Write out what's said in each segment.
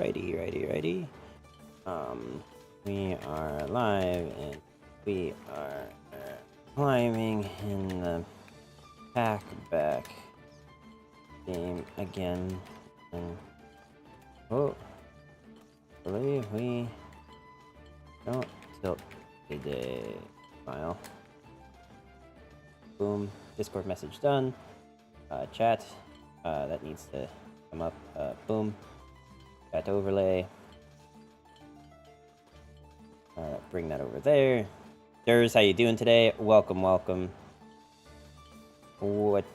righty. We are live and we are climbing in the back game again. And oh, I believe we don't tilt today. File. Boom. Discord message done. Chat. That needs to come up. Boom. Chat overlay. Bring that over there. Durs, how you doing today? Welcome.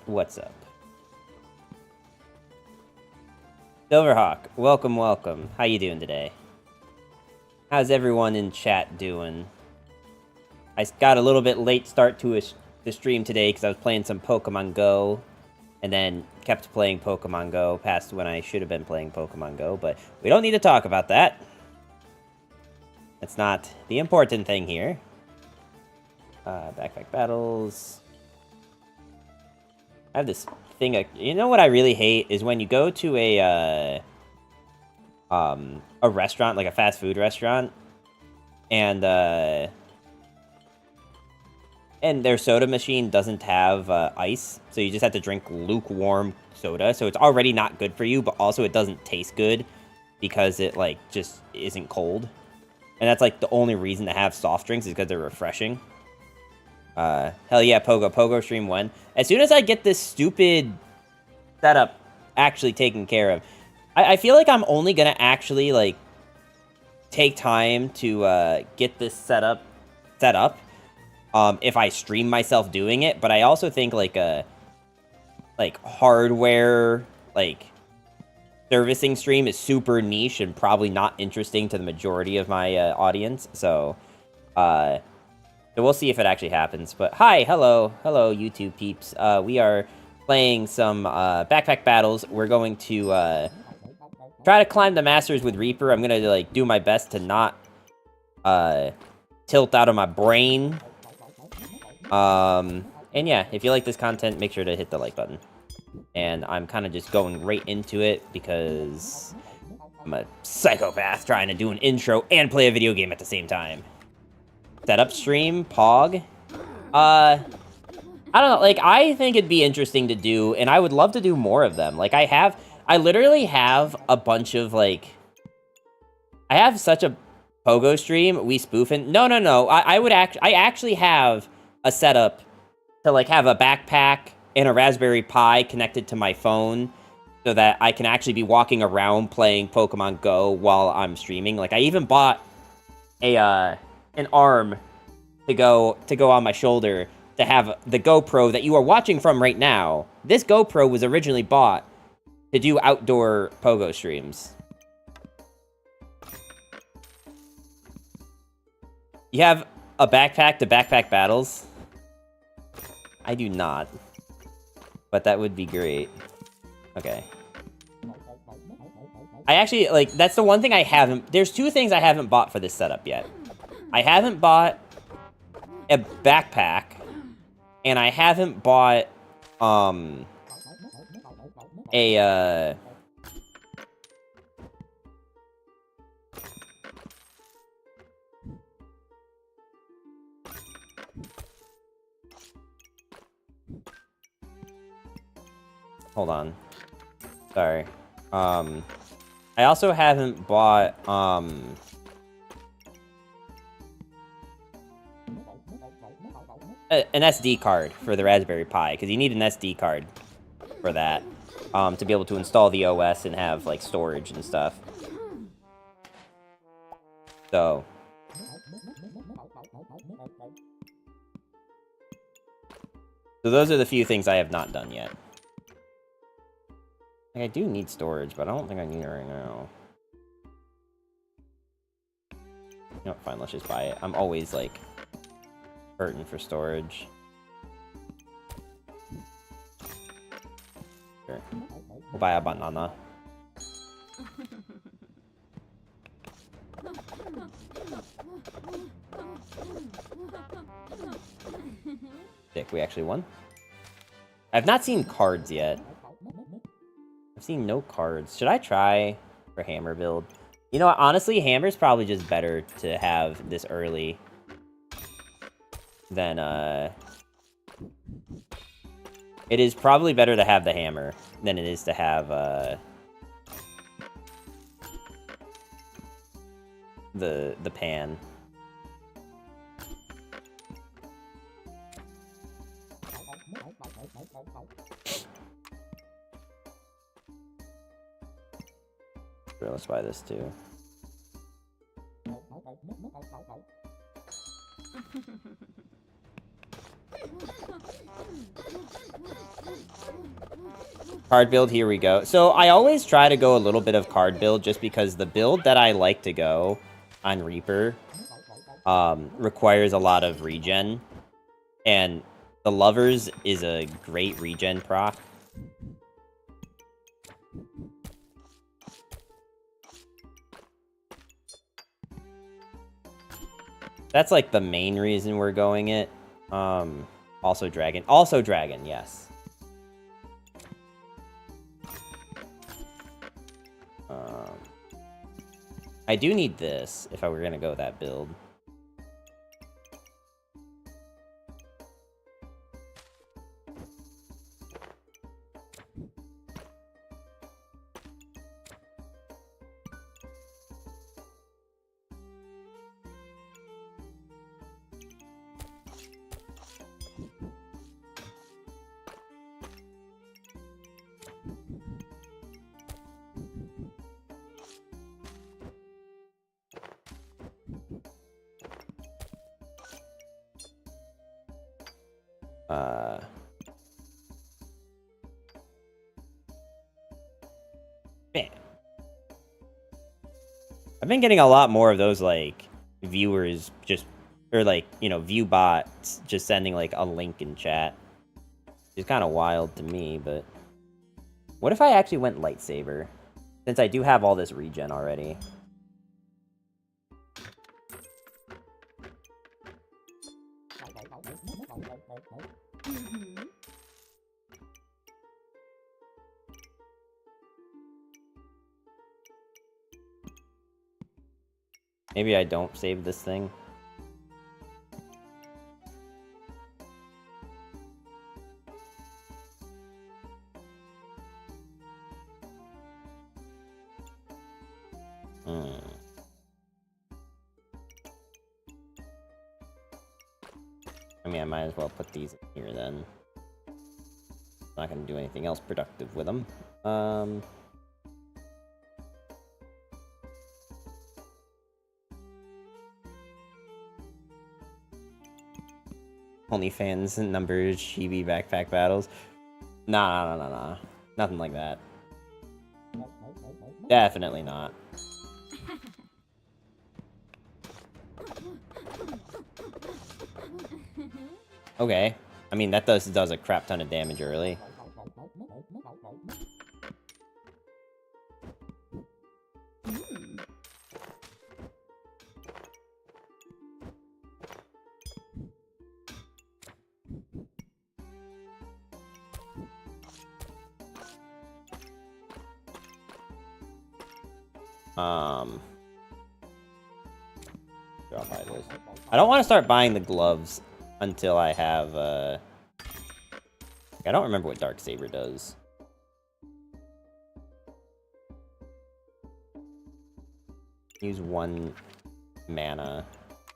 What's up? Silverhawk, welcome. How you doing today? How's everyone in chat doing? I got a little bit late start to the stream today because I was playing some Pokemon Go, and then kept playing Pokemon Go past when I should have been playing Pokemon Go, but we don't need to talk about that. That's not the important thing here. Backpack battles. I have this thing. You know what I really hate is when you go to a restaurant, like a fast food restaurant, and their soda machine doesn't have ice, so you just have to drink lukewarm soda. So it's already not good for you, but also it doesn't taste good because it like just isn't cold. And that's like the only reason to have soft drinks is because they're refreshing. Hell yeah, Pogo stream when? As soon as I get this stupid setup actually taken care of. I feel like I'm only gonna actually like take time to get this set up if I stream myself doing it, but I also think like hardware like servicing stream is super niche and probably not interesting to the majority of my audience. So we'll see if it actually happens. But hello YouTube peeps. We are playing some backpack battles. We're going to try to climb the Masters with Reaper. I'm gonna like do my best to not tilt out of my brain. And yeah, if you like this content, make sure to hit the like button. And I'm kind of just going right into it because I'm a psychopath trying to do an intro and play a video game at the same time. Setup stream, Pog. I don't know, like, I think it'd be interesting to do, and I would love to do more of them. Like, I literally have a bunch of, like, I have such a Pogo stream, we spoofing. No, I actually have a setup to, like, have a backpack and a Raspberry Pi connected to my phone so that I can actually be walking around playing Pokemon Go while I'm streaming. Like, I even bought an arm to go on my shoulder to have the GoPro that you are watching from right now. This GoPro was originally bought to do outdoor Pogo streams. You have a backpack to backpack battles? I do not. But that would be great. Okay. I actually, like, that's the one thing I haven't... There's two things I haven't bought for this setup yet. I haven't bought a backpack, and I haven't bought, hold on. Sorry. I also haven't bought, an SD card for the Raspberry Pi, because you need an SD card for that, to be able to install the OS and have, like, storage and stuff. So those are the few things I have not done yet. Like, I do need storage, but I don't think I need it right now. You know, fine, let's just buy it. I'm always, like, hurting for storage. Sure. We'll buy a banana. Sick, we actually won. I've not seen cards yet. I've seen no cards. Should I try for hammer build? You know what? Honestly, hammer's probably just better to have this early than, It is probably better to have the hammer than it is to have, the pan. Sure, let's buy this too. Card build, here we go. So I always try to go a little bit of card build just because the build that I like to go on Reaper requires a lot of regen. And the Lovers is a great regen proc. That's like the main reason we're going it. Also dragon. Also dragon, yes. I do need this if I were gonna go that build. Man. I've been getting a lot more of those, like, viewers just, or, like, you know, view bots just sending, like, a link in chat. It's kind of wild to me, but... What if I actually went lightsaber? Since I do have all this regen already. Maybe I don't save this thing. I mean, I might as well put these in here then. Not gonna do anything else productive with them. OnlyFans numbers, chibi backpack battles. Nah. Nothing like that. Definitely not. Okay. I mean, that does a crap ton of damage early. I'll buy this. I don't want to start buying the gloves until I have, I don't remember what Darksaber does. Use 1 mana.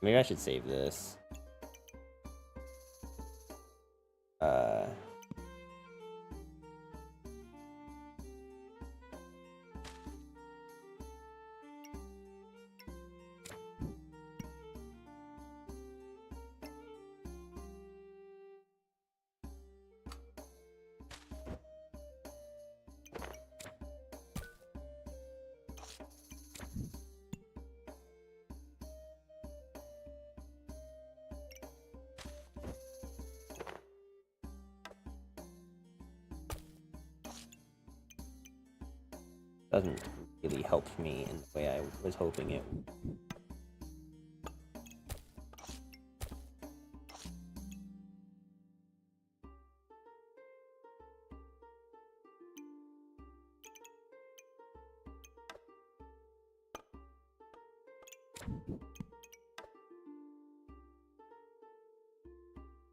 Maybe I should save this. Doesn't really help me in the way I was hoping it would.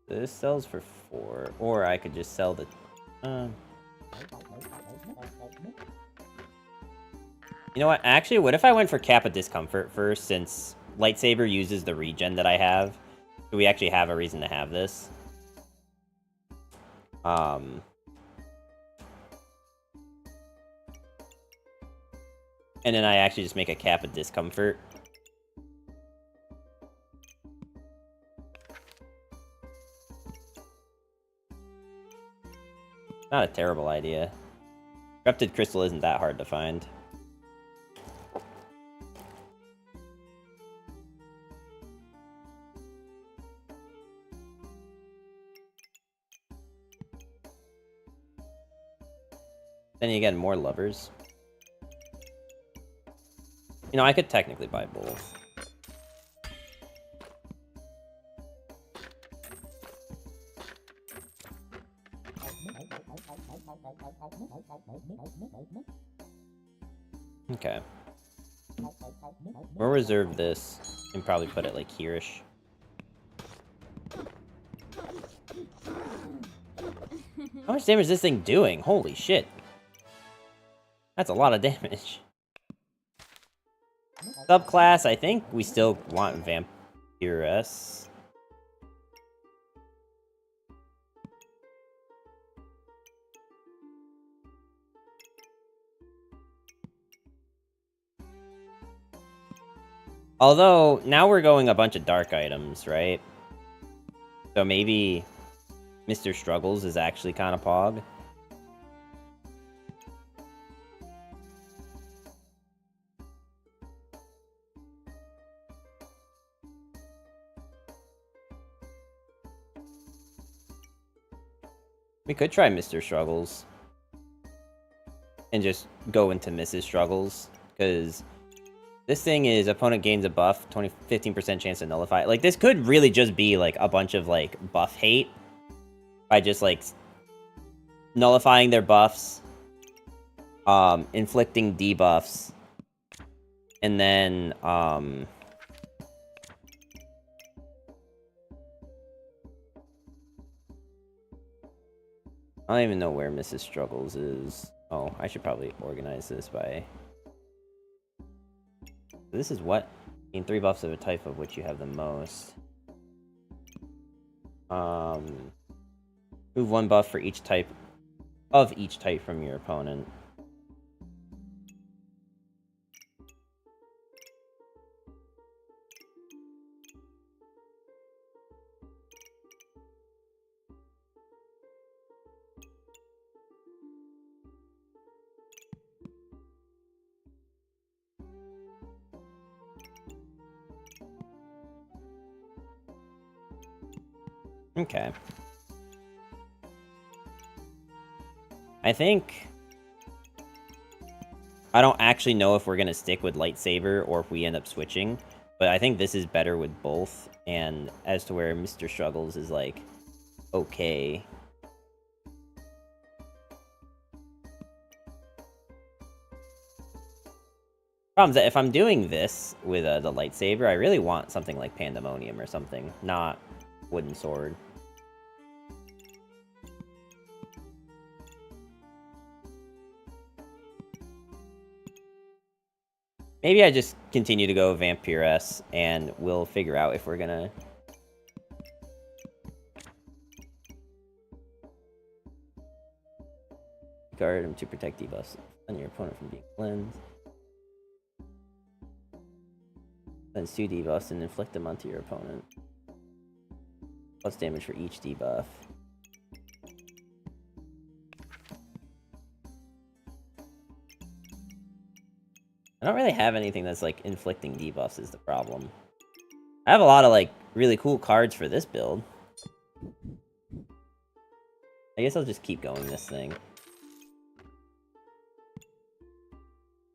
This sells for 4, or I could just sell the... You know what? Actually, what if I went for Kappa Discomfort first, since Lightsaber uses the regen that I have? Do we actually have a reason to have this? And then I actually just make a Kappa Discomfort. Not a terrible idea. Corrupted Crystal isn't that hard to find. Then you get more lovers. You know, I could technically buy both. Okay. We'll reserve this and probably put it like here-ish. How much damage is this thing doing? Holy shit. That's a lot of damage. Subclass, I think we still want Vampiress. Although, now we're going a bunch of dark items, right? So maybe Mr. Struggles is actually kind of pog. We could try Mr. Struggles. And just go into Mrs. Struggles. Because this thing is opponent gains a buff, 15% chance to nullify. Like, this could really just be, like, a bunch of, like, buff hate. By just, like, nullifying their buffs. Inflicting debuffs. And then, I don't even know where Mrs. Struggles is. Oh, I should probably organize this by... This is what? Gain 3 buffs of a type of which you have the most. Move 1 buff for each type of each type from your opponent. Okay. I think... I don't actually know if we're going to stick with Lightsaber or if we end up switching. But I think this is better with both. And as to where Mr. Struggles is, like, okay. Problem is that if I'm doing this with the Lightsaber, I really want something like Pandemonium or something, not Wooden Sword. Maybe I just continue to go Vampiress, and we'll figure out if we're gonna... Guard him to protect debuffs on your opponent from being cleansed. Then 2 debuffs and inflict them onto your opponent. Plus damage for each debuff. I don't really have anything that's, like, inflicting debuffs is the problem. I have a lot of, like, really cool cards for this build. I guess I'll just keep going this thing.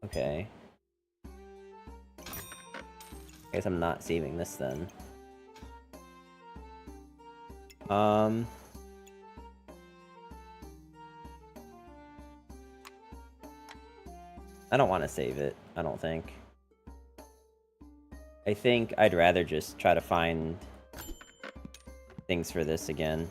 Okay. I guess I'm not saving this then. I don't want to save it, I don't think. I think I'd rather just try to find things for this again.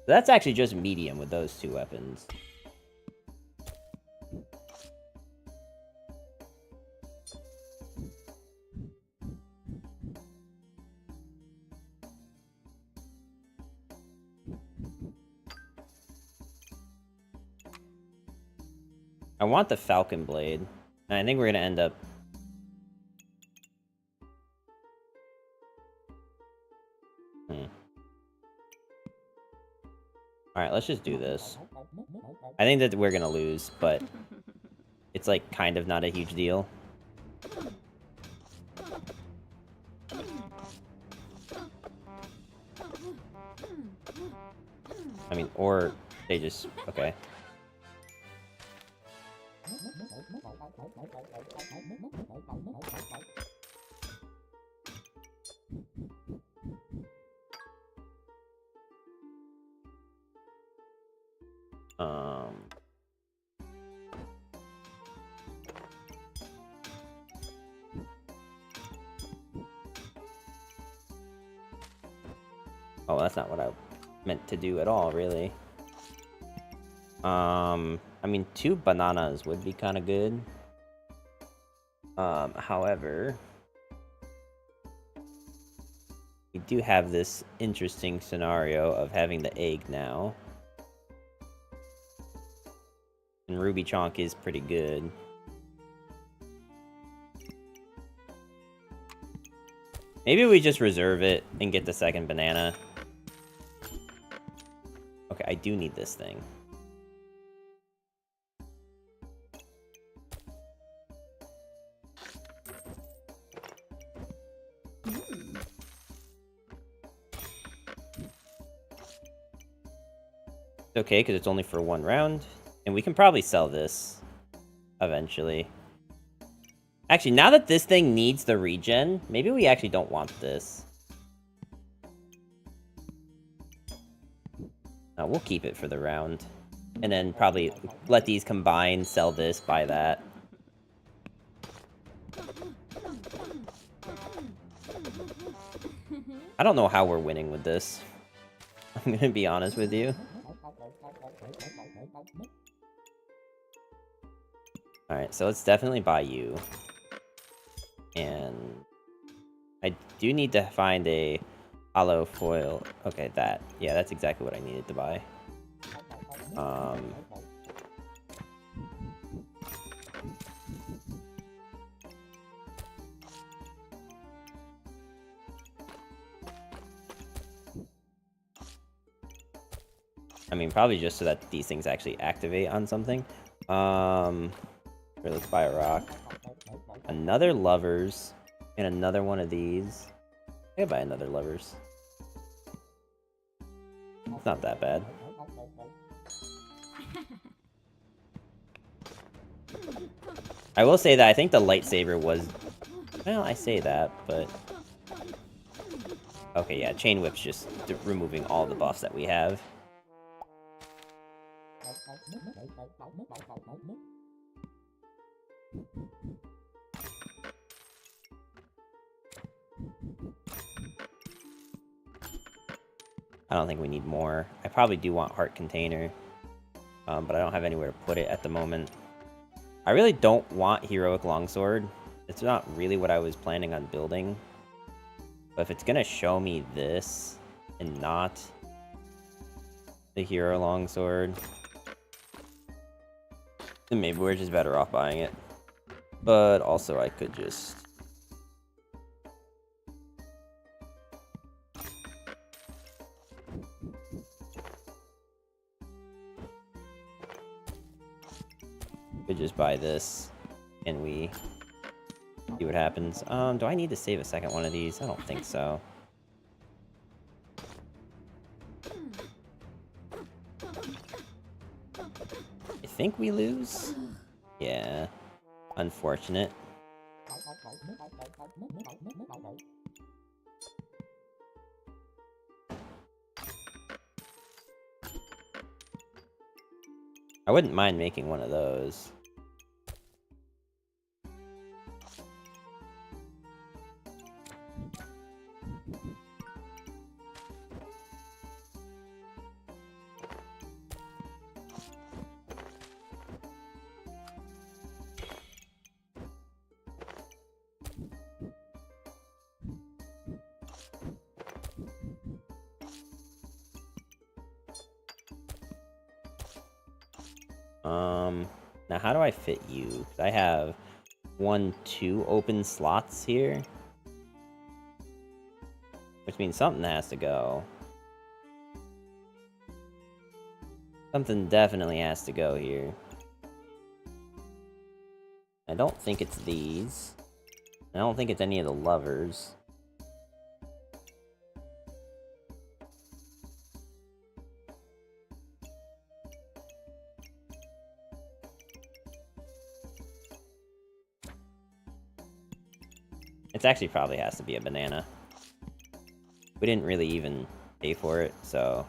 That's actually just medium with those two weapons. I want the Falcon Blade. And I think we're going to end up... Alright, let's just do this. I think that we're going to lose, but it's like kind of not a huge deal. I mean, or they just... Okay. Oh, that's not what I meant to do at all, really. I mean, 2 bananas would be kind of good. However, we do have this interesting scenario of having the egg now. And Ruby Chonk is pretty good. Maybe we just reserve it and get the second banana. Okay, I do need this thing. It's okay, because it's only for 1 round. And we can probably sell this eventually. Actually, now that this thing needs the regen, maybe we actually don't want this. We'll keep it for the round. And then probably let these combine, sell this, buy that. I don't know how we're winning with this. I'm gonna be honest with you. Alright, so let's definitely buy you. And I do need to find a hollow foil. Okay, that. Yeah, that's exactly what I needed to buy. I mean, probably just so that these things actually activate on something. Here, let's buy a rock. Another lovers. And another one of these. I could buy another lovers. It's not that bad. I will say that I think the lightsaber was... Well, I say that, but... Okay, yeah, Chain Whip's just removing all the buffs that we have. I don't think we need more. I probably do want Heart Container, but I don't have anywhere to put it at the moment. I really don't want Heroic Longsword. It's not really what I was planning on building. But if it's gonna show me this and not the Hero Longsword, then maybe we're just better off buying it. But also I could just... just buy this and we see what happens. Do I need to save a second one of these? I don't think so. I think we lose? Yeah. Unfortunate. I wouldn't mind making one of those. Now how do I fit you? 'Cause I have 1, 2 open slots here. Which means something has to go. Something definitely has to go here. I don't think it's these. I don't think it's any of the lovers. It actually probably has to be a banana. We didn't really even pay for it, so...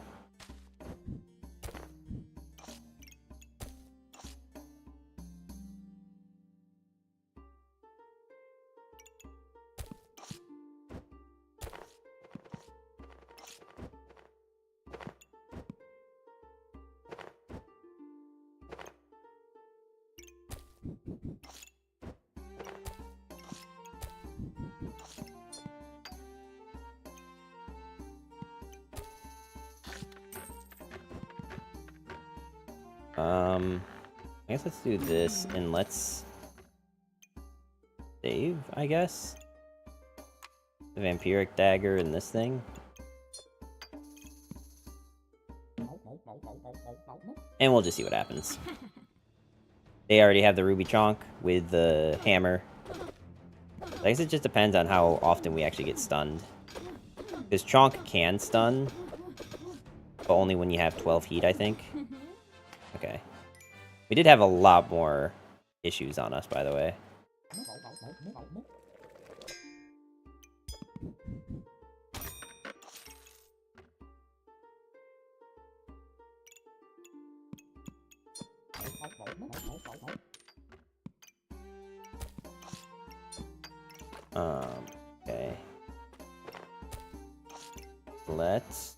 I guess let's do this, and let's... save, I guess? The Vampiric Dagger and this thing. And we'll just see what happens. They already have the Ruby Chonk with the hammer. I guess it just depends on how often we actually get stunned. Because Chonk can stun, but only when you have 12 heat, I think. Okay. We did have a lot more issues on us, by the way. Okay. Let's,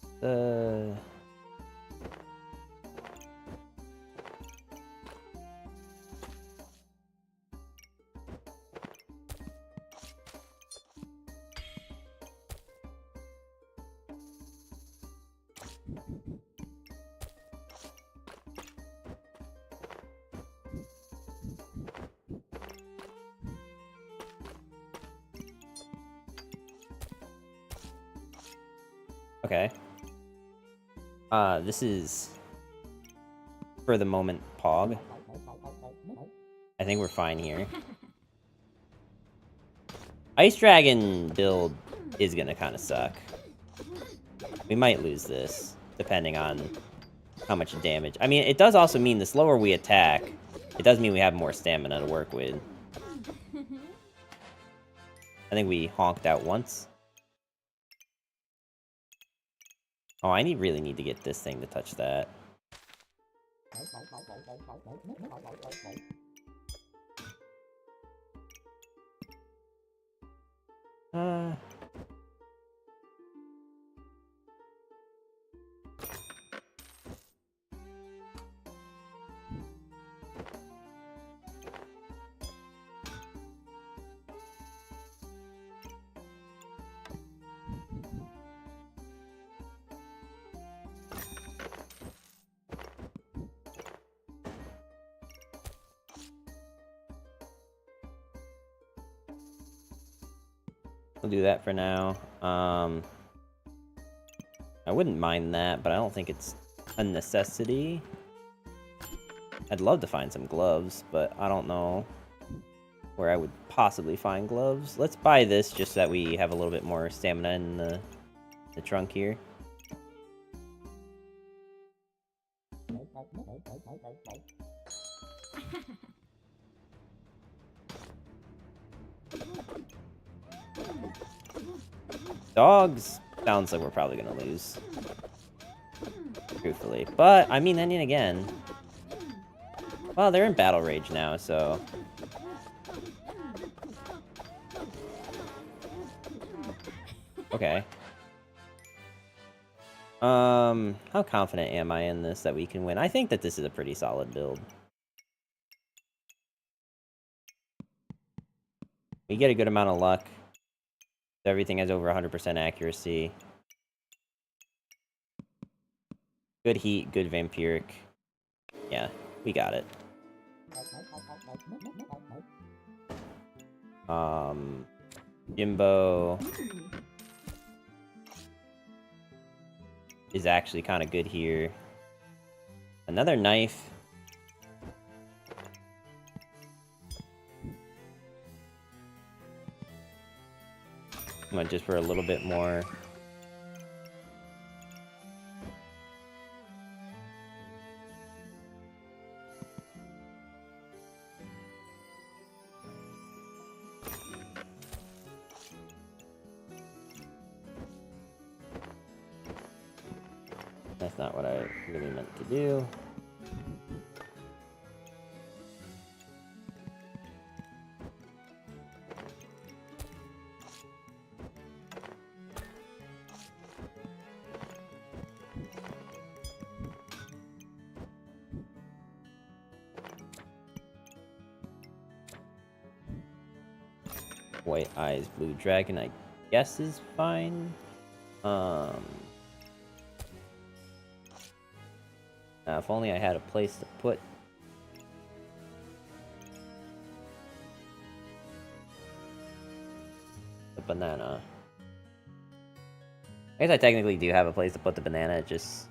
okay. This is, for the moment, Pog. I think we're fine here. Ice Dragon build is gonna kind of suck. We might lose this, depending on how much damage. I mean, it does also mean the slower we attack, it does mean we have more stamina to work with. I think we honked out once. Oh, I really need to get this thing to touch that. We'll do that for now. I wouldn't mind that, but I don't think it's a necessity. I'd love to find some gloves, but I don't know where I would possibly find gloves. Let's buy this just so that we have a little bit more stamina in the trunk here. Dogs sounds like we're probably gonna lose. Truthfully. But, I mean, then again... Well, they're in battle rage now, so... Okay. How confident am I in this that we can win? I think that this is a pretty solid build. We get a good amount of luck. Everything has over 100% accuracy. Good heat, good vampiric. Yeah, we got it. Jimbo is actually kind of good here. Another knife. Come on, just for a little bit more. That's not what I really meant to do. White eyes, blue dragon, I guess is fine. If only I had a place to put the banana. I guess I technically do have a place to put the banana, it just...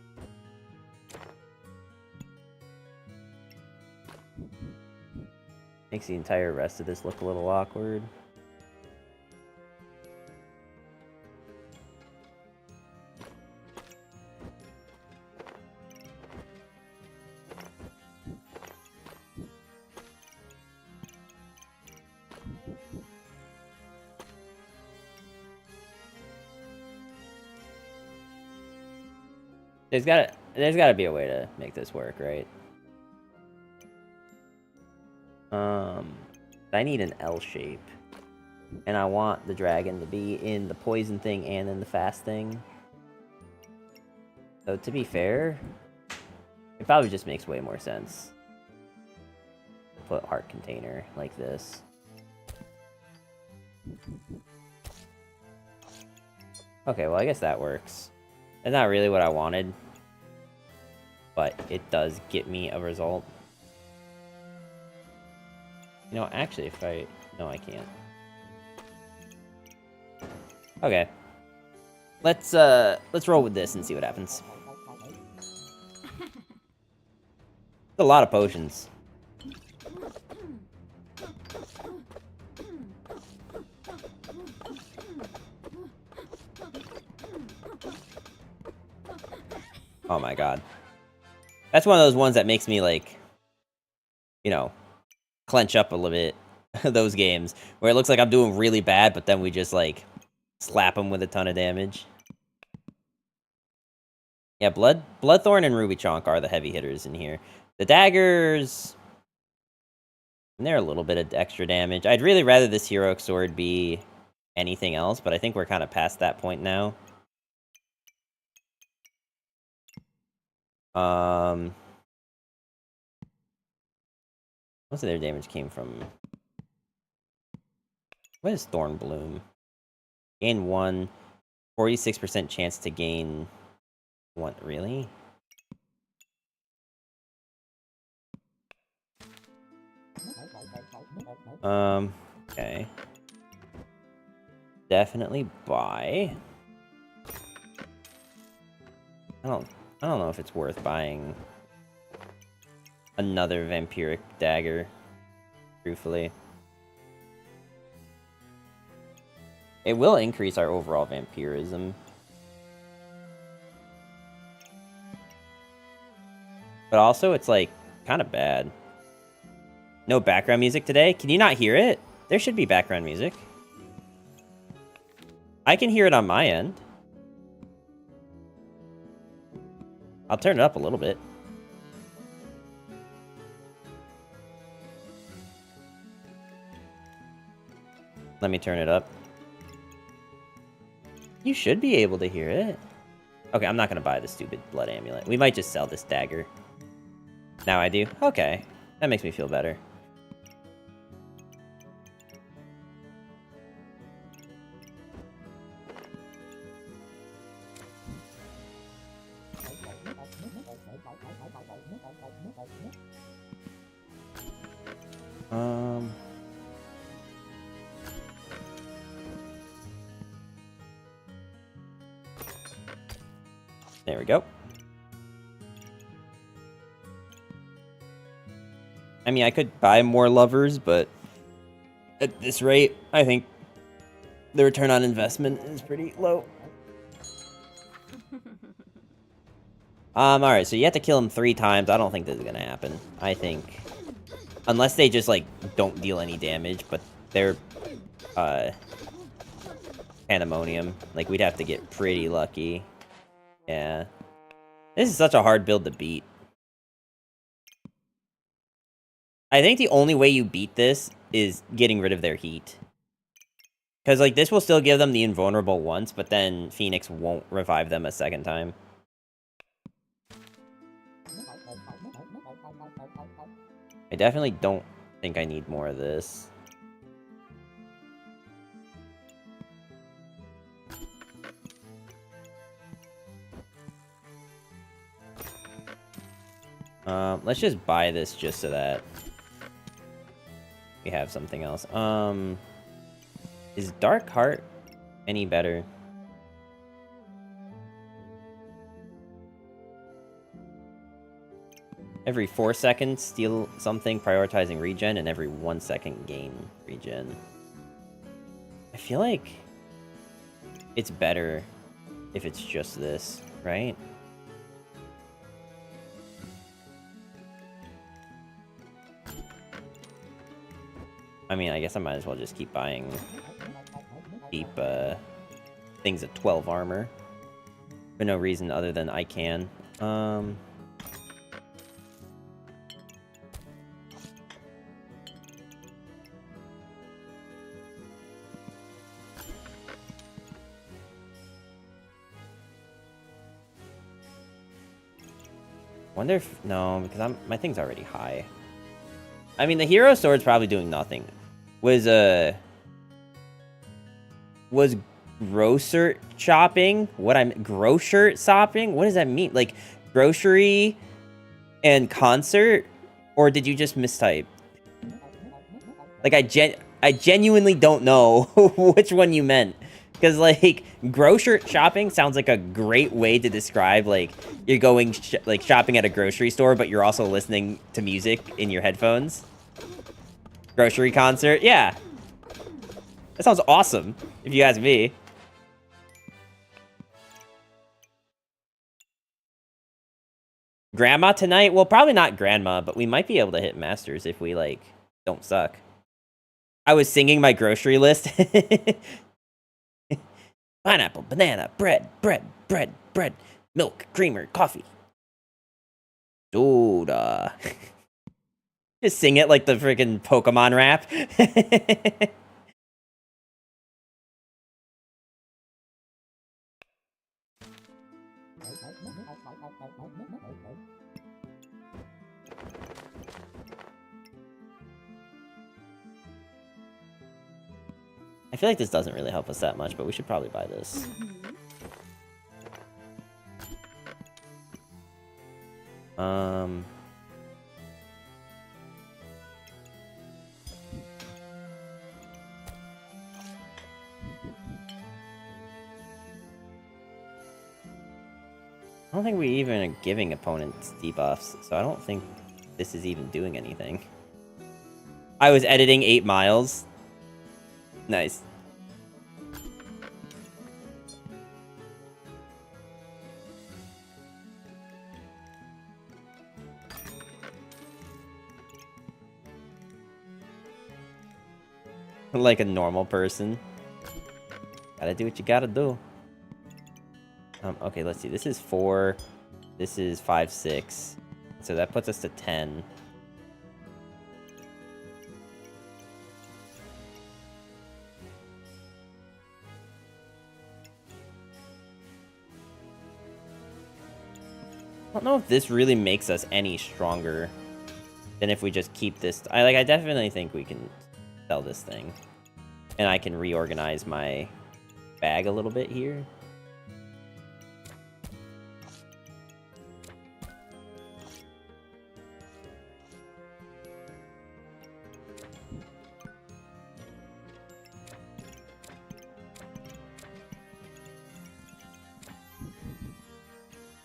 makes the entire rest of this look a little awkward. There's gotta be a way to make this work, right? I need an L shape. And I want the dragon to be in the poison thing and in the fast thing. So to be fair, it probably just makes way more sense to put heart container like this. Okay, well I guess that works. That's not really what I wanted, but it does get me a result. You know, actually, if I... No, I can't. Okay. Let's roll with this and see what happens. A lot of potions. Oh my god. That's one of those ones that makes me, like, you know, clench up a little bit. Those games where it looks like I'm doing really bad, but then we just, like, slap them with a ton of damage. Yeah, Bloodthorn and Ruby Chonk are the heavy hitters in here. The daggers... and they're a little bit of extra damage. I'd really rather this Heroic Sword be anything else, but I think we're kind of past that point now. Most of their damage came from... What is Thorn Bloom? Gain 1. 46% chance to gain... What, really? Okay. Definitely buy. I don't know if it's worth buying another vampiric dagger, truthfully. It will increase our overall vampirism. But also, it's, like, kind of bad. No background music today? Can you not hear it? There should be background music. I can hear it on my end. I'll turn it up a little bit. Let me turn it up. You should be able to hear it. Okay, I'm not gonna buy the stupid blood amulet. We might just sell this dagger. Now I do? Okay. That makes me feel better. There we go. I mean, I could buy more lovers, but at this rate, I think the return on investment is pretty low. Alright, so you have to kill him 3 times. I don't think this is gonna happen. I think... Unless they just, like, don't deal any damage, but they're, Pandemonium. Like, we'd have to get pretty lucky. Yeah. This is such a hard build to beat. I think the only way you beat this is getting rid of their heat. Because, like, this will still give them the invulnerable once, but then Phoenix won't revive them a second time. I definitely don't think I need more of this. Let's just buy this just so that we have something else. Is Dark Heart any better? Every 4 seconds, steal something, prioritizing regen, and every 1 second, gain regen. I feel like it's better if it's just this, right? I mean, I guess I might as well just keep buying cheap things at 12 armor. For no reason other than I can. Wonder if... No, because my thing's already high. I mean, the hero sword's probably doing nothing. Was grocer shopping? Grocer shopping? What does that mean? Like, grocery and concert? Or did you just mistype? Like, I genuinely don't know which one you meant. Because, like, grocer shopping sounds like a great way to describe, like, you're going, shopping at a grocery store, but you're also listening to music in your headphones. Grocery concert, yeah. That sounds awesome, if you ask me. Grandma tonight? Well, probably not grandma, but we might be able to hit masters if we, like, don't suck. I was singing my grocery list. Pineapple, banana, bread, milk, creamer, coffee. Soda. Just sing it like the freaking Pokemon rap. I feel like this doesn't really help us that much, but we should probably buy this. I don't think we even are giving opponents debuffs, so I don't think this is even doing anything. I was editing 8 miles. Nice. Like a normal person. Gotta do what you gotta do. Okay, let's see. This is 4. This is 5, 6. So that puts us to 10. I don't know if this really makes us any stronger than if we just keep this. I definitely think we can sell this thing. And I can reorganize my bag a little bit here.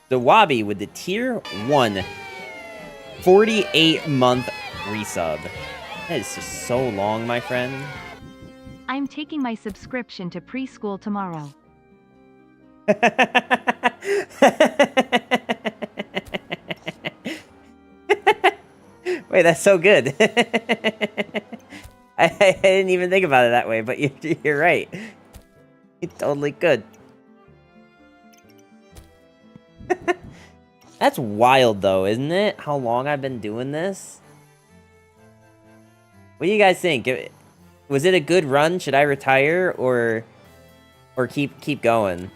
The Wabi with the tier 1 48-month resub. That is just so long, my friend. I'm taking my subscription to preschool tomorrow. Wait, that's so good. I didn't even think about it that way, but you're right. You totally could. That's wild, though, isn't it? How long I've been doing this? What do you guys think? Was it a good run? Should I retire or keep going?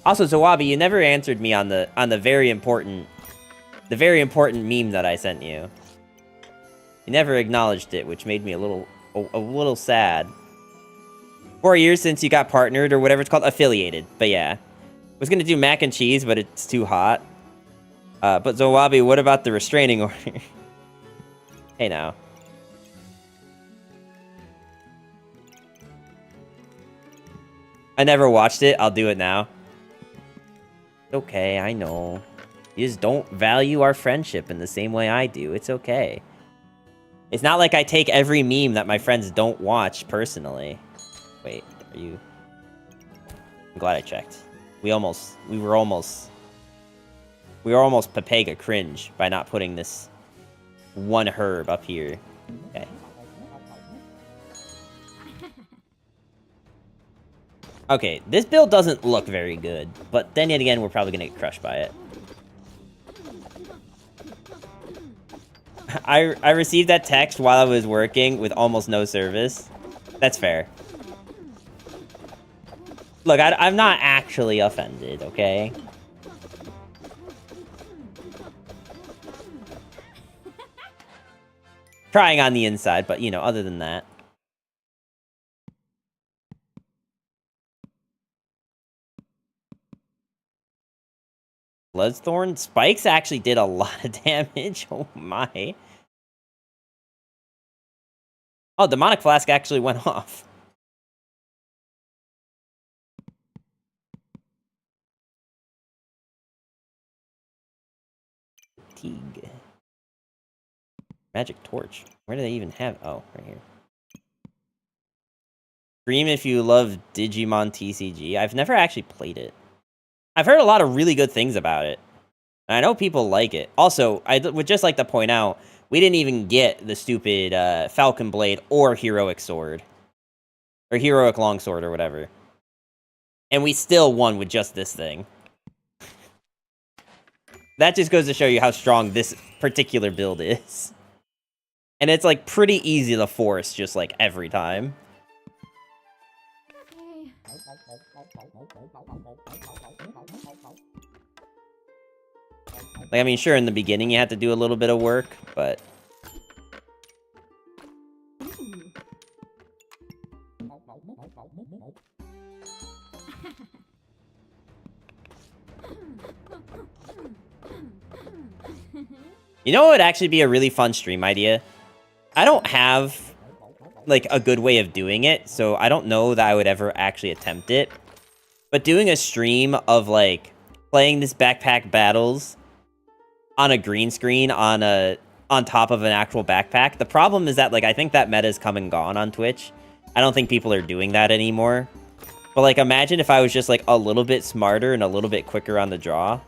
Also, Zawabi, you never answered me on the very important meme that I sent you. You never acknowledged it, which made me a little sad. 4 years since you got partnered or whatever it's called, affiliated. But yeah, I was gonna do mac and cheese, but it's too hot. But Zawabi, what about the restraining order? Hey now. I never watched it. I'll do it now. Okay, I know. You just don't value our friendship in the same way I do. It's okay. It's not like I take every meme that my friends don't watch personally. Wait, are you... I'm glad I checked. We were almost Pepega cringe by not putting this one herb up here. Okay. Okay, this build doesn't look very good, but then yet again, we're probably gonna get crushed by it. I received that text while I was working with almost no service. That's fair. Look, I'm not actually offended, okay? Trying on the inside, but, you know, other than that. Bloodthorn? Spikes actually did a lot of damage. Oh my. Oh, Demonic Flask actually went off. Fatigue. Magic Torch. Where do they even have... Oh, right here. Stream if you love Digimon TCG. I've never actually played it. I've heard a lot of really good things about it. And I know people like it. Also, I would just like to point out, we didn't even get the stupid Falcon Blade or Heroic Sword. Or Heroic Longsword or whatever. And we still won with just this thing. That just goes to show you how strong this particular build is. And it's like pretty easy to force just like every time. Like, I mean, sure, in the beginning you had to do a little bit of work, but... You know what would actually be a really fun stream idea? I don't have, like, a good way of doing it, so I don't know that I would ever actually attempt it. But doing a stream of, like, playing this backpack battles on a green screen on top of an actual backpack. The problem is that, like, I think that meta's come and gone on Twitch. I don't think people are doing that anymore. But, like, imagine if I was just, like, a little bit smarter and a little bit quicker on the draw.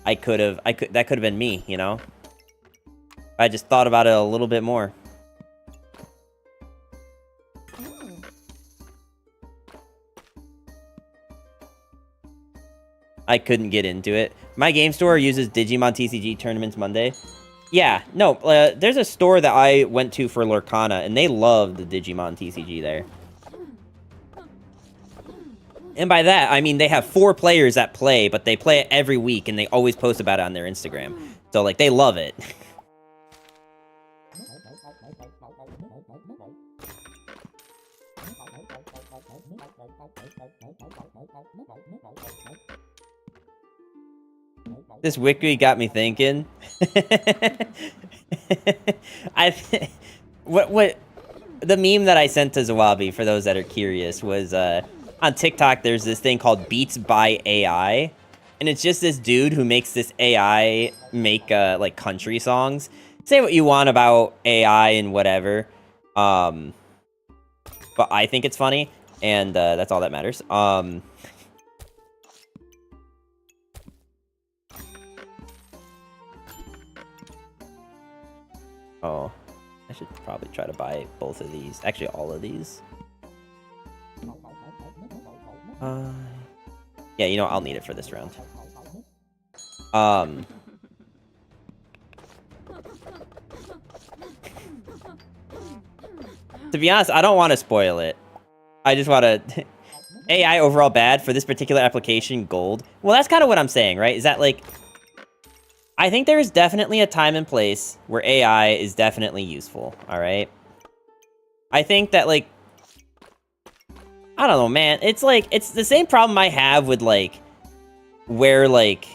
That could have been me, you know? I just thought about it a little bit more. I couldn't get into it. My game store uses Digimon TCG Tournaments Monday. Yeah, no, there's a store that I went to for Lorcana, and they love the Digimon TCG there. And by that, I mean they have 4 players that play, but they play it every week, and they always post about it on their Instagram. So, like, they love it. This wiki got me thinking. What the meme that I sent to Zawabi, for those that are curious, was on TikTok there's this thing called Beats by AI, and it's just this dude who makes this AI make like country songs. Say what you want about AI and whatever, but I think it's funny, and that's all that matters. Oh, I should probably try to buy both of these. Actually, all of these. Yeah, you know, I'll need it for this round. To be honest, I don't want to spoil it. I just want to... AI overall bad for this particular application, gold. Well, that's kind of what I'm saying, right? Is that, like... I think there is definitely a time and place where AI is definitely useful, alright? I think that, like... I don't know, man. It's, like, it's the same problem I have with, like... Where, like...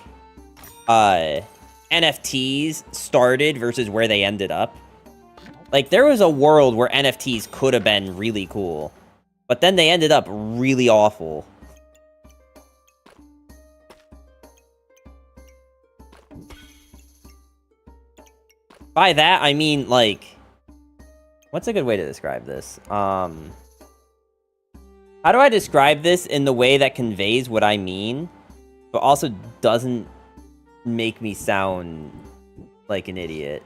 NFTs started versus where they ended up. Like, there was a world where NFTs could have been really cool. But then they ended up really awful. By that, I mean, like... What's a good way to describe this? How do I describe this in the way that conveys what I mean, but also doesn't make me sound like an idiot?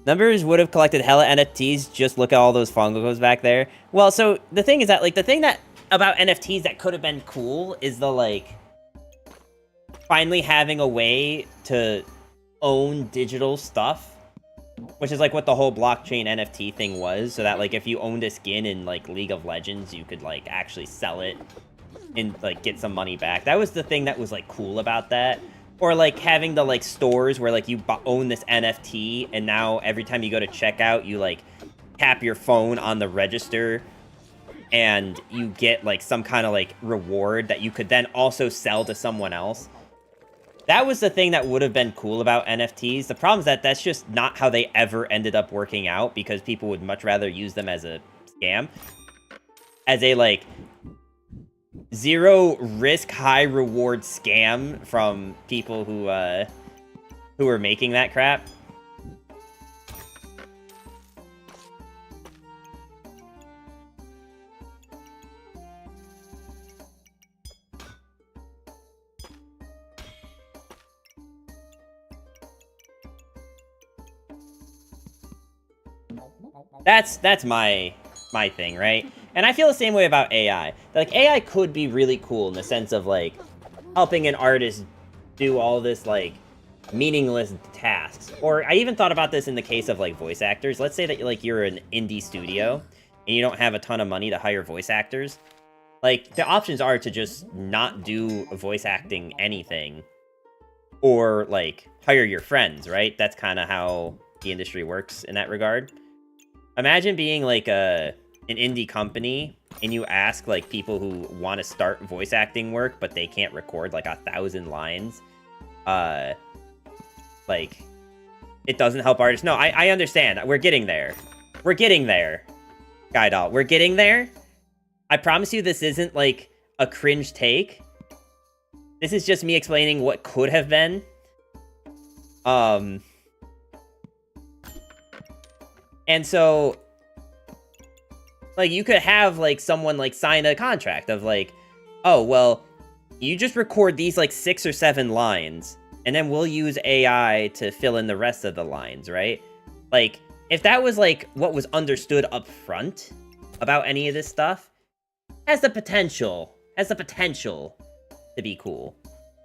Numbers would have collected hella NFTs. Just look at all those Fungos back there. Well, so the thing is that, like, the thing that about NFTs that could have been cool is the, like, finally having a way to own digital stuff, which is, like, what the whole blockchain NFT thing was. So that, like, if you owned a skin in, like, League of Legends, you could, like, actually sell it and, like, get some money back. That was the thing that was, like, cool about that. Or, like, having the, like, stores where, like, you own this NFT, and now every time you go to checkout, you, like, tap your phone on the register, and you get, like, some kind of, like, reward that you could then also sell to someone else. That was the thing that would have been cool about NFTs. The problem is that that's just not how they ever ended up working out, because people would much rather use them as a scam. As a, like... zero risk, high reward scam from people who are making that crap. That's my thing, right? And I feel the same way about AI. Like, AI could be really cool in the sense of, like, helping an artist do all this, like, meaningless tasks. Or I even thought about this in the case of, like, voice actors. Let's say that, like, you're an indie studio, and you don't have a ton of money to hire voice actors. Like, the options are to just not do voice acting anything. Or, like, hire your friends, right? That's kind of how the industry works in that regard. Imagine being, like, an indie company, and you ask, like, people who want to start voice acting work, but they can't record, like, 1,000 lines. Like, it doesn't help artists. No, I understand. We're getting there. We're getting there. Guy-Doll, we're getting there. I promise you this isn't, like, a cringe take. This is just me explaining what could have been. And so... like, you could have, like, someone, like, sign a contract of, like, oh, well, you just record these, like, 6 or 7 lines, and then we'll use AI to fill in the rest of the lines, right? Like, if that was, like, what was understood up front about any of this stuff, has the potential to be cool.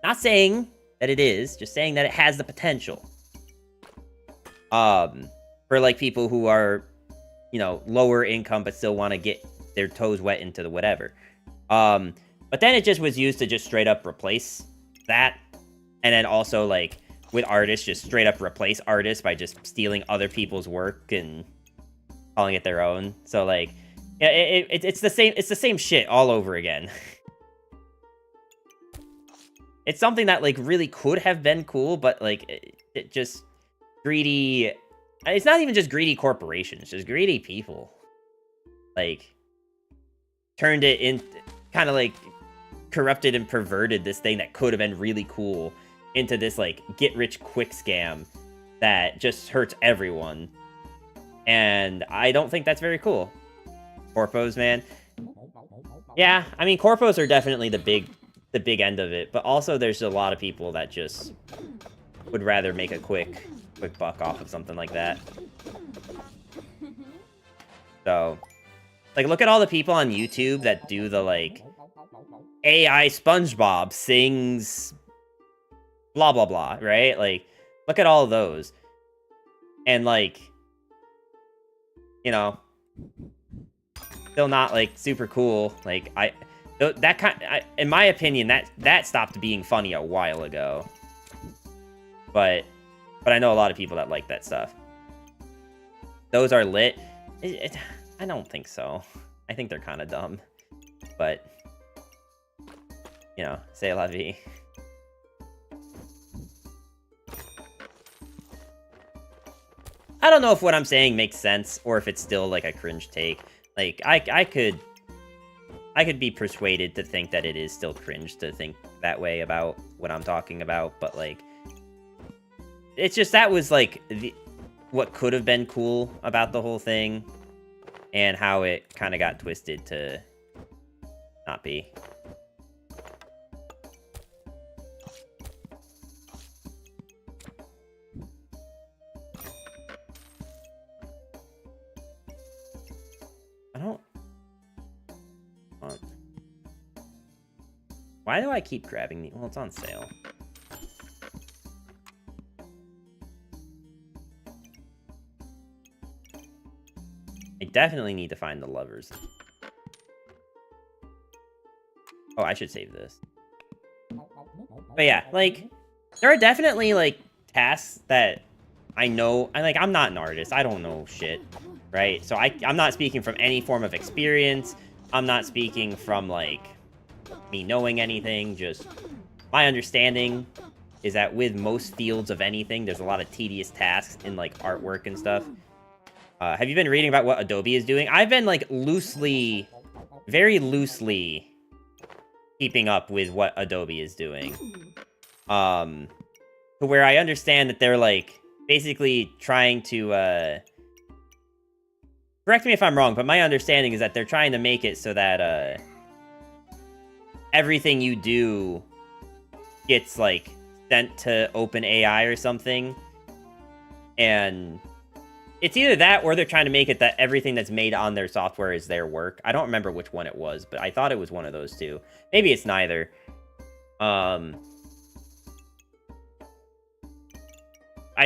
Not saying that it is, just saying that it has the potential. For like people who are, you know, lower income but still want to get their toes wet into the whatever. But then it just was used to just straight up replace that. And then also, like, with artists, just straight up replace artists by just stealing other people's work and calling it their own. So, like, yeah, it's the same shit all over again. It's something that, like, really could have been cool, but, like, it just greedy... It's not even just greedy corporations, just greedy people. Like, turned it in... Kind of, like, corrupted and perverted this thing that could have been really cool into this, like, get-rich-quick scam that just hurts everyone. And I don't think that's very cool. Corpos, man. Yeah, I mean, corpos are definitely the big end of it, but also there's a lot of people that just would rather make a quick buck off of something like that. So, like, look at all the people on YouTube that do the, like, AI SpongeBob sings blah, blah, blah, right? Like, look at all of those. And, like, you know, still not, like, super cool. Like, in my opinion, that stopped being funny a while ago. But I know a lot of people that like that stuff. Those are lit. I don't think so. I think they're kind of dumb. But, you know, c'est la vie. I don't know if what I'm saying makes sense or if it's still like a cringe take. Like, I could be persuaded to think that it is still cringe to think that way about what I'm talking about, but like, it's just that was like what could have been cool about the whole thing and how it kind of got twisted to not be. Why do I keep grabbing the... Well, it's on sale. I definitely need to find the levers. Oh, I should save this. But yeah, like, there are definitely, like, tasks that I know... I'm not an artist. I don't know shit, right? So I'm not speaking from any form of experience. I'm not speaking from, like... me knowing anything, just my understanding is that with most fields of anything, there's a lot of tedious tasks in, like, artwork and stuff. Have you been reading about what Adobe is doing? I've been, like, very loosely keeping up with what Adobe is doing. To where I understand that they're, like, basically trying to, correct me if I'm wrong, but my understanding is that they're trying to make it so that, everything you do gets, like, sent to OpenAI or something. And it's either that or they're trying to make it that everything that's made on their software is their work. I don't remember which one it was, but I thought it was one of those two. Maybe it's neither. I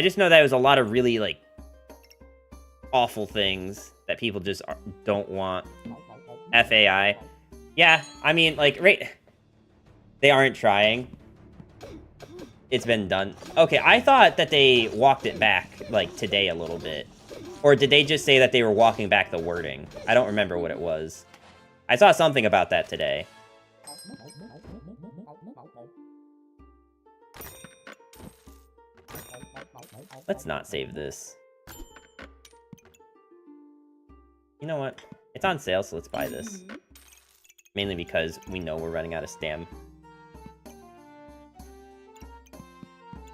just know that it was a lot of really, like, awful things that people just don't want. FAI. Yeah, I mean, like, right... They aren't trying. It's been done. Okay, I thought that they walked it back, like, today a little bit. Or did they just say that they were walking back the wording? I don't remember what it was. I saw something about that today. Let's not save this. You know what? It's on sale, so let's buy this. Mainly because we know we're running out of stam.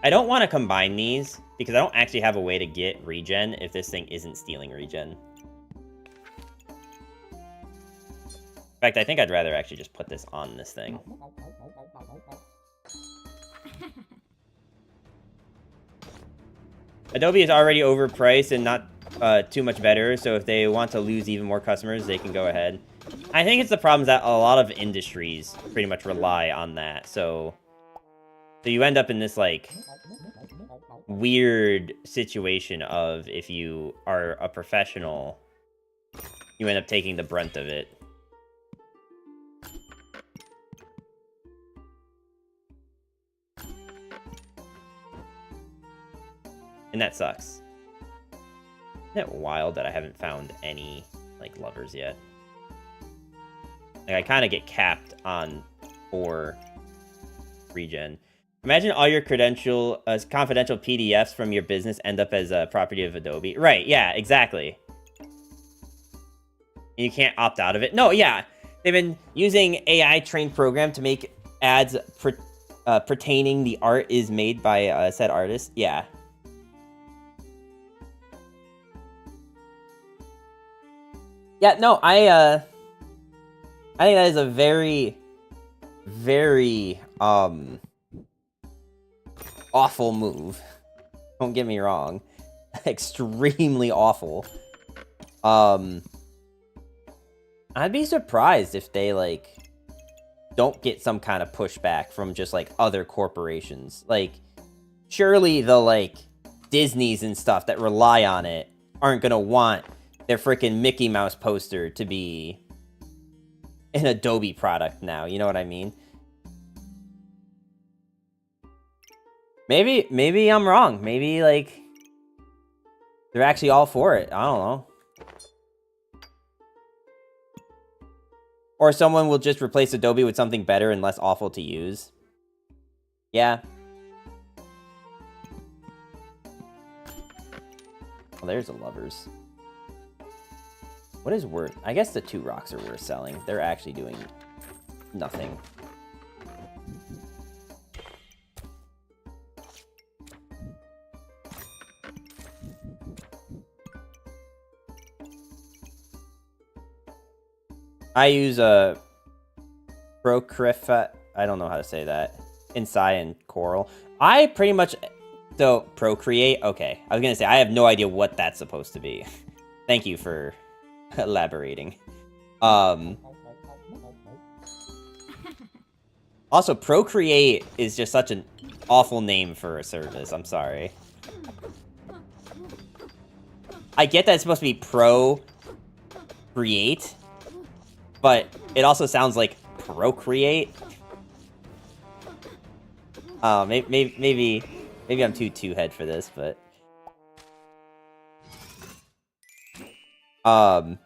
I don't want to combine these, because I don't actually have a way to get regen if this thing isn't stealing regen. In fact, I think I'd rather actually just put this on this thing. Adobe is already overpriced and not too much better, so if they want to lose even more customers, they can go ahead. I think it's the problem that a lot of industries pretty much rely on that. So you end up in this, like, weird situation of if you are a professional, you end up taking the brunt of it. And that sucks. Isn't it wild that I haven't found any, like, lovers yet? Like, I kind of get capped on 4 regen. Imagine all your confidential PDFs from your business end up as a property of Adobe. Right, yeah, exactly. You can't opt out of it. No, yeah. They've been using AI-trained program to make ads pertaining the art is made by said artist. Yeah. Yeah, no, I think that is a very, very, awful move. Don't get me wrong. Extremely awful. I'd be surprised if they, like, don't get some kind of pushback from just, like, other corporations. Like, surely the, like, Disneys and stuff that rely on it aren't gonna want their freaking Mickey Mouse poster to be an Adobe product now, you know what I mean? Maybe I'm wrong. Maybe, like, they're actually all for it. I don't know. Or someone will just replace Adobe with something better and less awful to use. Yeah. Well, there's the lovers. What is worth? I guess the 2 rocks are worth selling. They're actually doing nothing. I use a Procreate. I don't know how to say that. Inside and Coral. I pretty much... So, Procreate? Okay. I was going to say, I have no idea what that's supposed to be. Thank you for elaborating. Also, Procreate is just such an awful name for a service. I'm sorry. I get that it's supposed to be Pro-create, but it also sounds like Procreate. Maybe I'm too two-head for this, but... I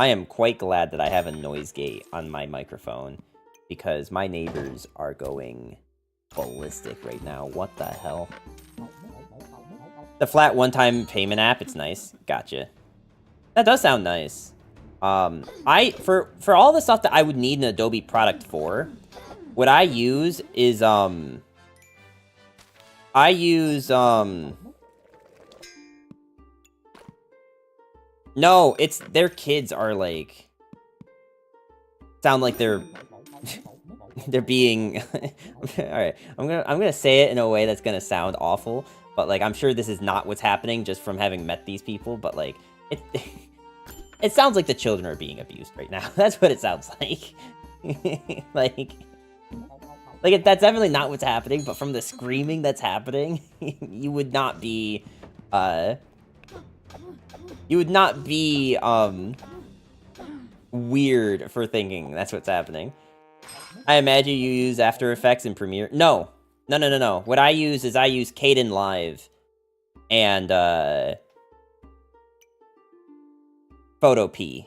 am quite glad that I have a noise gate on my microphone, because my neighbors are going ballistic right now. What the hell? The flat one-time payment app, it's nice. Gotcha. That does sound nice. For all the stuff that I would need an Adobe product for, what I use is, no, it's, their kids are, like, sound like they're, they're being, alright, I'm gonna say it in a way that's gonna sound awful, but, like, I'm sure this is not what's happening just from having met these people, but, like, it sounds like the children are being abused right now. That's what it sounds like. Like, that's definitely not what's happening, but from the screaming that's happening, you would not be, weird for thinking that's what's happening. I imagine you use After Effects and Premiere. No. What I use is Kdenlive and, Photopea.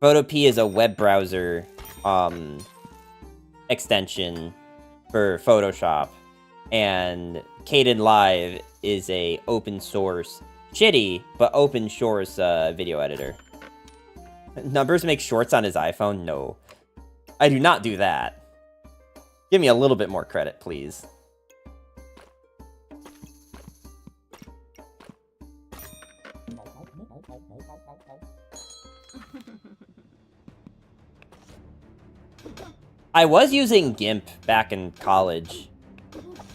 Photopea is a web browser, extension for Photoshop, and Kdenlive is a open source, shitty, but open source, video editor. Numbers make shorts on his iPhone? No. I do not do that. Give me a little bit more credit, please. I was using GIMP back in college.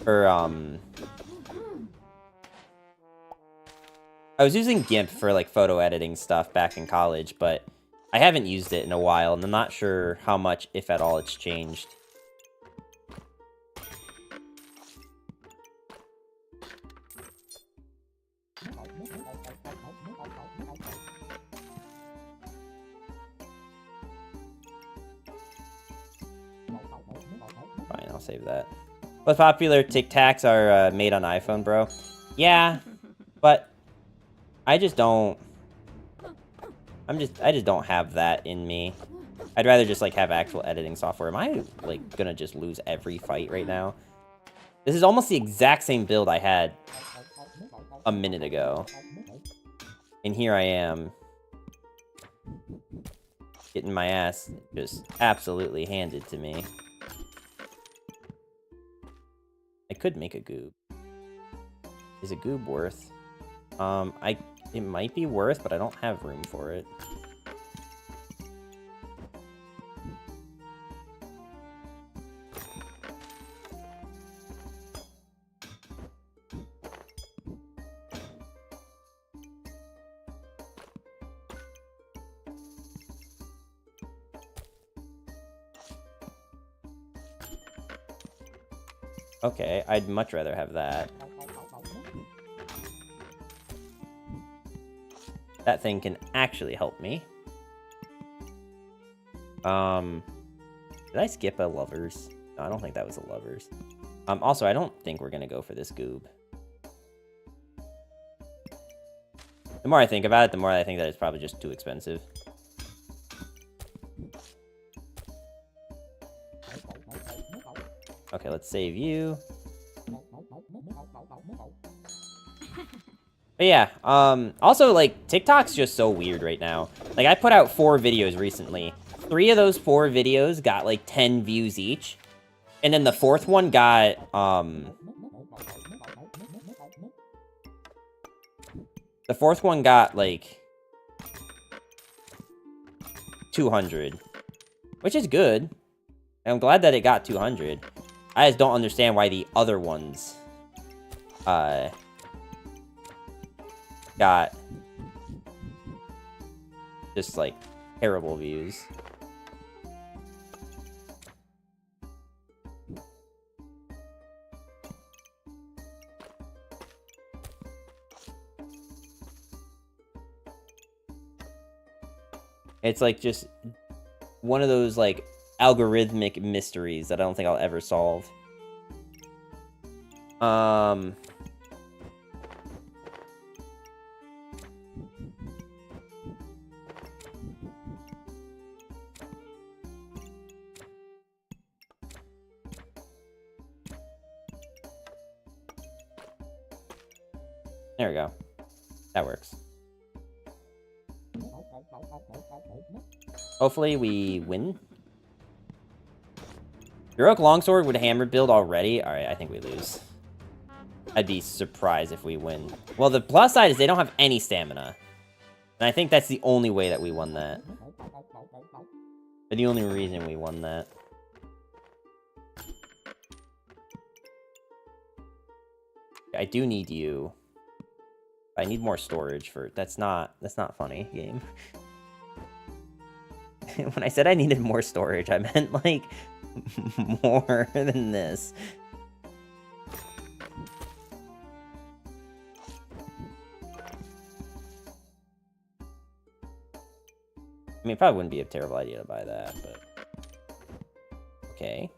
For, I was using GIMP for, like, photo editing stuff back in college, but I haven't used it in a while, and I'm not sure how much, if at all, it's changed. Fine, I'll save that. Most popular Tic Tacs are made on iPhone, bro. Yeah, but I just don't... I just don't have that in me. I'd rather just, like, have actual editing software. Am I, like, gonna just lose every fight right now? This is almost the exact same build I had a minute ago. And here I am. Getting my ass just absolutely handed to me. I could make a goob. Is a goob worth? It might be worth, but I don't have room for it. Okay, I'd much rather have that. That thing can actually help me. Did I skip a lovers? No, I don't think that was a lovers. Also, I don't think we're gonna go for this goob. The more I think about it, the more I think that it's probably just too expensive. Okay, let's save you. But yeah, also, like, TikTok's just so weird right now. Like, I put out 4 videos recently. 3 of those 4 videos got, like, 10 views each. And then the 4th one got, the 4th one got, like, 200. Which is good. And I'm glad that it got 200. I just don't understand why the other ones, got just, like, terrible views. It's, like, just one of those, like, algorithmic mysteries that I don't think I'll ever solve. There we go. That works. Hopefully we win. Heroic Longsword with Hammer build already? Alright, I think we lose. I'd be surprised if we win. Well, the plus side is they don't have any stamina. And I think that's the only way that we won that. Or the only reason we won that. I do need you. I need more storage for... That's not funny, game. When I said I needed more storage, I meant, like, more than this. I mean, it probably wouldn't be a terrible idea to buy that, but... Okay.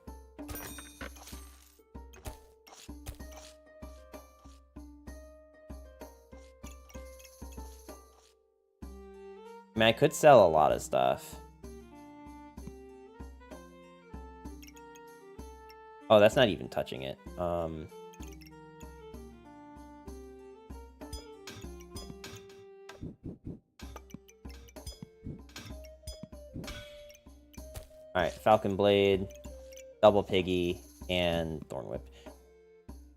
I mean, I could sell a lot of stuff. Oh, that's not even touching it. Alright, Falcon Blade, Double Piggy, and Thorn Whip.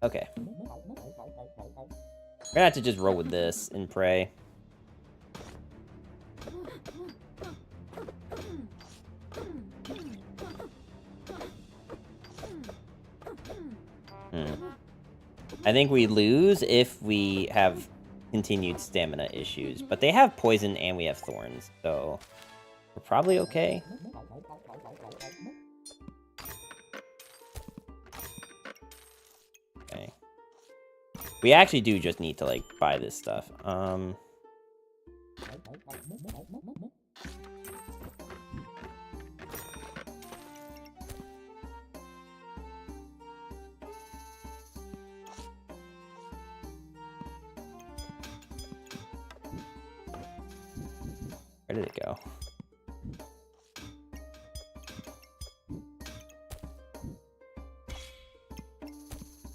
Okay. We're gonna have to just roll with this and pray. I think we lose if we have continued stamina issues. But they have poison and we have thorns, so we're probably okay. Okay. We actually do just need to, like, buy this stuff. Where did it go?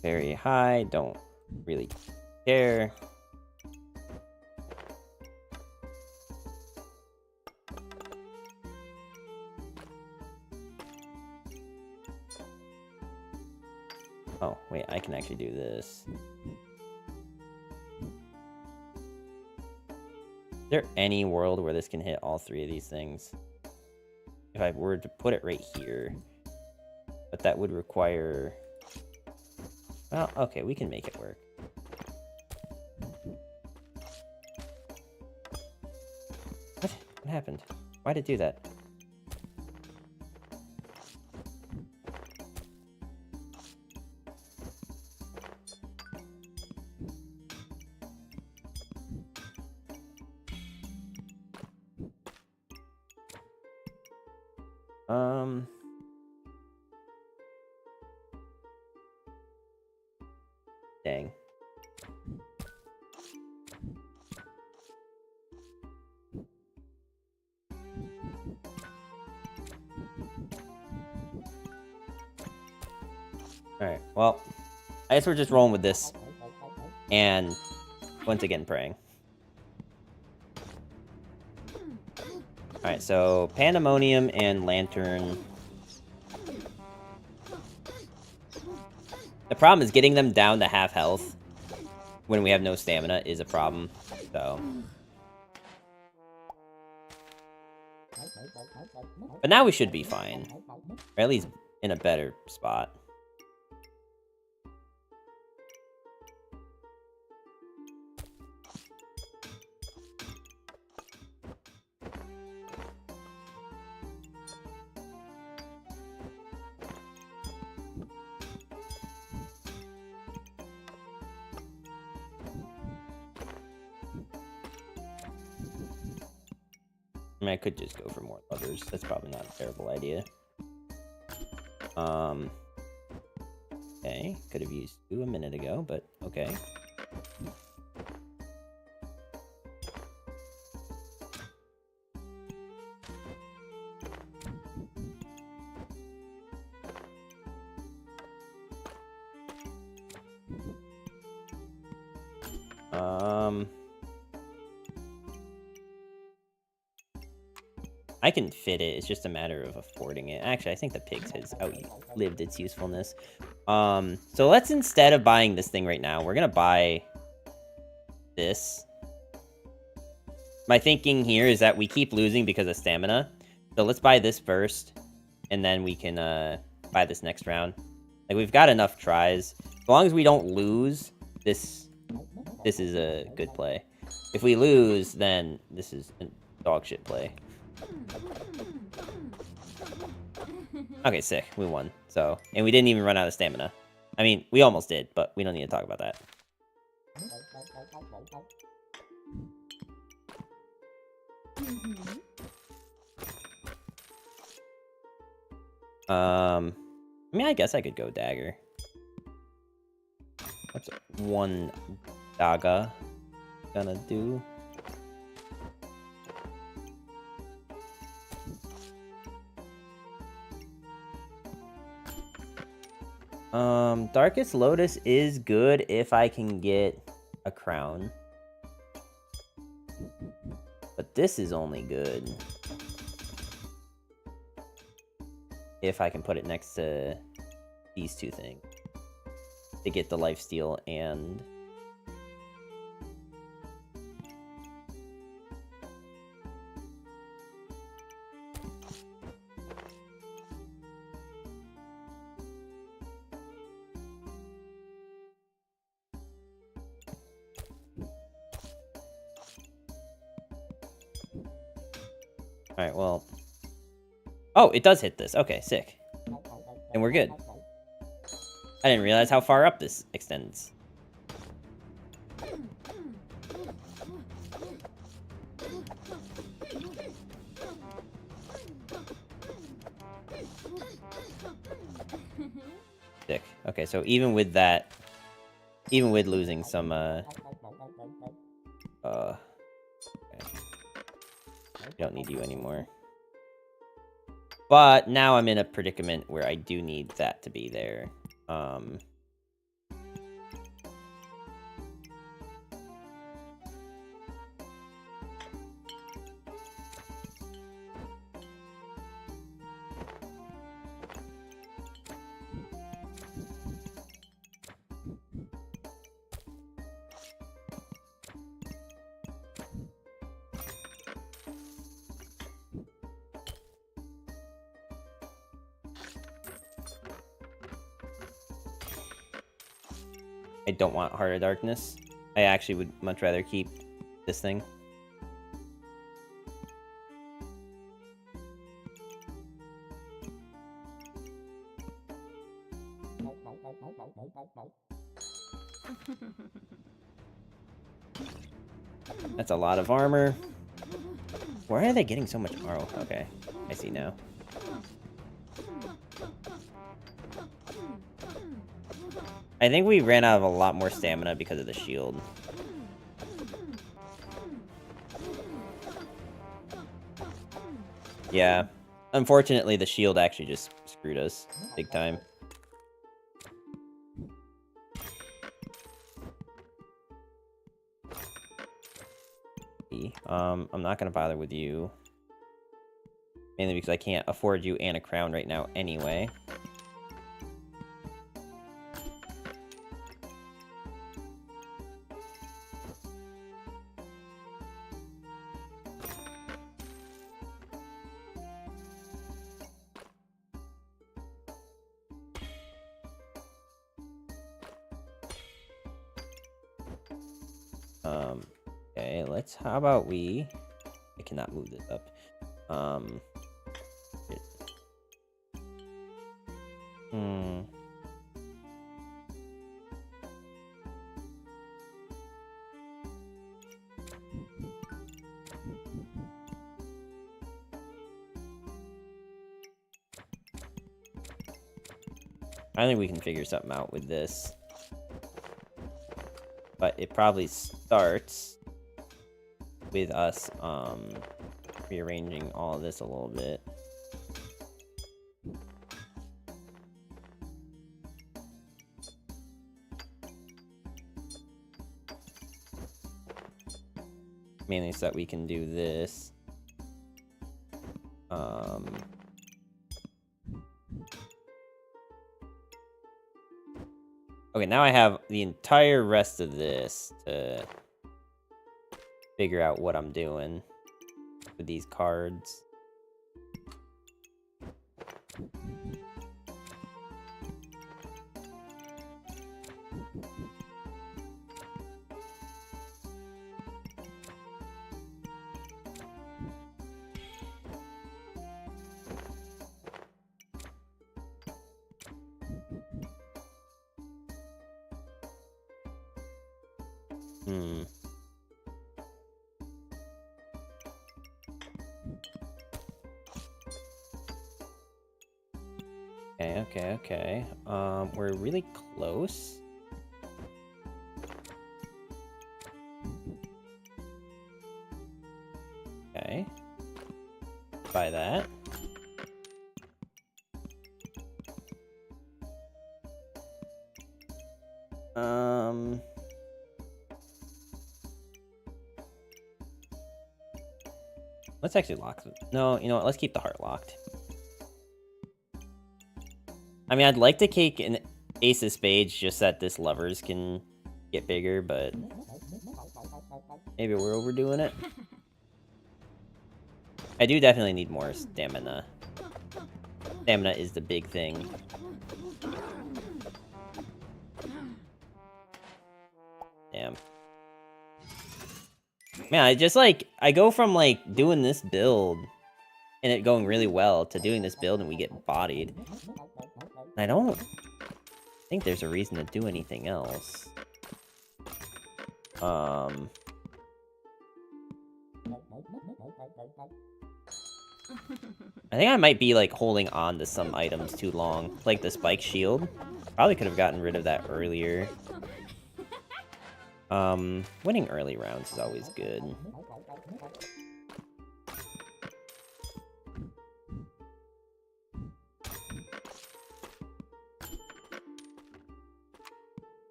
Very high, don't really care. Oh, wait, I can actually do this. Is there any world where this can hit all three of these things? If I were to put it right here. But that would require... Well, okay, we can make it work. What happened? Why did it do that? Dang. Alright, well, I guess we're just rolling with this. And once again, praying. Alright, so Pandemonium and Lantern. The problem is getting them down to half health when we have no stamina is a problem, so... But now we should be fine. Or at least in a better spot. I mean, I could just go for more lovers. That's probably not a terrible idea. Okay. Could have used 2 a minute ago, but okay. I can fit it, it's just a matter of affording it. Actually, I think the pigs has outlived its usefulness. So let's, instead of buying this thing right now, we're gonna buy this. My thinking here is that we keep losing because of stamina. So let's buy this first, and then we can buy this next round. Like, we've got enough tries. As long as we don't lose, this is a good play. If we lose, then this is a dog shit play. Okay, sick. We won. So, and we didn't even run out of stamina. I mean, we almost did, but we don't need to talk about that. I mean, I guess I could go dagger. What's 1 daga gonna do? Darkest Lotus is good if I can get a crown. But this is only good if I can put it next to these 2 things to get the lifesteal and... Alright, well... Oh, it does hit this. Okay, sick. And we're good. I didn't realize how far up this extends. Sick. Okay, so even with that... Even with losing some, okay. Don't need you anymore. But now I'm in a predicament where I do need that to be there. I don't want Heart of Darkness. I actually would much rather keep this thing. That's a lot of armor. Why are they getting so much armor? Oh, okay. I see now. I think we ran out of a lot more stamina because of the shield. Yeah. Unfortunately, the shield actually just screwed us big time. I'm not gonna bother with you. Mainly because I can't afford you and a crown right now anyway. Okay, how about we... I cannot move this up. I think we can figure something out with this. But it probably starts with us, rearranging all of this a little bit. Mainly so that we can do this. Okay, now I have the entire rest of this to figure out what I'm doing with these cards. Okay. We're really close. Okay. Buy that. Let's actually lock them. No, you know what? Let's keep the heart locked. I mean, I'd like to take an Ace of Spades just that this levers can get bigger, but maybe we're overdoing it. I do definitely need more stamina. Stamina is the big thing. Damn. Man, I just, like, I go from, like, doing this build and it going really well to doing this build and we get bodied. And I don't think there's a reason to do anything else. I think I might be, like, holding on to some items too long. Like the spike shield. Probably could have gotten rid of that earlier. Winning early rounds is always good.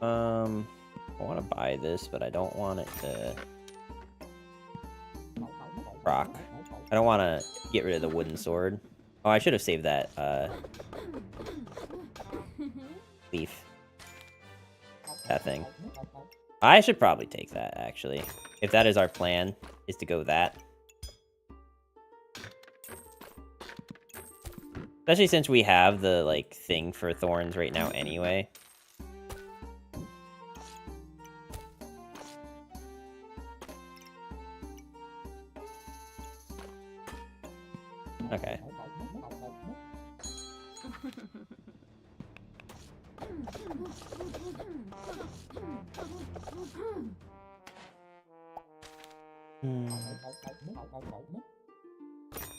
I want to buy this, but I don't want it to rock. I don't want to get rid of the wooden sword. Oh, I should have saved that, leaf. That thing. I should probably take that, actually. If that is our plan, is to go that. Especially since we have the, like, thing for thorns right now anyway. Okay.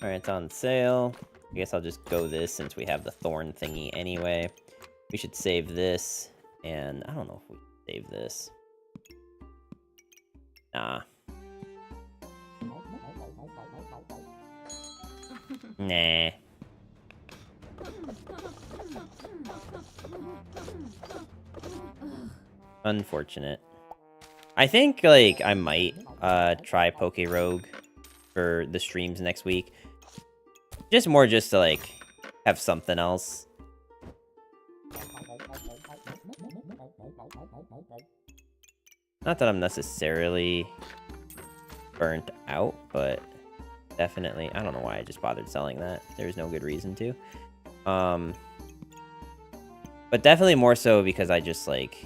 Alright, it's on sale. I guess I'll just go this since we have the thorn thingy anyway. We should save this, and I don't know if we save this. Nah. Nah. Unfortunate. I think, like, I might try Poke Rogue for the streams next week. Just to, like, have something else. Not that I'm necessarily burnt out, but definitely, I don't know why I just bothered selling that. There's no good reason to. But definitely more so because I just, like,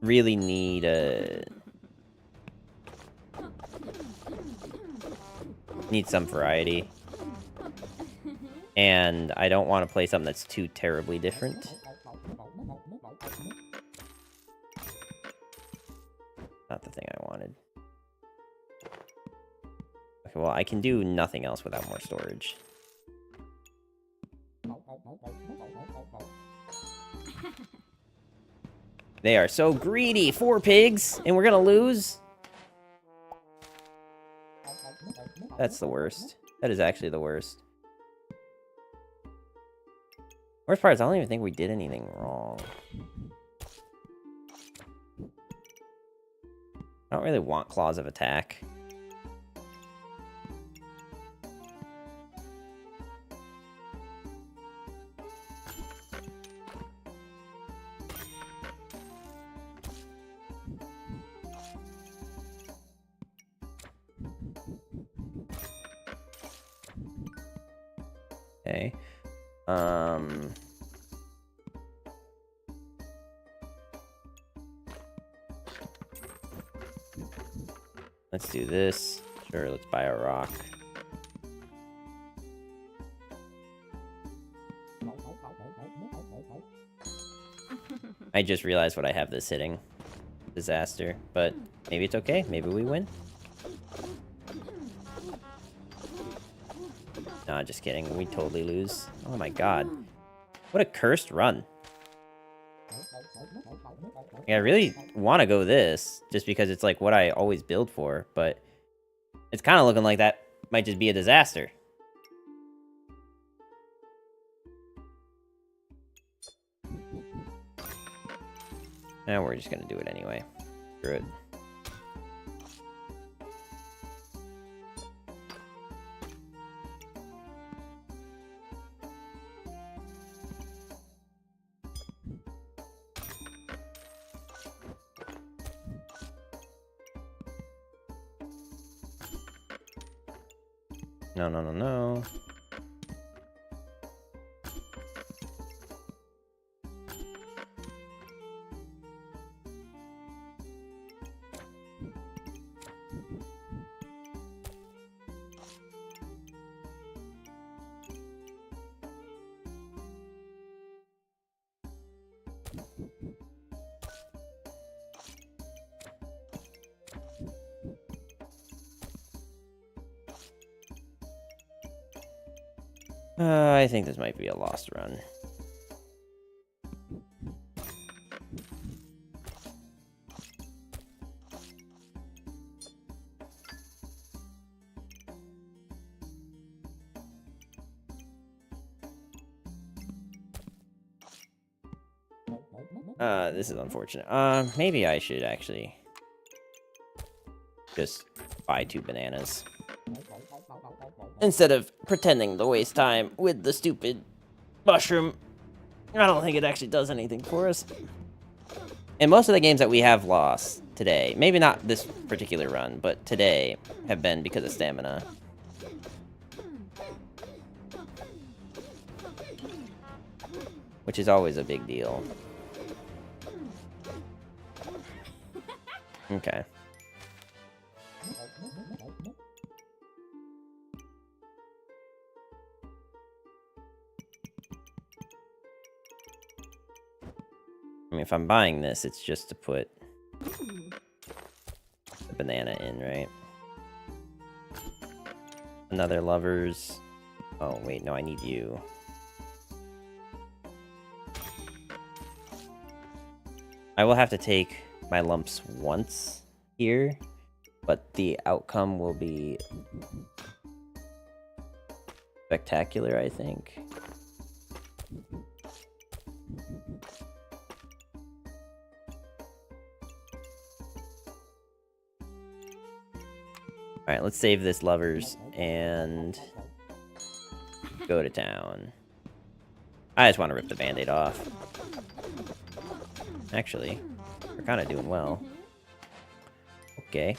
really need some variety. And I don't want to play something that's too terribly different. Not the thing I wanted. Okay, well, I can do nothing else without more storage. They are so greedy! 4 pigs! And we're gonna lose? That's the worst. That is actually the worst. Worst part is I don't even think we did anything wrong. I don't really want Claws of Attack. Okay. Let's do this. Sure, let's buy a rock. I just realized what I have this hitting. Disaster. But maybe it's okay. Maybe we win. Nah, just kidding. We totally lose. Oh my god. What a cursed run. Yeah, I really want to go this, just because it's like what I always build for, but it's kind of looking like that might just be a disaster. Now we're just going to do it anyway. Screw it. No, no, no, no. I think this might be a lost run. This is unfortunate. Maybe I should actually just buy 2 bananas. Instead of pretending to waste time with the stupid mushroom. I don't think it actually does anything for us. And most of the games that we have lost today, maybe not this particular run, but today, have been because of stamina. Which is always a big deal. Okay. I mean, if I'm buying this, it's just to put the banana in, right? Another lovers. Oh, wait, no, I need you. I will have to take my lumps once here, but the outcome will be spectacular, I think. Alright, let's save this lovers and go to town. I just want to rip the band-aid off. Actually, we're kind of doing well. Okay.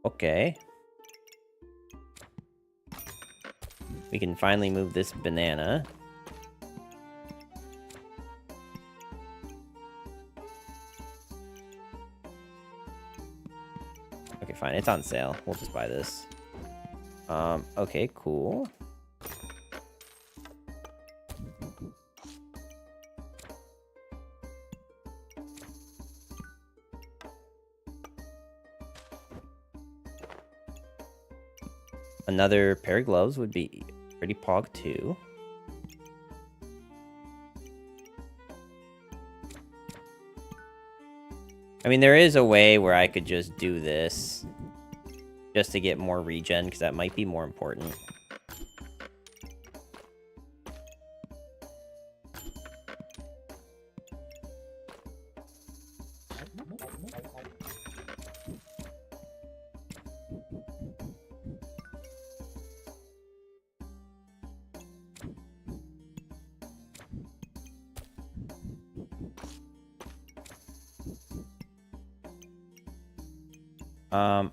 Okay. We can finally move this banana. Okay, fine. It's on sale. We'll just buy this. Okay, cool. Another pair of gloves would be pretty pog too. I mean, there is a way where I could just do this just to get more regen, because that might be more important.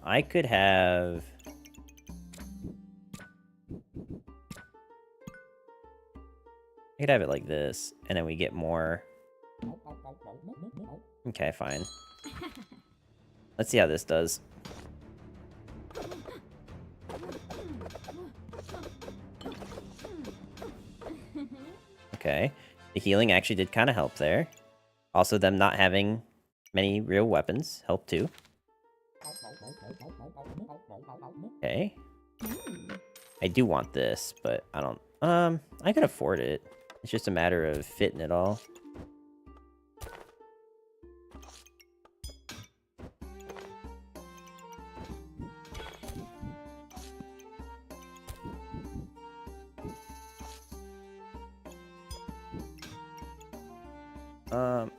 I could have... I could have it like this, and then we get more... Okay, fine. Let's see how this does. Okay. The healing actually did kind of help there. Also, them not having many real weapons helped too. Okay. I do want this, but I don't... I can afford it. It's just a matter of fitting it all.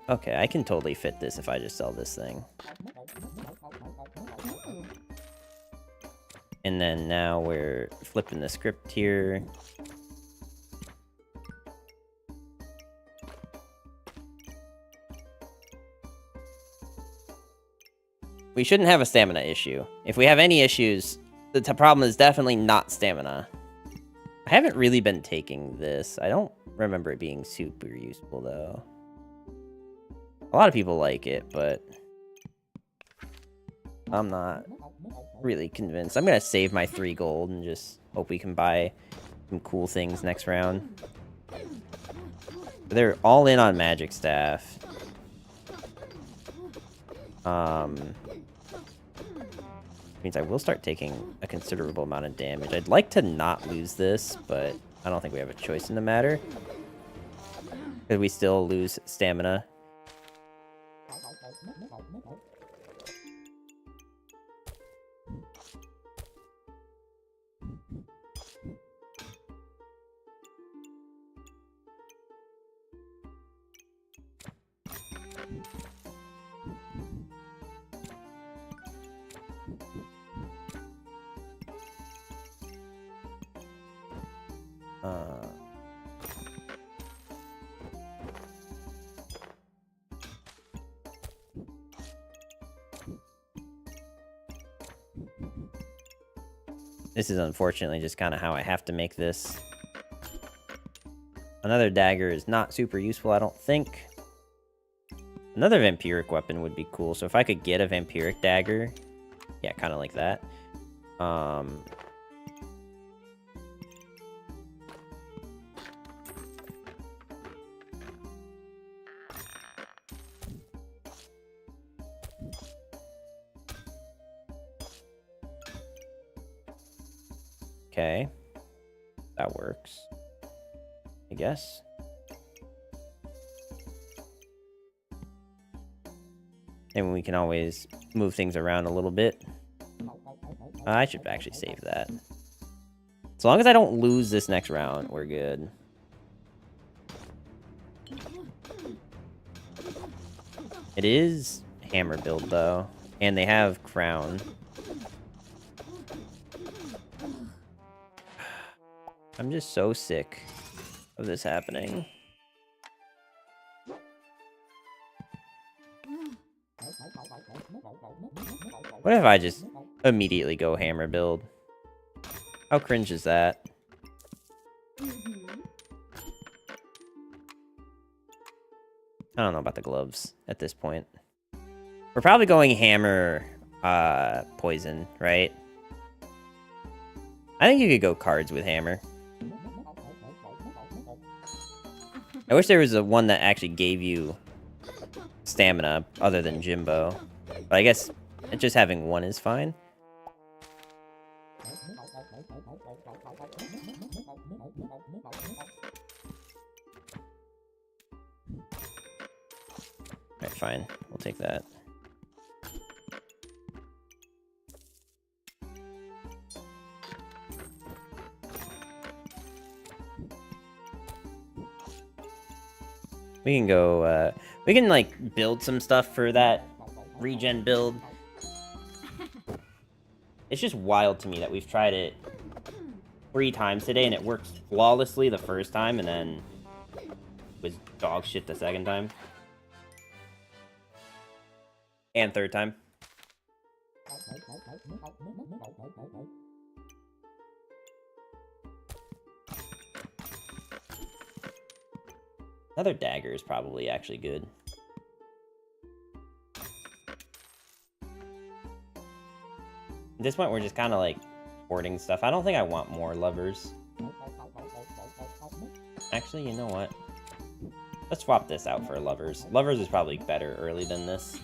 Okay, I can totally fit this if I just sell this thing. And then now we're flipping the script here. We shouldn't have a stamina issue. If we have any issues, the problem is definitely not stamina. I haven't really been taking this. I don't remember it being super useful, though. A lot of people like it, but I'm not really convinced. I'm gonna save my 3 gold and just hope we can buy some cool things next round. They're all in on magic staff. Means I will start taking a considerable amount of damage. I'd like to not lose this, but I don't think we have a choice in the matter. Because we still lose stamina. This is unfortunately just kind of how I have to make this. Another dagger is not super useful, I don't think. Another vampiric weapon would be cool. So if I could get a vampiric dagger, yeah, kind of like that. Okay, that works, I guess. And we can always move things around a little bit. I should actually save that. As long as I don't lose this next round, we're good. It is hammer build, though. And they have crown. I'm just so sick of this happening. What if I just immediately go hammer build? How cringe is that? I don't know about the gloves at this point. We're probably going hammer poison, right? I think you could go cards with hammer. I wish there was a one that actually gave you stamina other than Jimbo. But I guess just having one is fine. Alright, fine. We'll take that. We can go, we can, like, build some stuff for that regen build. It's just wild to me that we've tried it 3 times today, and it works flawlessly the first time, and then was dog shit the second time. And third time. Another dagger is probably actually good. At this point, we're just kind of like hoarding stuff. I don't think I want more lovers. Actually, you know what? Let's swap this out for lovers. Lovers is probably better early than this.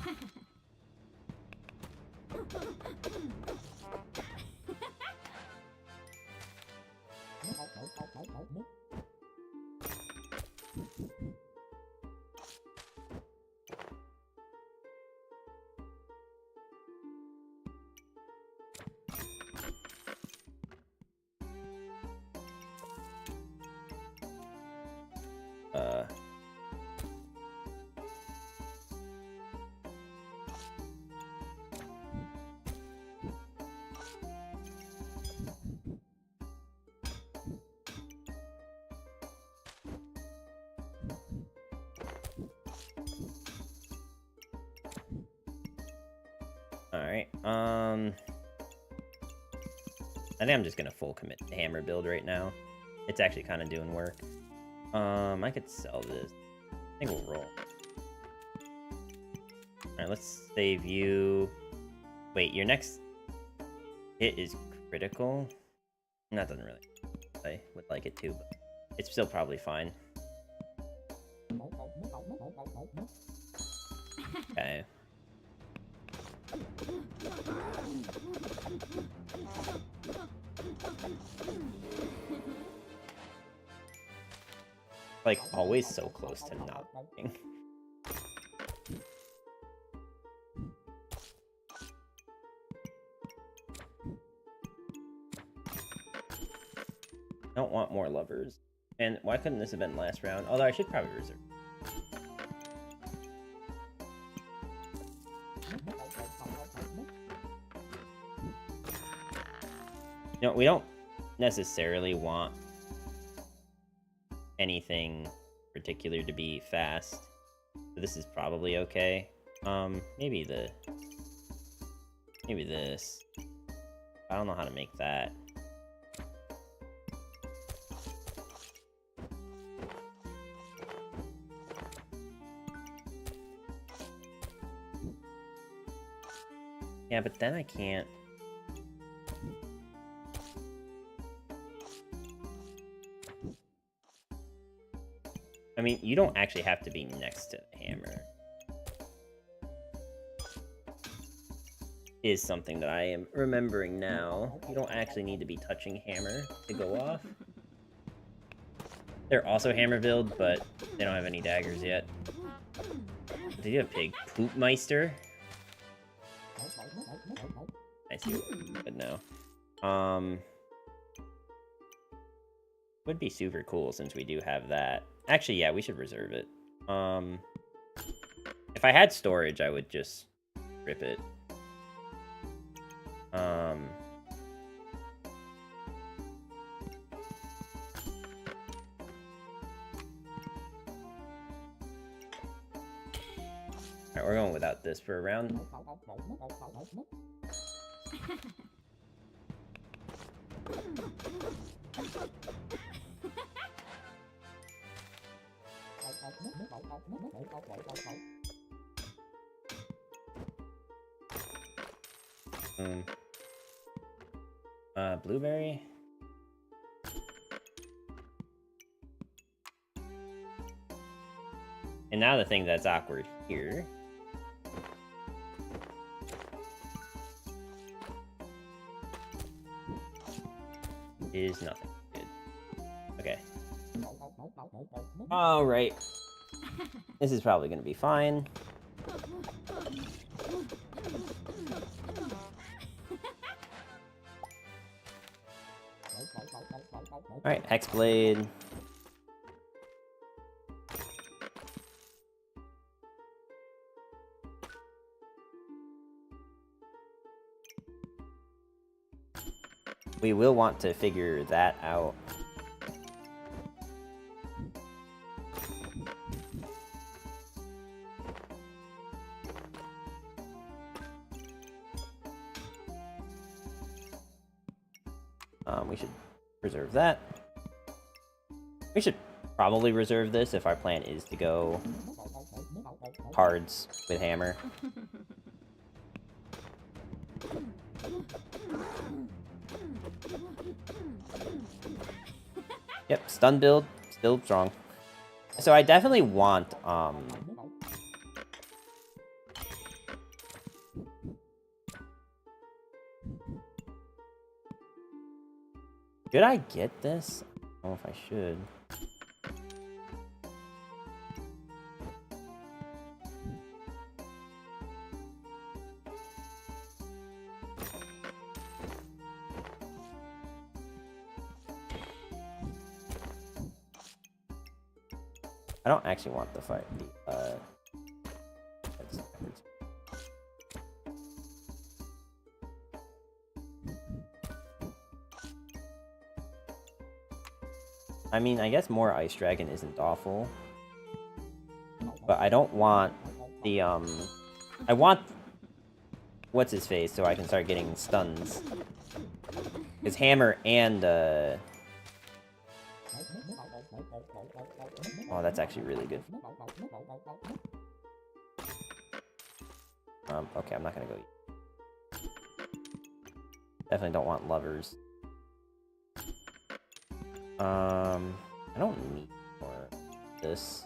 Alright, I think I'm just gonna full commit to hammer build right now. It's actually kind of doing work. I could sell this. I think we'll roll. Alright, let's save you. Wait, your next hit is critical? That doesn't really... I would like it to, but it's still probably fine. Okay. like always so close to not working. I don't want more lovers. And why couldn't this have been last round? Although I should probably reserve. You know, we don't necessarily want anything particular to be fast. So this is probably okay. Maybe this. I don't know how to make that. Yeah, but then I can't. I mean, you don't actually have to be next to the hammer. Is something that I am remembering now. You don't actually need to be touching hammer to go off. They're also hammer build, but they don't have any daggers yet. Did you have pig poop meister? I see what but no. Would be super cool since we do have that. Actually, yeah, we should reserve it. If I had storage, I would just rip it. Alright, we're going without this for a round. Blueberry. And now the thing that's awkward here is nothing. Good. Okay. Alright. This is probably gonna be fine. Alright, Hexblade. We will want to figure that out. We should reserve that. We should probably reserve this if our plan is to go cards with hammer. Yep, stun build, still strong. So I definitely want, should I get this? I don't know if I should. I don't actually want the fight. I mean, I guess more Ice Dragon isn't awful. But I don't want the, I want what's-his-face so I can start getting stuns. Because Hammer and, oh, that's actually really good. Okay, I'm not gonna go. Definitely don't want lovers. I don't need more of this.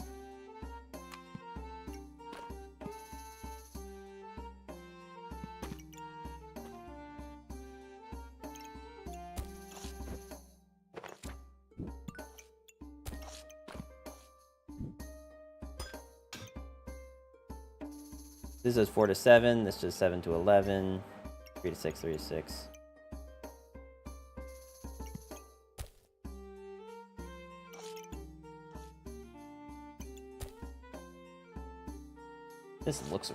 This does 4 to 7. This does 7 to 11. 3 to 6, 3 to 6. This looks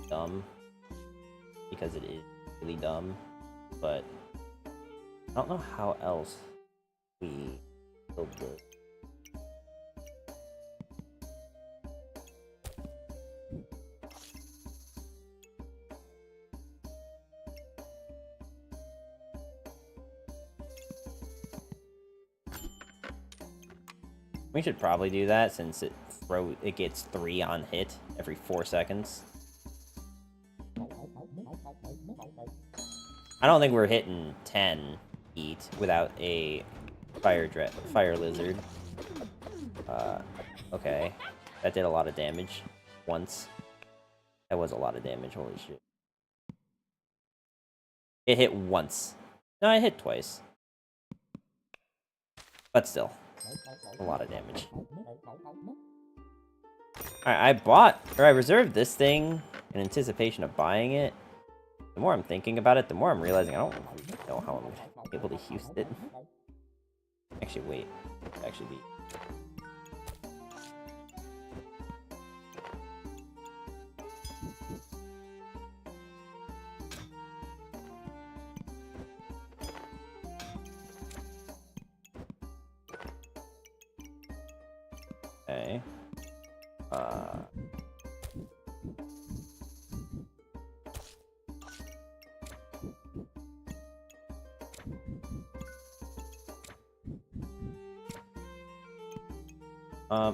dumb because it is really dumb, but I don't know how else we build this. We should probably do that since it gets 3 on hit every 4 seconds. I don't think we're hitting 10 eat without a fire lizard. Okay. That did a lot of damage. Once. That was a lot of damage, holy shit. It hit once. No, it hit twice. But still. A lot of damage. Alright, I reserved this thing in anticipation of buying it. The more I'm thinking about it, the more I'm realizing I don't know how I'm going to be able to use it. Actually, wait. Actually be... Okay.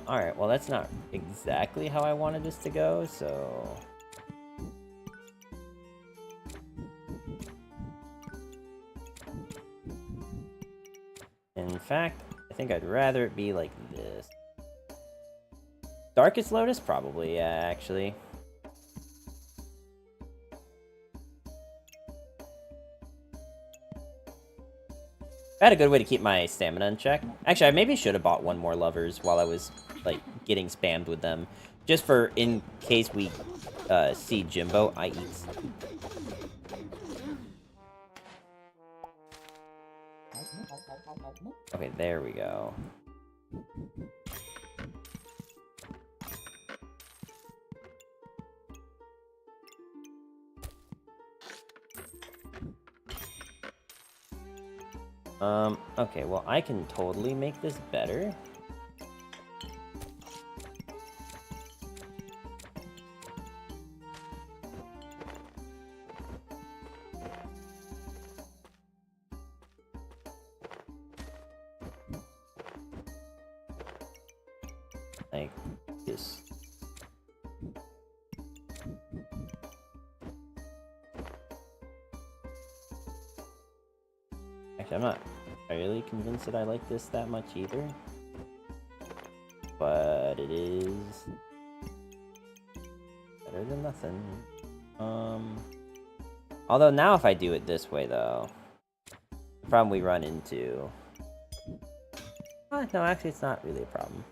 Alright, well that's not exactly how I wanted this to go, so... In fact, I think I'd rather it be like this. Darkest Lotus? Probably, yeah, actually. I had a good way to keep my stamina in check. Actually, I maybe should have bought one more lovers while I was, like, getting spammed with them. Just for in case we see Jimbo, I eat. Okay, there we go. Okay, well, I can totally make this better. Like this. Actually, I'm not really convinced that I like this that much either. But it is better than nothing. Although now if I do it this way though, the problem we run into... no, actually it's not really a problem.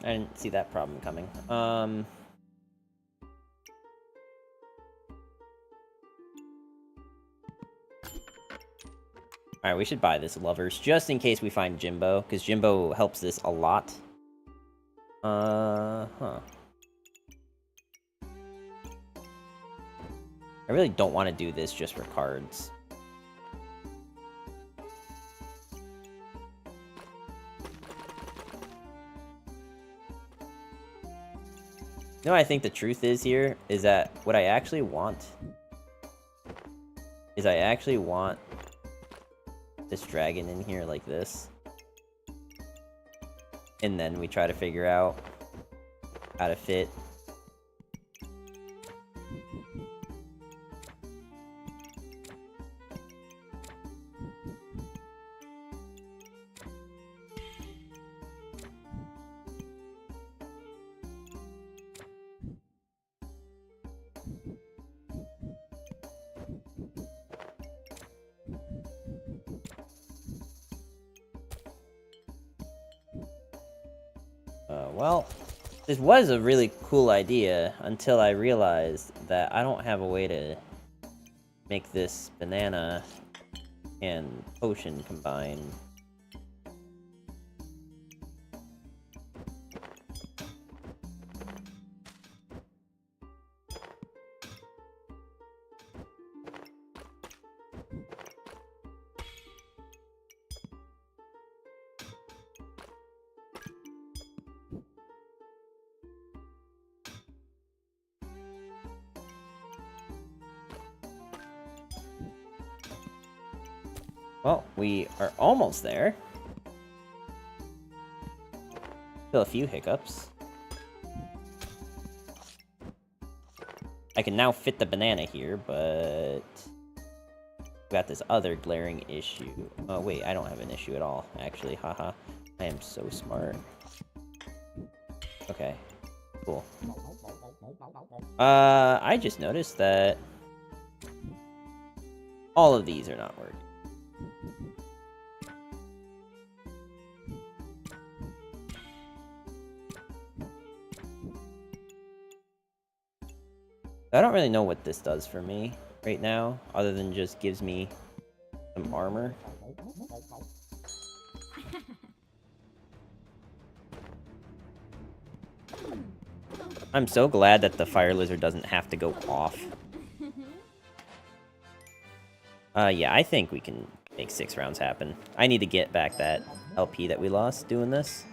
I didn't see that problem coming. Alright, we should buy this lovers, just in case we find Jimbo, because Jimbo helps this a lot. I really don't want to do this just for cards. You know what I think the truth is here? Is that what I actually want is I actually want this dragon in here like this. And then we try to figure out how to fit. Well, this was a really cool idea until I realized that I don't have a way to make this banana and potion combine. Well, we are almost there. Still a few hiccups. I can now fit the banana here, but we got this other glaring issue. Oh, wait, I don't have an issue at all, actually. Haha. I am so smart. Okay, cool. I just noticed that all of these are not working. I don't really know what this does for me right now, other than just gives me some armor. I'm so glad that the fire lizard doesn't have to go off. Yeah, I think we can make 6 rounds happen. I need to get back that LP that we lost doing this.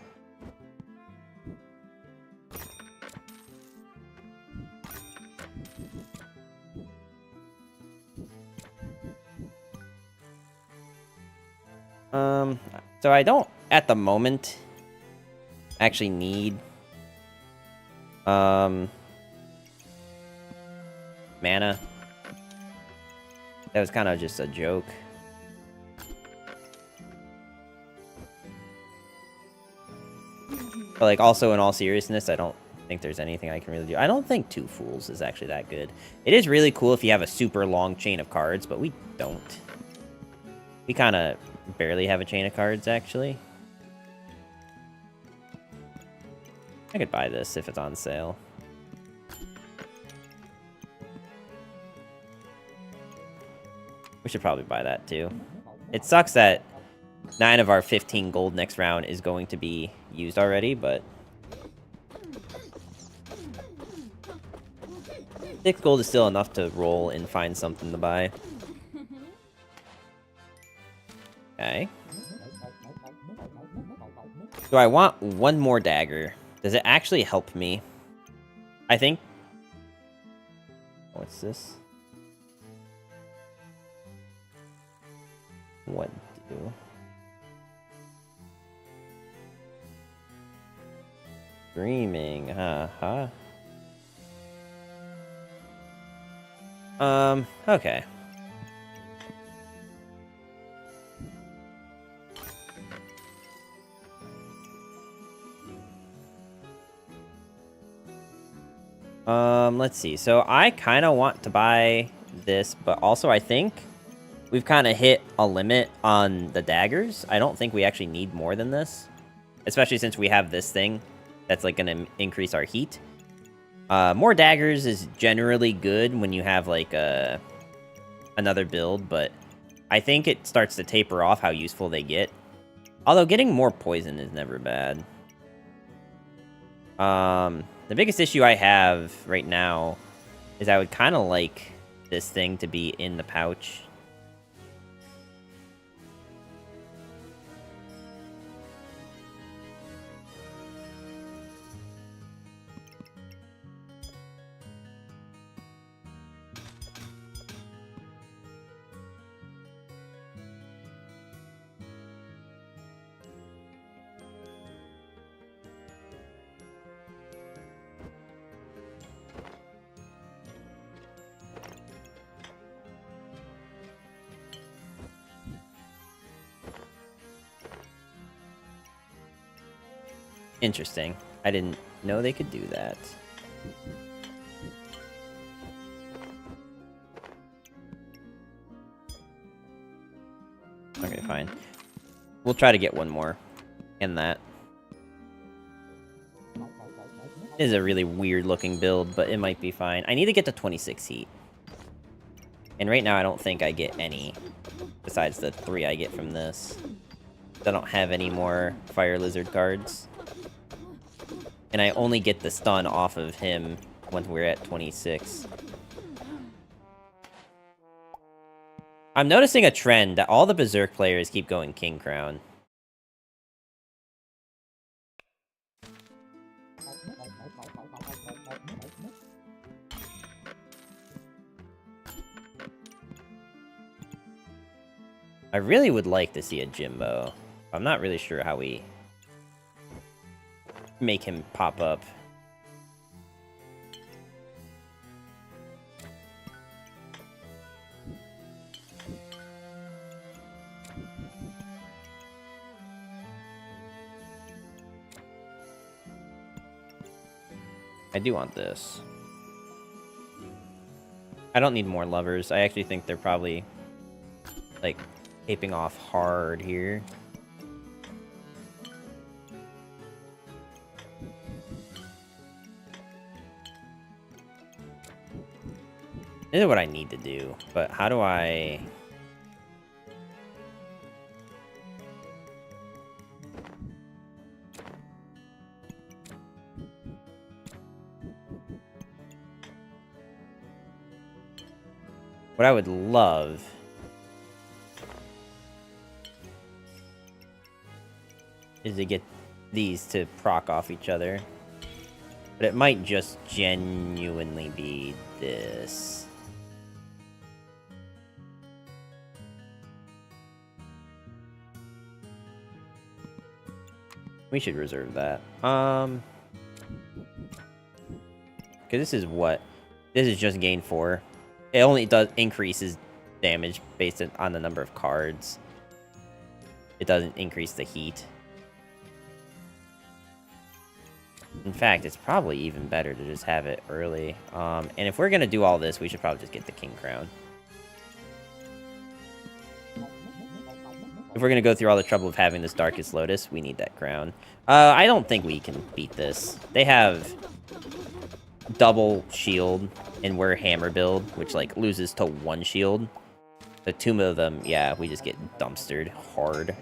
So I don't, at the moment, actually need, mana. That was kind of just a joke. But, like, also in all seriousness, I don't think there's anything I can really do. I don't think 2 Fools is actually that good. It is really cool if you have a super long chain of cards, but we don't. We kind of barely have a chain of cards, actually. I could buy this if it's on sale. We should probably buy that, too. It sucks that 9 of our 15 gold next round is going to be used already, but 6 gold is still enough to roll and find something to buy. Okay. Do I want one more dagger? Does it actually help me? I think... What's this? What do? Screaming, huh? Okay. Let's see. So I kind of want to buy this, but also I think we've kind of hit a limit on the daggers. I don't think we actually need more than this, especially since we have this thing that's like going to increase our heat. More daggers is generally good when you have like another build, but I think it starts to taper off how useful they get. Although getting more poison is never bad. The biggest issue I have right now is I would kind of like this thing to be in the pouch. Interesting. I didn't know they could do that. Okay, fine. We'll try to get one more. And that. It is a really weird looking build, but it might be fine. I need to get to 26 heat. And right now I don't think I get any, besides the 3 I get from this. I don't have any more Fire Lizard cards. And I only get the stun off of him when we're at 26. I'm noticing a trend that all the Berserk players keep going King Crown. I really would like to see a Jimbo. I'm not really sure how we make him pop up. I do want this. I don't need more lovers. I actually think they're probably, like, taping off hard here. This is what I need to do, but how do I... What I would love is to get these to proc off each other. But it might just genuinely be this. We should reserve that. Because this is what... This is just gain 4. It only does increases damage based on the number of cards. It doesn't increase the heat. In fact, it's probably even better to just have it early. And if we're going to do all this, we should probably just get the King Crown. If we're going to go through all the trouble of having this Darkest Lotus, we need that crown. I don't think we can beat this. They have double shield, and we're hammer build, which, like, loses to 1 shield. The 2 of them, yeah, we just get dumpstered hard.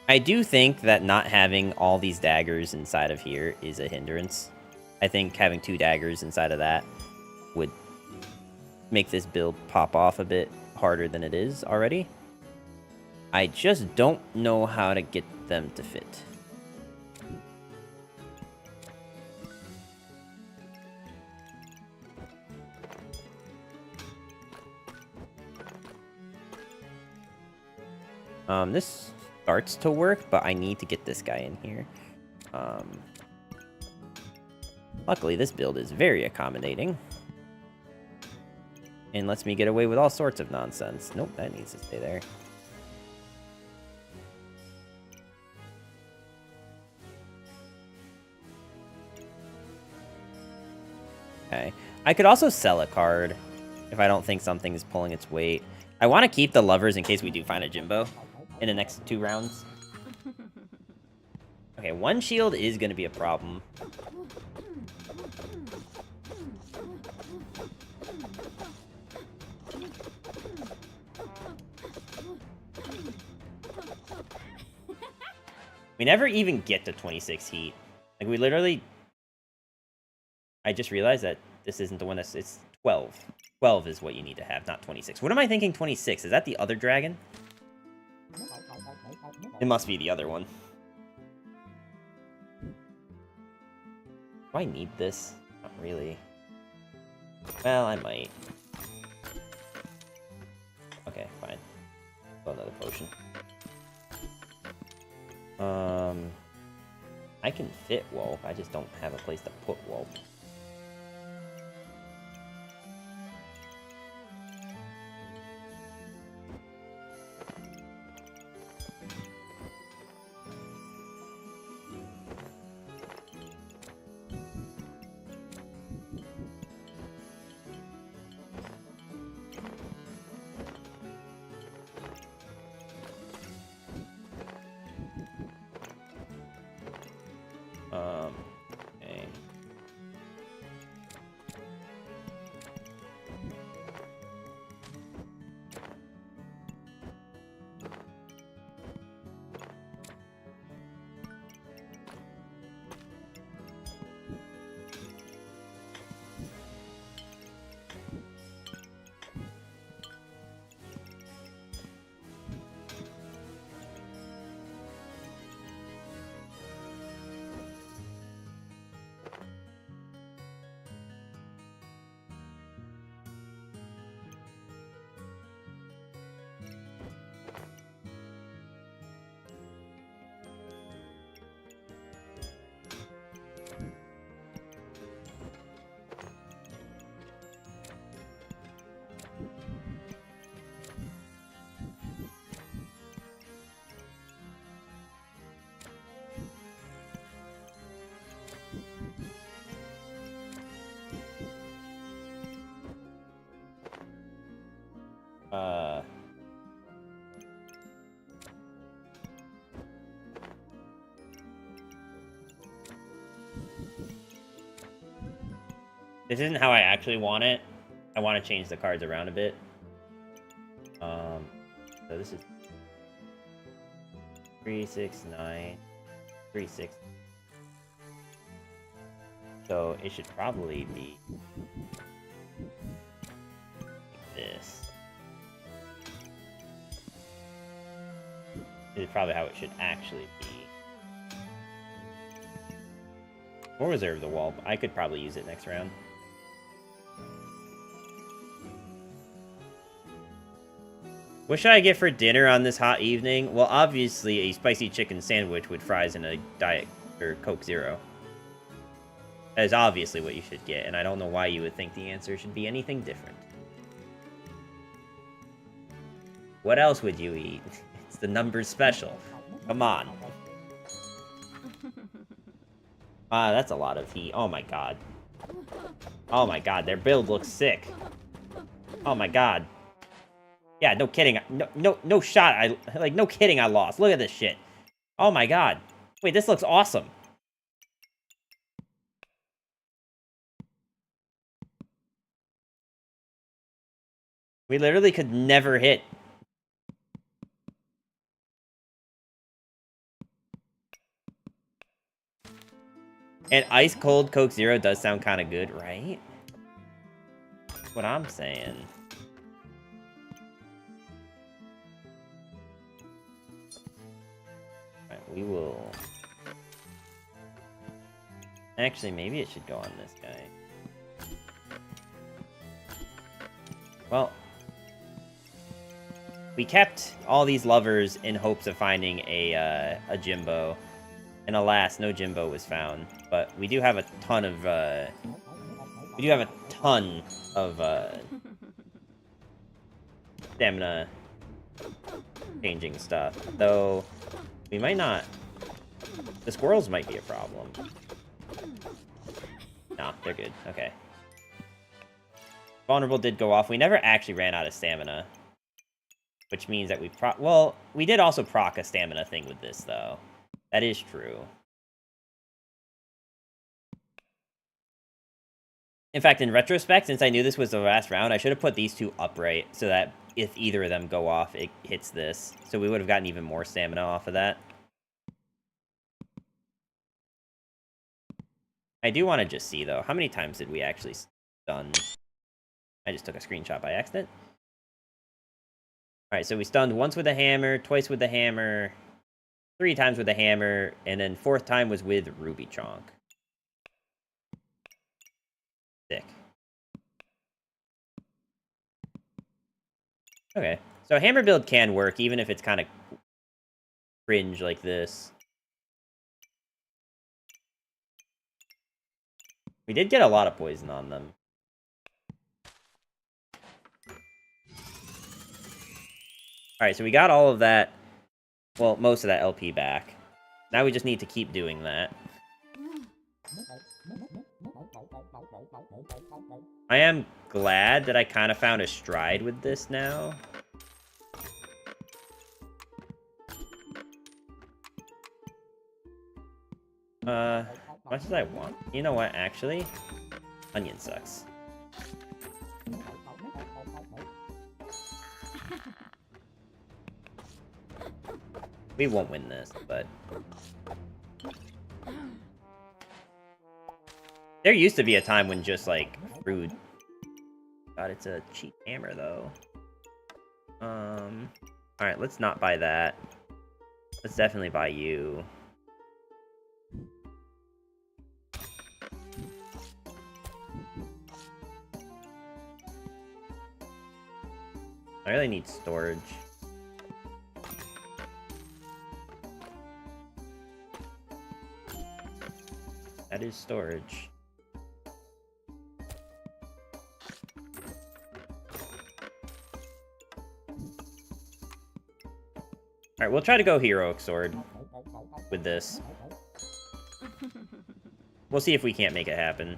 I do think that not having all these daggers inside of here is a hindrance. I think having 2 daggers inside of that would make this build pop off a bit harder than it is already. I just don't know how to get them to fit. This starts to work, but I need to get this guy in here. Luckily, this build is very accommodating. And lets me get away with all sorts of nonsense. Nope, that needs to stay there. Okay. I could also sell a card if I don't think something is pulling its weight. I want to keep the lovers in case we do find a Jimbo in the next 2 rounds. Okay, 1 shield is going to be a problem. We never even get to 26 heat. Like, we literally... I just realized that this isn't the one that's... It's 12. 12 is what you need to have, not 26. What am I thinking 26? Is that the other dragon? It must be the other one. Do I need this? Not really. Well, I might. Okay, fine. Well, another potion. I can fit Wulf, I just don't have a place to put Wulf. This isn't how I actually want it. I want to change the cards around a bit. So this is 3, 6, 9, 3, 6. So it should probably be like this. This is probably how it should actually be. Or reserve the wall. I could probably use it next round. What should I get for dinner on this hot evening? Well, obviously a spicy chicken sandwich with fries and a Diet or Coke Zero. That is obviously what you should get, and I don't know why you would think the answer should be anything different. What else would you eat? It's the numbers special. Come on. That's a lot of heat. Oh my god. Oh my god, their build looks sick. Oh my god. Yeah, no kidding. No shot. No kidding, I lost. Look at this shit. Oh my god. Wait, this looks awesome. We literally could never hit. And ice cold Coke Zero does sound kind of good, right? That's what I'm saying. Alright, we will... Actually, maybe it should go on this guy. Well... We kept all these lovers in hopes of finding a Jimbo. And alas, no Jimbo was found. But we do have a ton of, stamina changing stuff. Though, we might not... The squirrels might be a problem. Nah, they're good. Okay. Vulnerable did go off. We never actually ran out of stamina. Which means that we well, we did also proc a stamina thing with this, though. That is true. In fact, in retrospect, since I knew this was the last round, I should have put these two upright so that if either of them go off, it hits this. So we would have gotten even more stamina off of that. I do want to just see, though. How many times did we actually stun? I just took a screenshot by accident. Alright, so we stunned once with a hammer, twice with the hammer, 3 times with the hammer, and then 4th time was with Ruby Chonk. Sick. Okay, so hammer build can work, even if it's kind of cringe like this. We did get a lot of poison on them. Alright, so we got all of that, well, most of that LP back. Now we just need to keep doing that. I am glad that I kind of found a stride with this now. As much as I want. You know what, actually? Onion sucks. We won't win this, but... There used to be a time when just, like, rude... God, it's a cheap hammer, though. Alright, let's not buy that. Let's definitely buy you. I really need storage. That is storage. Alright, we'll try to go Heroic Sword with this. We'll see if we can't make it happen.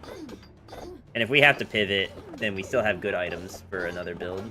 And if we have to pivot, then we still have good items for another build.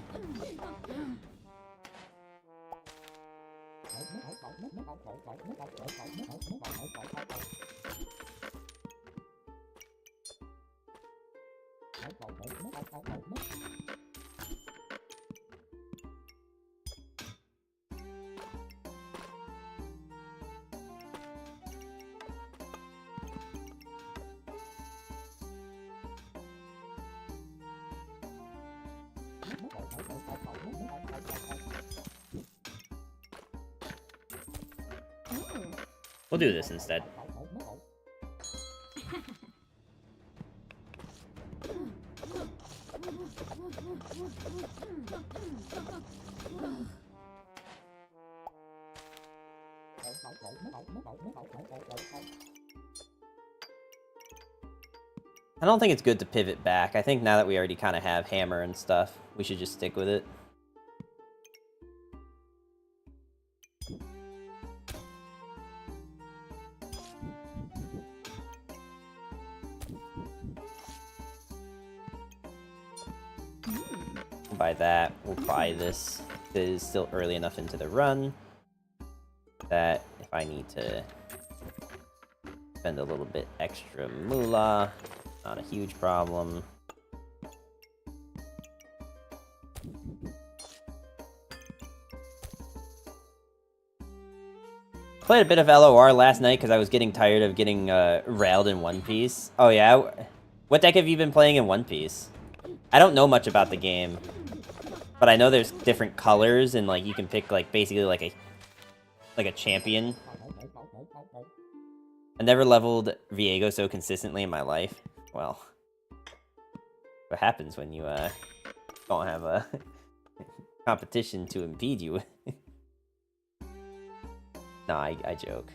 We'll do this instead. I don't think it's good to pivot back. I think now that we already kind of have hammer and stuff, we should just stick with it. By that, we'll buy this. It is still early enough into the run that if I need to spend a little bit extra moolah, not a huge problem. Played a bit of LOR last night because I was getting tired of getting railed in One Piece. Oh yeah? What deck have you been playing in One Piece? I don't know much about the game, but I know there's different colors and like you can pick like basically like a champion. I never leveled Viego so consistently in my life. Well, what happens when you don't have a competition to impede you? No, I joke.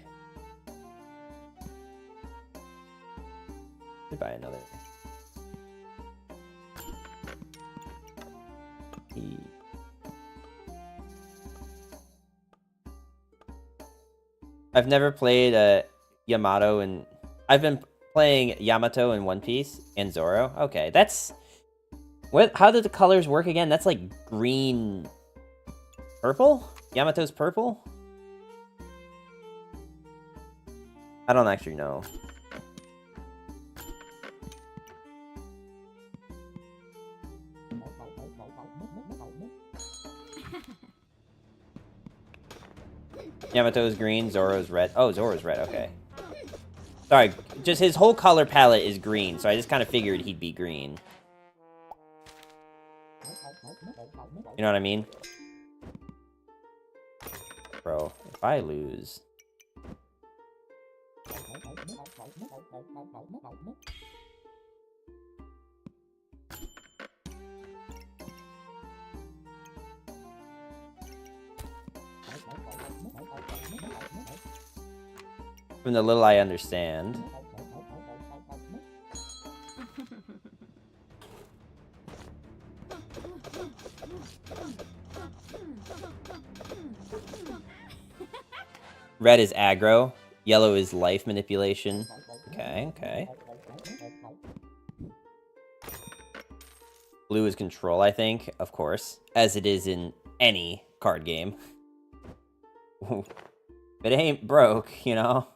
Goodbye, another. I've never played Yamato and I've been playing Yamato in One Piece and Zoro. Okay, that's what. How did the colors work again? That's like green, purple. Yamato's purple. I don't actually know. Yamato's green, Zoro's red. Oh, Zoro's red, okay. Sorry, just his whole color palette is green, so I just kind of figured he'd be green. You know what I mean? Bro, if I lose... From the little I understand. Red is aggro. Yellow is life manipulation. Okay, okay. Blue is control, I think, of course. As it is in any card game. If it ain't broke, you know?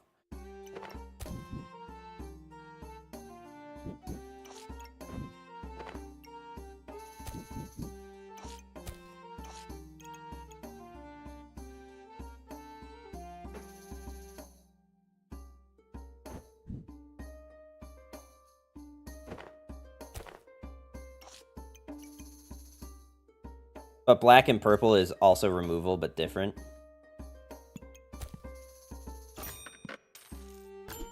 But black and purple is also removal, but different.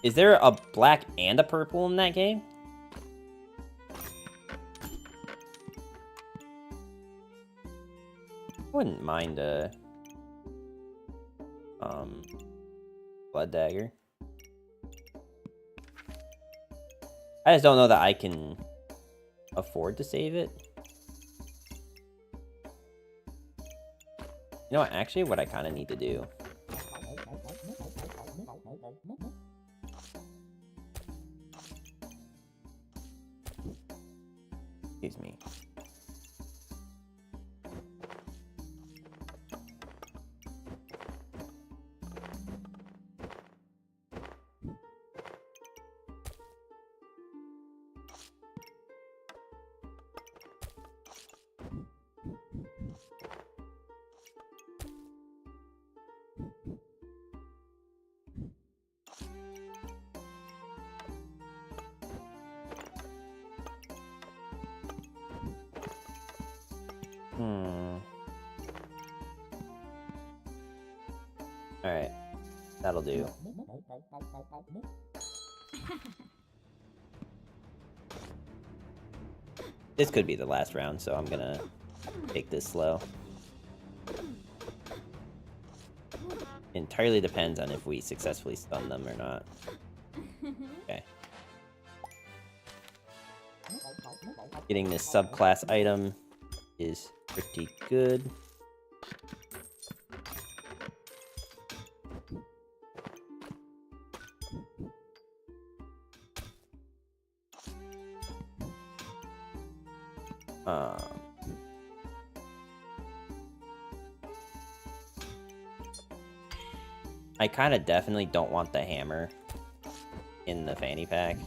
Is there a black and a purple in that game? I wouldn't mind a blood dagger. I just don't know that I can afford to save it. You know what, actually, what I kind of need to do. Excuse me. Alright. That'll do. This could be the last round, so I'm gonna take this slow. Entirely depends on if we successfully stun them or not. Okay. Getting this subclass item is pretty good. I kind of definitely don't want the hammer in the fanny pack.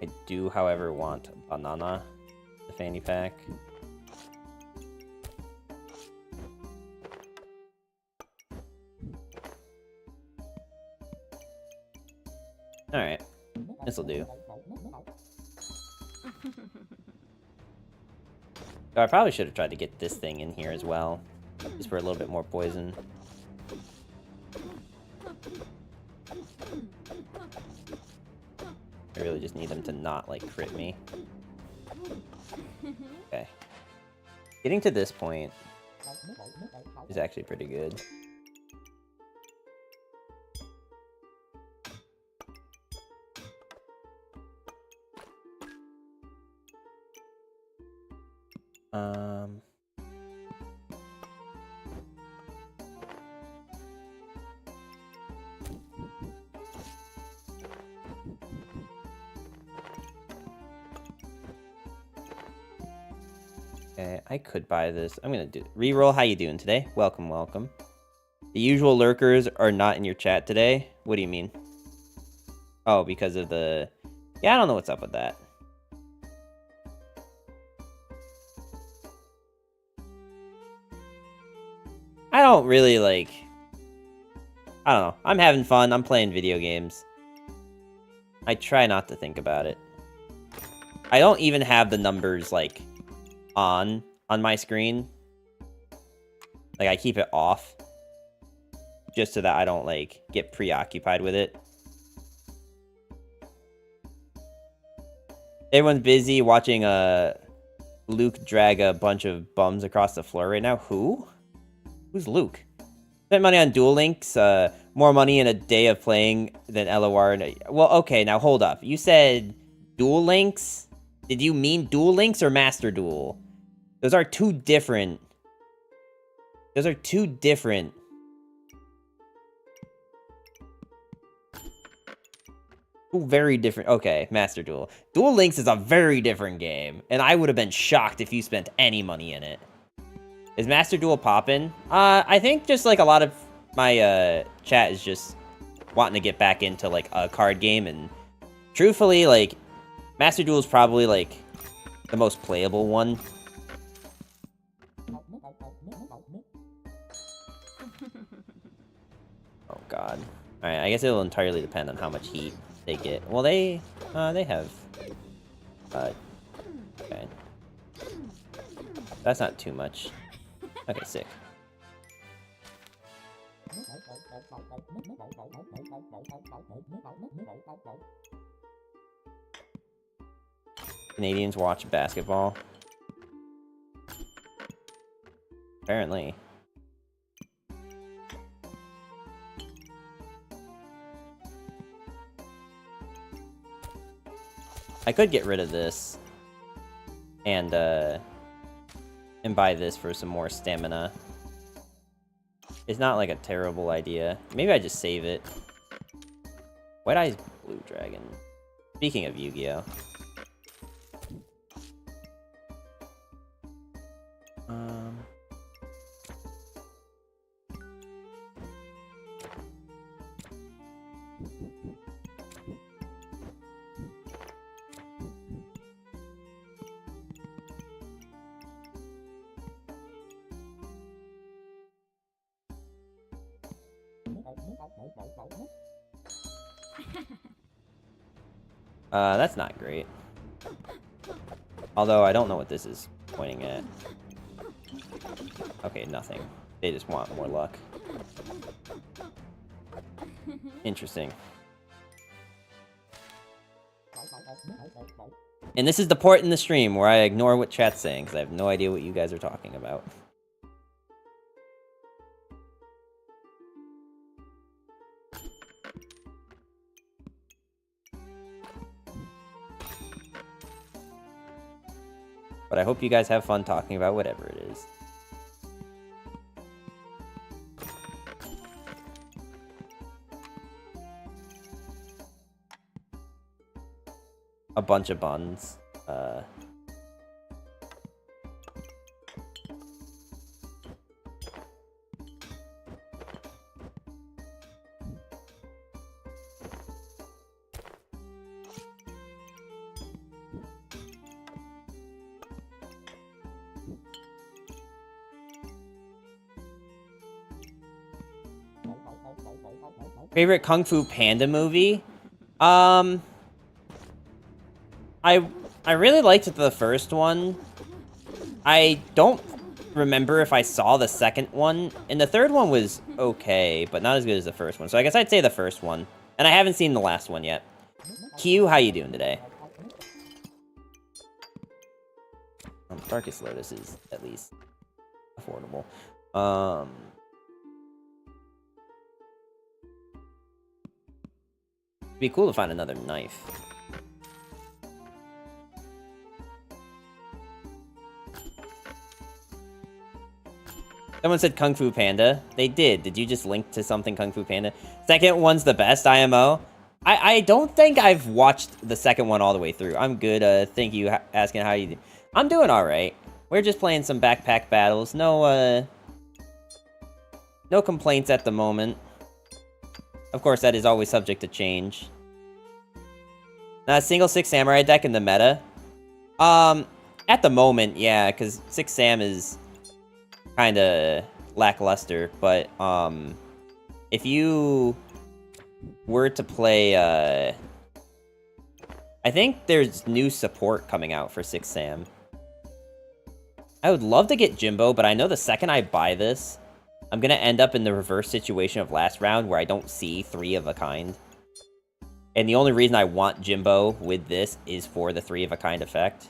I do, however, want banana, the fanny pack. Alright, this'll do. So I probably should have tried to get this thing in here as well, just for a little bit more poison. I really just need them to not, like, crit me. Okay. Getting to this point is actually pretty good. Okay, I could buy this. I'm gonna do reroll. How you doing today? Welcome, welcome. The usual lurkers are not in your chat today. What do you mean? Oh, because of the... Yeah, I don't know what's up with that. I don't really, like... I don't know. I'm having fun. I'm playing video games. I try not to think about it. I don't even have the numbers, like, on my screen. Like, I keep it off. Just so that I don't, like, get preoccupied with it. Everyone's busy watching Luke drag a bunch of bums across the floor right now. Who? Who's Luke? Spent money on Duel Links. More money in a day of playing than LOR. Well, okay, now hold up. You said Duel Links? Did you mean Duel Links or Master Duel? Those are two different... Those are two different... Two very different... Okay, Master Duel. Duel Links is a very different game, and I would have been shocked if you spent any money in it. Is Master Duel poppin'? I think just, like, a lot of my, chat is just wanting to get back into, like, a card game, and truthfully, like, Master Duel is probably, like, the most playable one. Oh, God. Alright, I guess it'll entirely depend on how much heat they get. Well, they have... okay. That's not too much. Okay, sick. Canadians watch basketball. Apparently. I could get rid of this. And buy this for some more stamina. It's not like a terrible idea. Maybe I just save it. White Eyes Blue Dragon. Speaking of Yu-Gi-Oh! That's not great. Although I don't know what this is pointing at. Okay, nothing. They just want more luck. Interesting. And this is the part in the stream where I ignore what chat's saying, because I have no idea what you guys are talking about. But I hope you guys have fun talking about whatever it is. A bunch of buns. Favorite Kung Fu Panda movie? I really liked the first one. I don't remember if I saw the second one, and the third one was okay, but not as good as the first one. So I guess I'd say the first one. And I haven't seen the last one yet. Q, how you doing today? Darkest Lotus is at least affordable. It'd be cool to find another knife. Someone said Kung Fu Panda. They did. Did you just link to something Kung Fu Panda? Second one's the best, IMO. I don't think I've watched the second one all the way through. I'm good. Thank you asking how you do. I'm doing alright. We're just playing some backpack battles. No complaints at the moment. Of course, that is always subject to change. Single 6 Samurai deck in the meta? At the moment, yeah, because 6 Sam is kind of lackluster, but, if you were to play, I think there's new support coming out for 6 Sam. I would love to get Jimbo, but I know the second I buy this, I'm gonna end up in the reverse situation of last round where I don't see 3 of a kind. And the only reason I want Jimbo with this is for the 3 of a kind effect.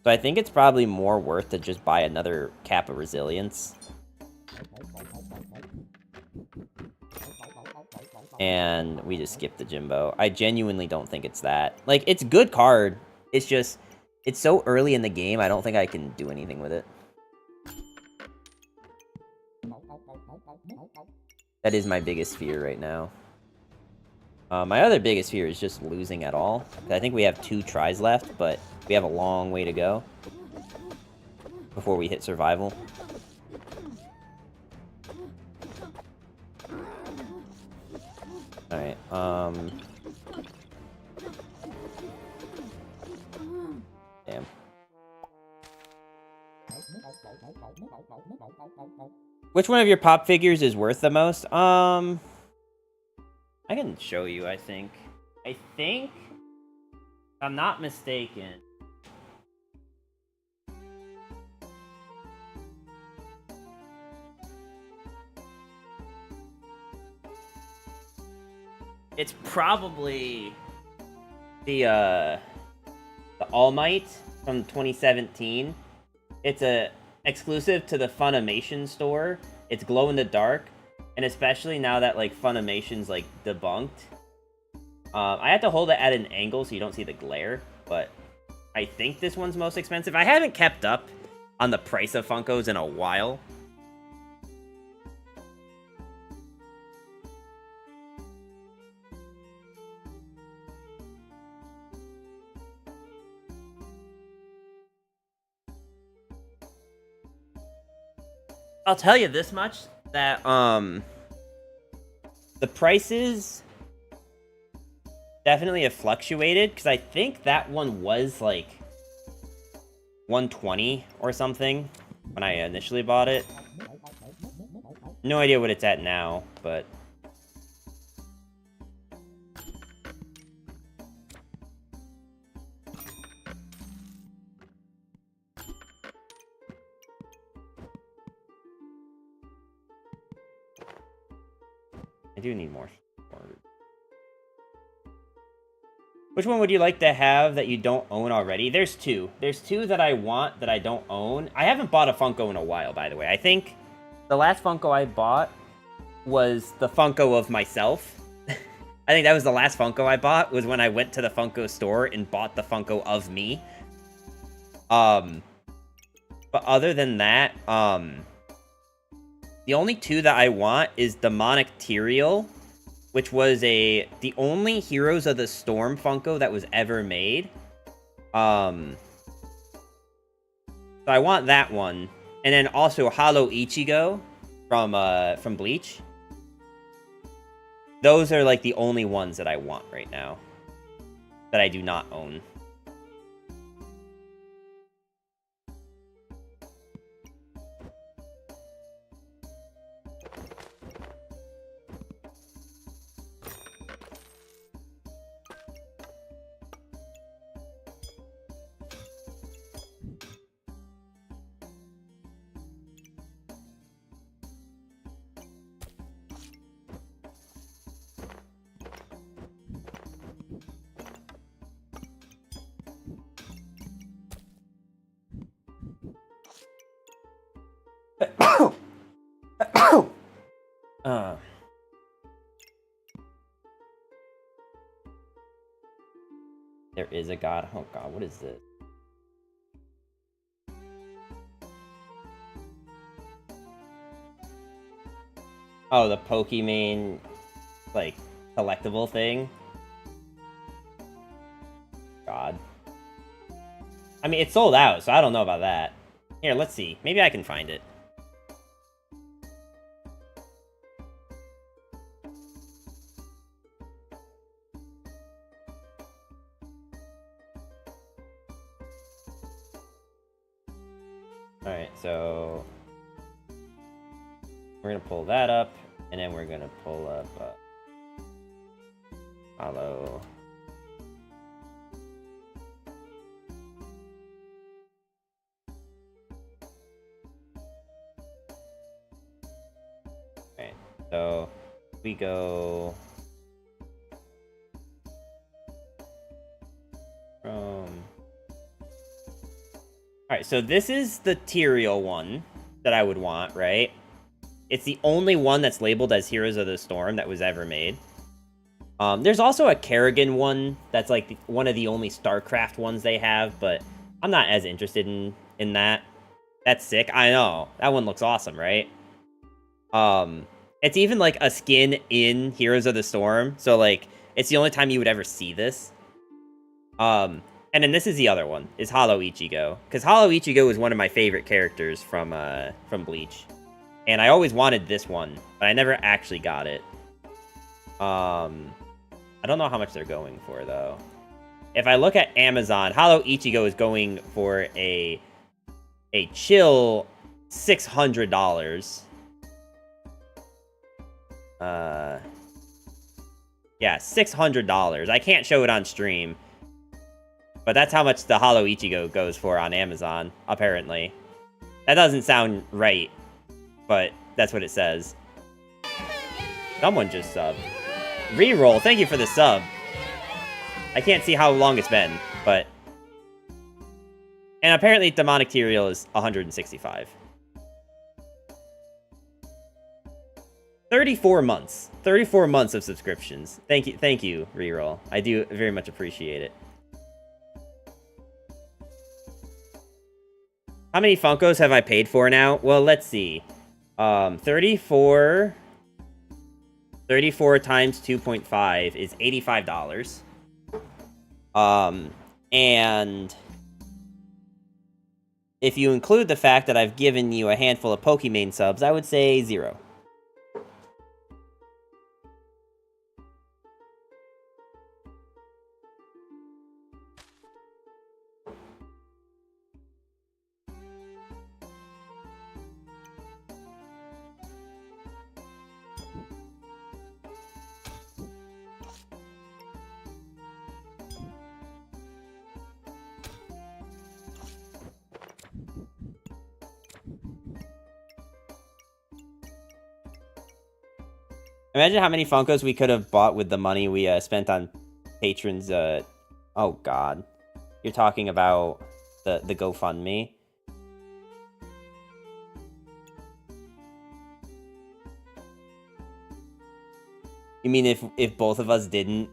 So I think it's probably more worth to just buy another Cap of Resilience. And we just skip the Jimbo. I genuinely don't think it's that. Like, it's a good card. It's just, it's so early in the game, I don't think I can do anything with it. That is my biggest fear right now. My other biggest fear is just losing at all. I think we have 2 tries left, but we have a long way to go before we hit survival. Alright, damn. Which one of your pop figures is worth the most? I can show you, I think. If I'm not mistaken. It's probably the All Might from 2017. It's a exclusive to the Funimation store. It's glow in the dark, and especially now that like Funimation's like debunked. I have to hold it at an angle so you don't see the glare, but I think this one's most expensive. I haven't kept up on the price of Funkos in a while. I'll tell you this much, that, the prices definitely have fluctuated, because I think that one was, like, 120 or something when I initially bought it. No idea what it's at now, but... I do need more. Which one would you like to have that you don't own already? There's two. There's two that I want that I don't own. I haven't bought a Funko in a while, by the way. I think the last Funko I bought was the Funko of myself. I think that was the last Funko I bought, was when I went to the Funko store and bought the Funko of me. But other than that, the only two that I want is Demonic Tyrael, which was the only Heroes of the Storm Funko that was ever made. So I want that one. And then also Hollow Ichigo from Bleach. Those are like the only ones that I want right now. That I do not own. There is a god. Oh god, what is this? Oh, the Pokimane, like, collectible thing? God. I mean, it's sold out, so I don't know about that. Here, let's see. Maybe I can find it. Alright, so... we're gonna pull that up, and then we're gonna pull up, Hollow... Alright, so... we go... from... Alright, so this is the Tyrael one that I would want, right? It's the only one that's labeled as Heroes of the Storm that was ever made. There's also a Kerrigan one that's like one of the only StarCraft ones they have, but I'm not as interested in that. That's sick. I know. That one looks awesome, right? It's even like a skin in Heroes of the Storm, so like it's the only time you would ever see this. And then this is the other one, is Hollow Ichigo. Because Hollow Ichigo is one of my favorite characters from Bleach. And I always wanted this one, but I never actually got it. I don't know how much they're going for, though. If I look at Amazon, Hollow Ichigo is going for a chill $600. Yeah, $600. I can't show it on stream. But that's how much the Hollow Ichigo goes for on Amazon, apparently. That doesn't sound right, but that's what it says. Someone just subbed. Reroll, thank you for the sub. I can't see how long it's been, but... and apparently Demonic Tyrael is 165. 34 months. 34 months of subscriptions. Thank you, Reroll. I do very much appreciate it. How many Funkos have I paid for now? Well, let's see. 34 times 2.5 is $85. And if you include the fact that I've given you a handful of Pokimane subs, I would say 0. Imagine how many Funkos we could have bought with the money we spent on patrons. Oh God, you're talking about the GoFundMe. You mean if both of us didn't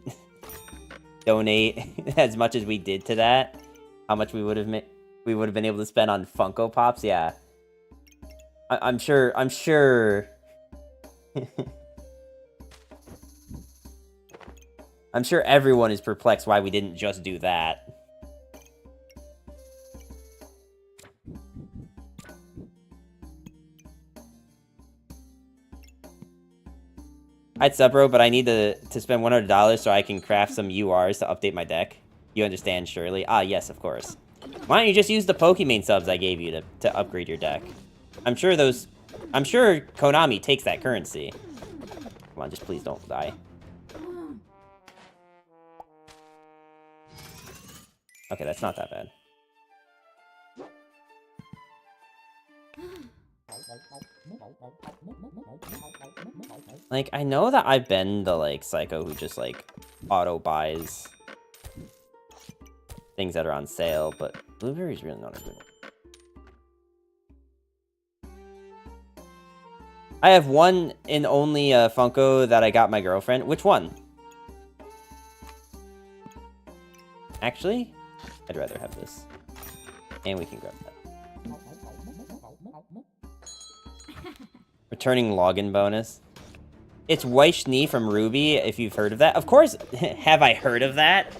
donate as much as we did to that, how much we would have been able to spend on Funko Pops? Yeah, I'm sure. I'm sure everyone is perplexed why we didn't just do that. I'd sub, bro, but I need to spend $100 so I can craft some URs to update my deck. You understand, surely? Ah, yes, of course. Why don't you just use the Pokimane subs I gave you to upgrade your deck? I'm sure Konami takes that currency. Come on, just please don't die. Okay, that's not that bad. Like, I know that I've been the, like, psycho who just, like, auto-buys things that are on sale, but Blueberry's really not a good one. I have one and only Funko that I got my girlfriend. Which one? Actually, I'd rather have this. And we can grab that. Returning login bonus. It's Weiss-Schnee from Ruby, if you've heard of that. Of course, have I heard of that?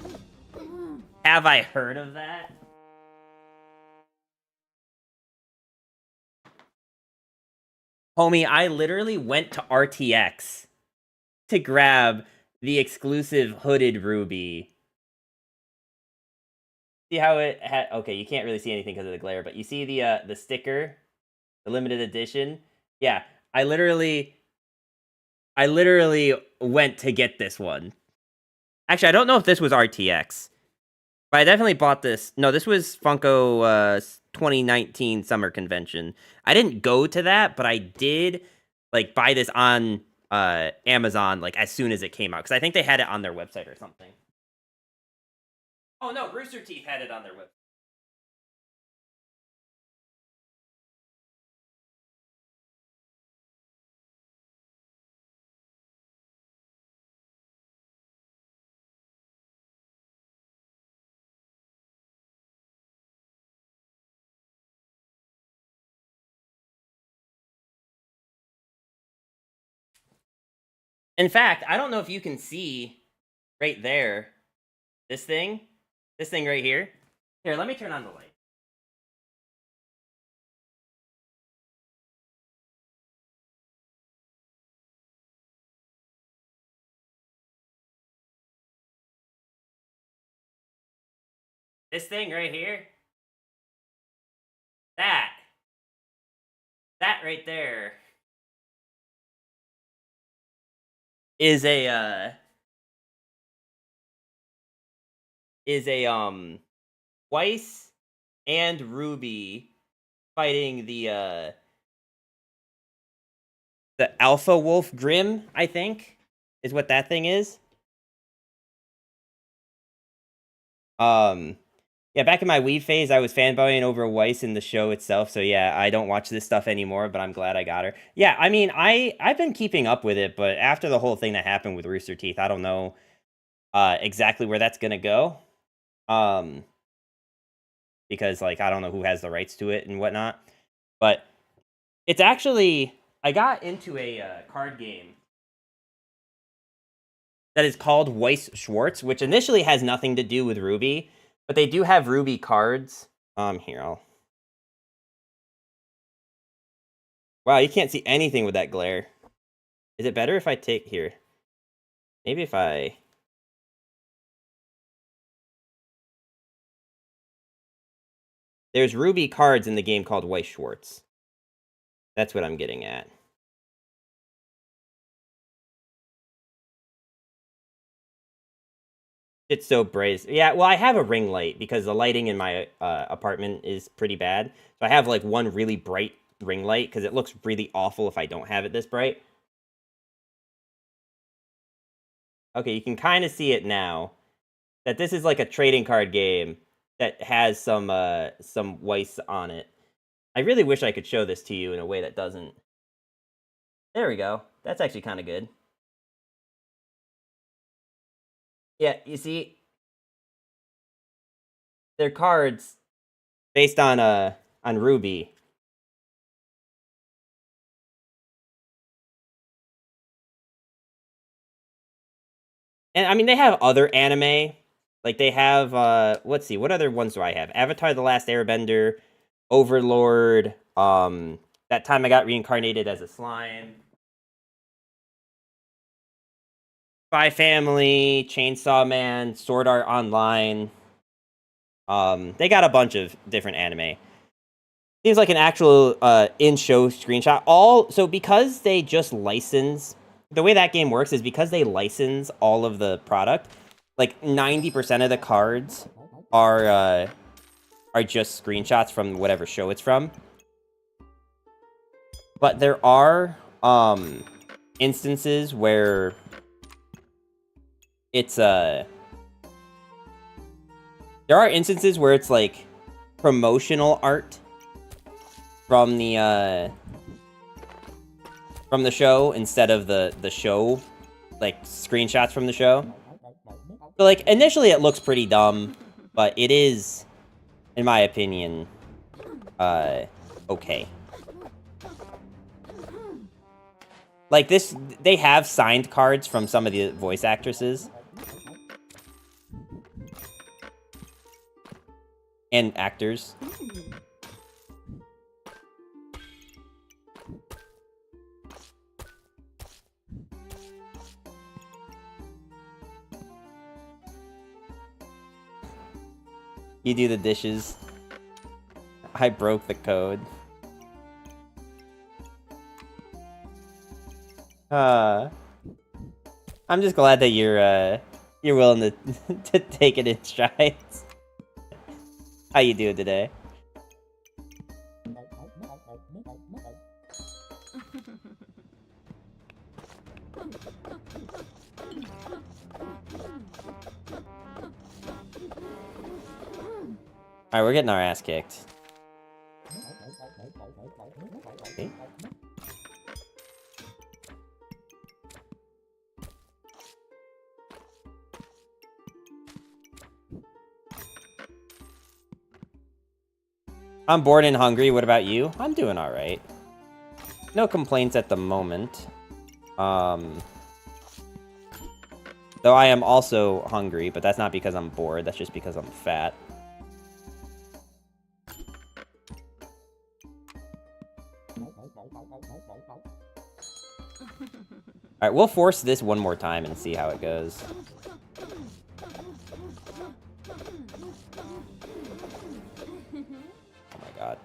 Have I heard of that? Homie, I literally went to RTX to grab the exclusive hooded Ruby. See how it had... Okay, you can't really see anything because of the glare, but you see the sticker? The limited edition? Yeah, I literally went to get this one. Actually, I don't know if this was RTX. But I definitely bought this. No, this was Funko 2019 Summer Convention. I didn't go to that, but I did like buy this on Amazon like as soon as it came out. Because I think they had it on their website or something. Oh no, Rooster Teeth had it on their website. In fact, I don't know if you can see right there. This thing right here. Here, let me turn on the light. This thing right here. That right there is a Weiss and Ruby fighting the Alpha Wolf Grim, I think, is what that thing is. Yeah, back in my Weave phase, I was fanboying over Weiss in the show itself, so yeah, I don't watch this stuff anymore, but I'm glad I got her. Yeah, I mean, I've been keeping up with it, but after the whole thing that happened with Rooster Teeth, I don't know exactly where that's gonna go. Because, like, I don't know who has the rights to it and whatnot. But it's actually... I got into a card game that is called Weiss Schwarz, which initially has nothing to do with Ruby, but they do have Ruby cards. Here, Wow, you can't see anything with that glare. Is it better if I take... Here. Maybe if I... There's Ruby cards in the game called Weiss Schwarz. That's what I'm getting at. It's so bright. Yeah, well, I have a ring light because the lighting in my apartment is pretty bad. So I have like one really bright ring light because it looks really awful if I don't have it this bright. Okay, you can kind of see it now. That this is like a trading card game that has some Weiss on it. I really wish I could show this to you in a way that doesn't. There we go. That's actually kind of good. Yeah, you see, they're cards based on Ruby. And I mean, they have other anime. Like they have let's see, what other ones do I have? Avatar: The Last Airbender, Overlord, that time I got reincarnated as a slime. Spy Family, Chainsaw Man, Sword Art Online. They got a bunch of different anime. Seems like an actual in-show screenshot. So because they just license, the way that game works is because they license all of the product, like 90% of the cards are just screenshots from whatever show it's from. But there are instances where it's there are instances where it's like promotional art from the show instead of the show, like screenshots from the show. So like initially it looks pretty dumb, but it is, in my opinion, okay. Like this, they have signed cards from some of the voice actresses. And actors. You do the dishes. I broke the code. I'm just glad that you're willing to to take it in strides. How you doing today? Alright, we're getting our ass kicked. Okay. I'm bored and hungry. What about you? I'm doing alright. No complaints at the moment. Though I am also hungry, but that's not because I'm bored. That's just because I'm fat. Alright, we'll force this one more time and see how it goes. Oh my god.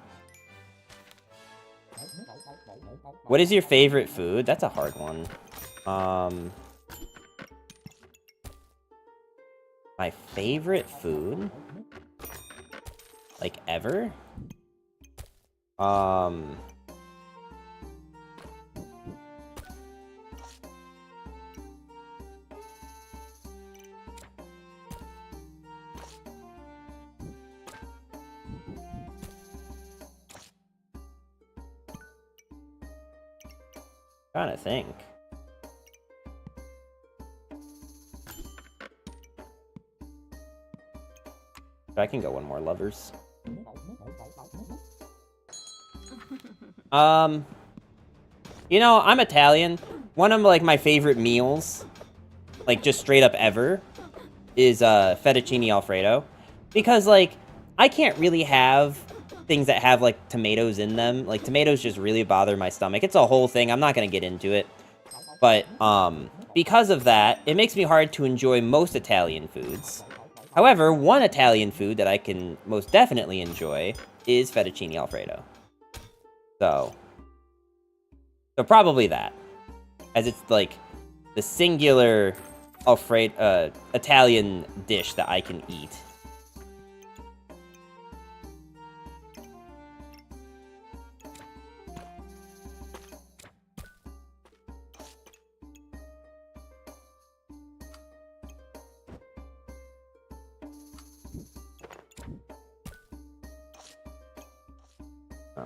What is your favorite food? That's a hard one. My favorite food? Like, ever? Trying to think. I can go one more, lovers. You know, I'm Italian. One of like my favorite meals, like just straight up ever, is fettuccine alfredo, because like I can't really have things that have like tomatoes in them. Like tomatoes just really bother my stomach. It's a whole thing. I'm not gonna get into it, but because of that, it makes me hard to enjoy most Italian foods. However, one Italian food that I can most definitely enjoy is fettuccine alfredo. So probably that, as it's like the singular Italian dish that I can eat.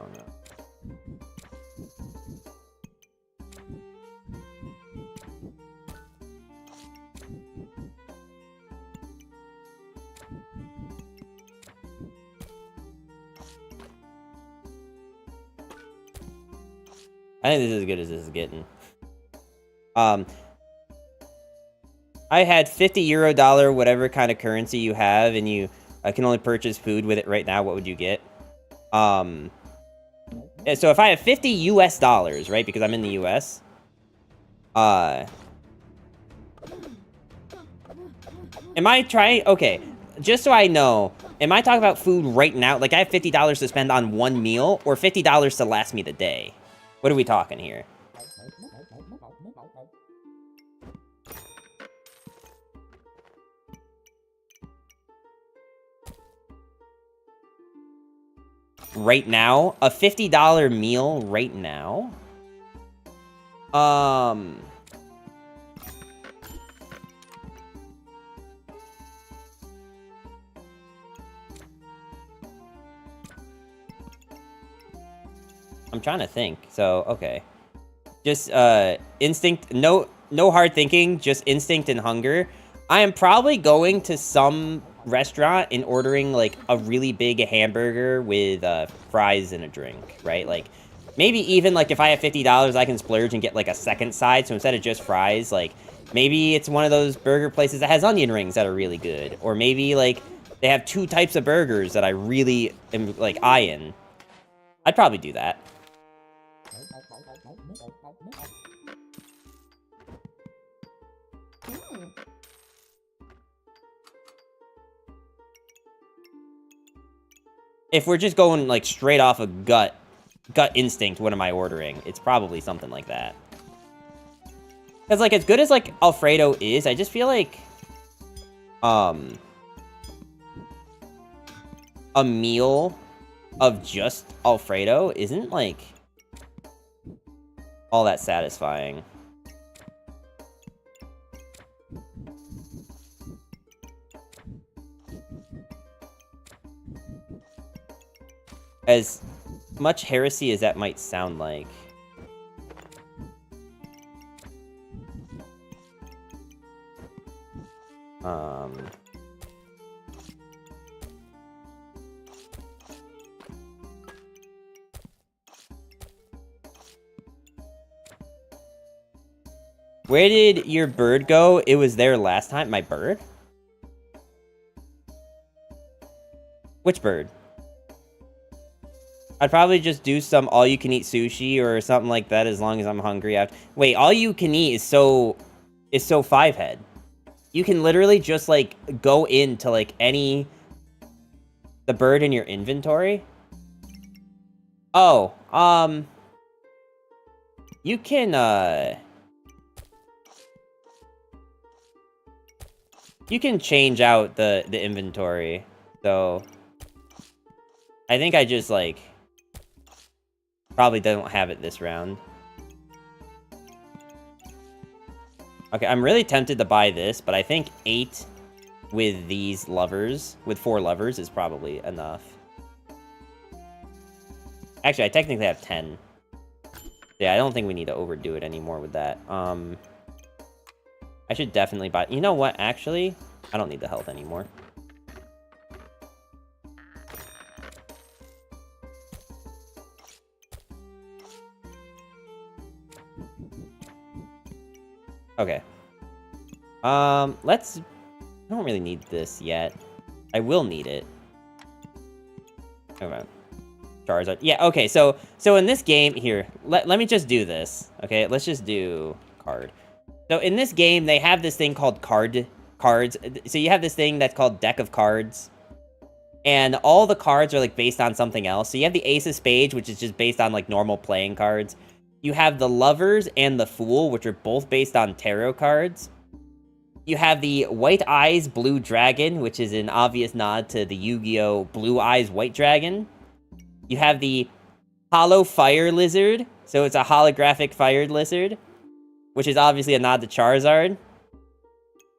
don't know. I think this is as good as this is getting. I had 50 euro, dollar, whatever kind of currency you have, and I can only purchase food with it right now. What would you get? So if I have 50 US dollars, right, because I'm in the US, am I trying, okay, just so I know, am I talking about food right now? Like, I have $50 to spend on one meal, or $50 to last me the day? What are we talking here? Right now? A $50 meal right now? I'm trying to think. So, okay. Just, instinct, no hard thinking, just instinct and hunger. I am probably going to some restaurant and ordering, like, a really big hamburger with, fries and a drink, right? Like, maybe even, like, if I have $50, I can splurge and get, like, a second side. So instead of just fries, like, maybe it's one of those burger places that has onion rings that are really good. Or maybe, like, they have 2 types of burgers that I really am, like, eyeing. I'd probably do that. If we're just going, like, straight off of gut instinct, what am I ordering? It's probably something like that. Because, like, as good as, like, Alfredo is, I just feel like, a meal of just Alfredo isn't, like, all that satisfying. As much heresy as that might sound like. Where did your bird go? It was there last time. My bird? Which bird? I'd probably just do some all-you-can-eat sushi or something like that as long as I'm hungry. Wait, all-you-can-eat is so 5-head. You can literally just, like, go into, like, the bird in your inventory. Oh, you can change out the inventory. So, I think I just, like, probably don't have it this round. Okay, I'm really tempted to buy this, but I think 8 with these lovers, with 4 lovers, is probably enough. Actually, I technically have 10. Yeah, I don't think we need to overdo it anymore with that. I should definitely buy... You know what, actually? I don't need the health anymore. Okay. Let's... I don't really need this yet. I will need it. Okay. Charizard. Yeah, okay, so in this game... Here, let me just do this. Okay, let's just do card. So in this game, they have this thing called cards. So you have this thing that's called deck of cards. And all the cards are, like, based on something else. So you have the Ace of Spades, which is just based on, like, normal playing cards. You have the Lovers and the Fool, which are both based on tarot cards. You have the White Eyes Blue Dragon, which is an obvious nod to the Yu-Gi-Oh! Blue Eyes White Dragon. You have the Hollow Fire Lizard, so it's a holographic fire lizard, which is obviously a nod to Charizard.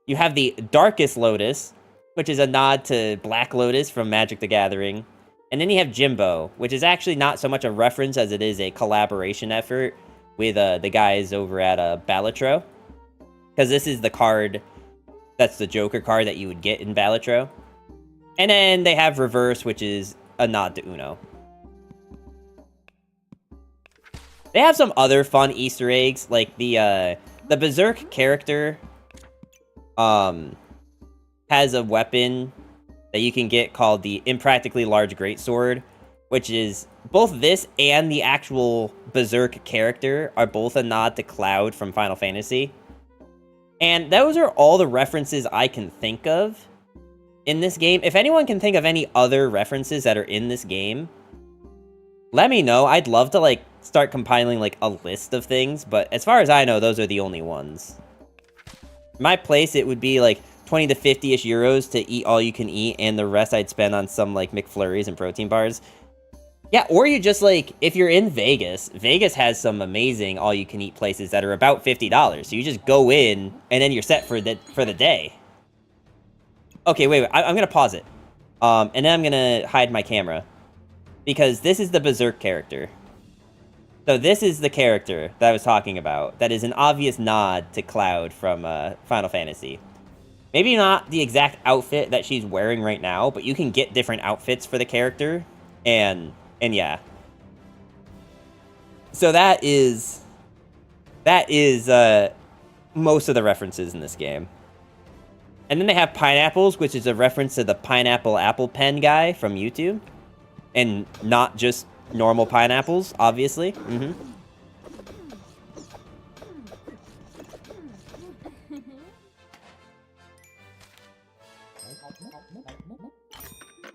You have the Darkest Lotus, which is a nod to Black Lotus from Magic the Gathering. And then you have Jimbo, which is actually not so much a reference as it is a collaboration effort with the guys over at Balatro. Because this is the card that's the Joker card that you would get in Balatro. And then they have Reverse, which is a nod to Uno. They have some other fun Easter eggs, like the Berserk character has a weapon that you can get called the Impractically Large Greatsword, which is both this and the actual Berserk character are both a nod to Cloud from Final Fantasy. And those are all the references I can think of in this game. If anyone can think of any other references that are in this game, let me know. I'd love to, like, start compiling, like, a list of things, but as far as I know, those are the only ones. In my place, it would be, like, 20 to 50-ish euros to eat all you can eat, and the rest I'd spend on some, like, McFlurries and protein bars. Yeah, or you just, like, if you're in Vegas, Vegas has some amazing all-you-can-eat places that are about $50, so you just go in, and then you're set for the day. Okay, wait, I'm gonna pause it. And then I'm gonna hide my camera. Because this is the Berserk character. So this is the character that I was talking about. That is an obvious nod to Cloud from Final Fantasy. Maybe not the exact outfit that she's wearing right now, but you can get different outfits for the character. And yeah. So that is most of the references in this game. And then they have Pineapples, which is a reference to the Pineapple Apple Pen guy from YouTube. And not just normal pineapples, obviously.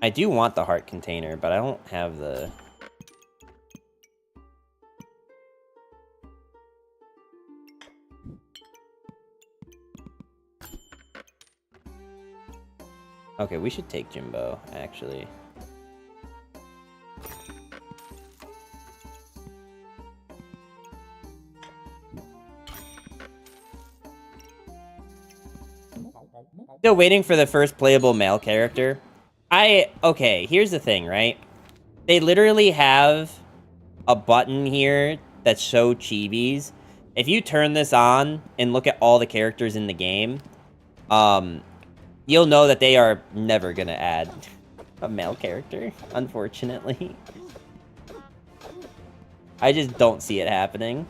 I do want the heart container, but I don't have the... Okay, we should take Jimbo, actually. Still waiting for the first playable male character. Okay, here's the thing, right? They literally have a button here that's so chibis. If you turn this on and look at all the characters in the game, you'll know that they are never gonna add a male character, unfortunately. I just don't see it happening.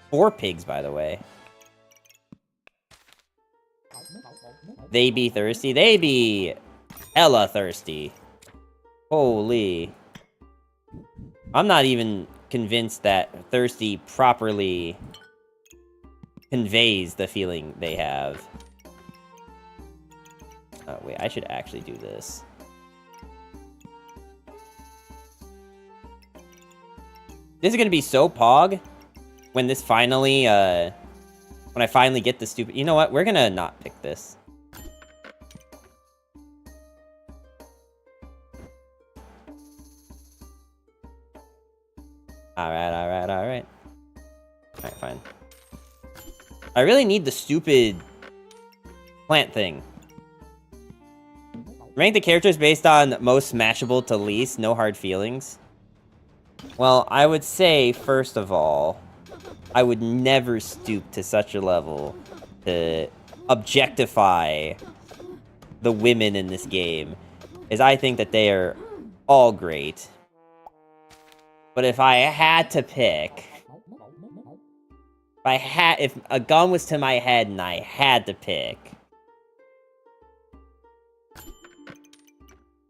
4 pigs, by the way. They be thirsty. They be Ella thirsty. Holy. I'm not even convinced that thirsty properly conveys the feeling they have. Oh, wait, I should actually do this. This is gonna be so pog when this finally, when I finally get the stupid... You know what? We're gonna not pick this. Alright. Alright, fine. I really need the stupid plant thing. Rank the characters based on most smashable to least, no hard feelings. Well, I would say, first of all, I would never stoop to such a level to objectify the women in this game, as I think that they are all great. But if I had to pick... If a gun was to my head and I had to pick...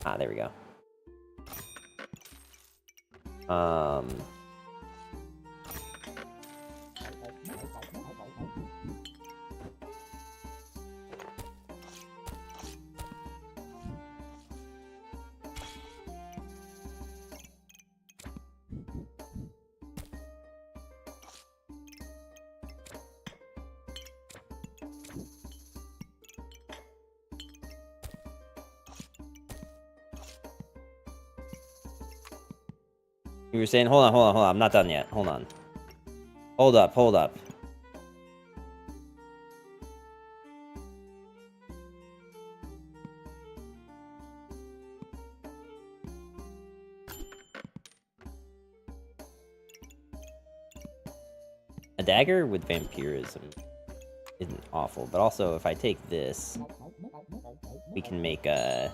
Ah, there we go. You were saying, hold on, I'm not done yet. Hold on. Hold up. dagger with vampirism isn't awful, but also if I take this, we can make the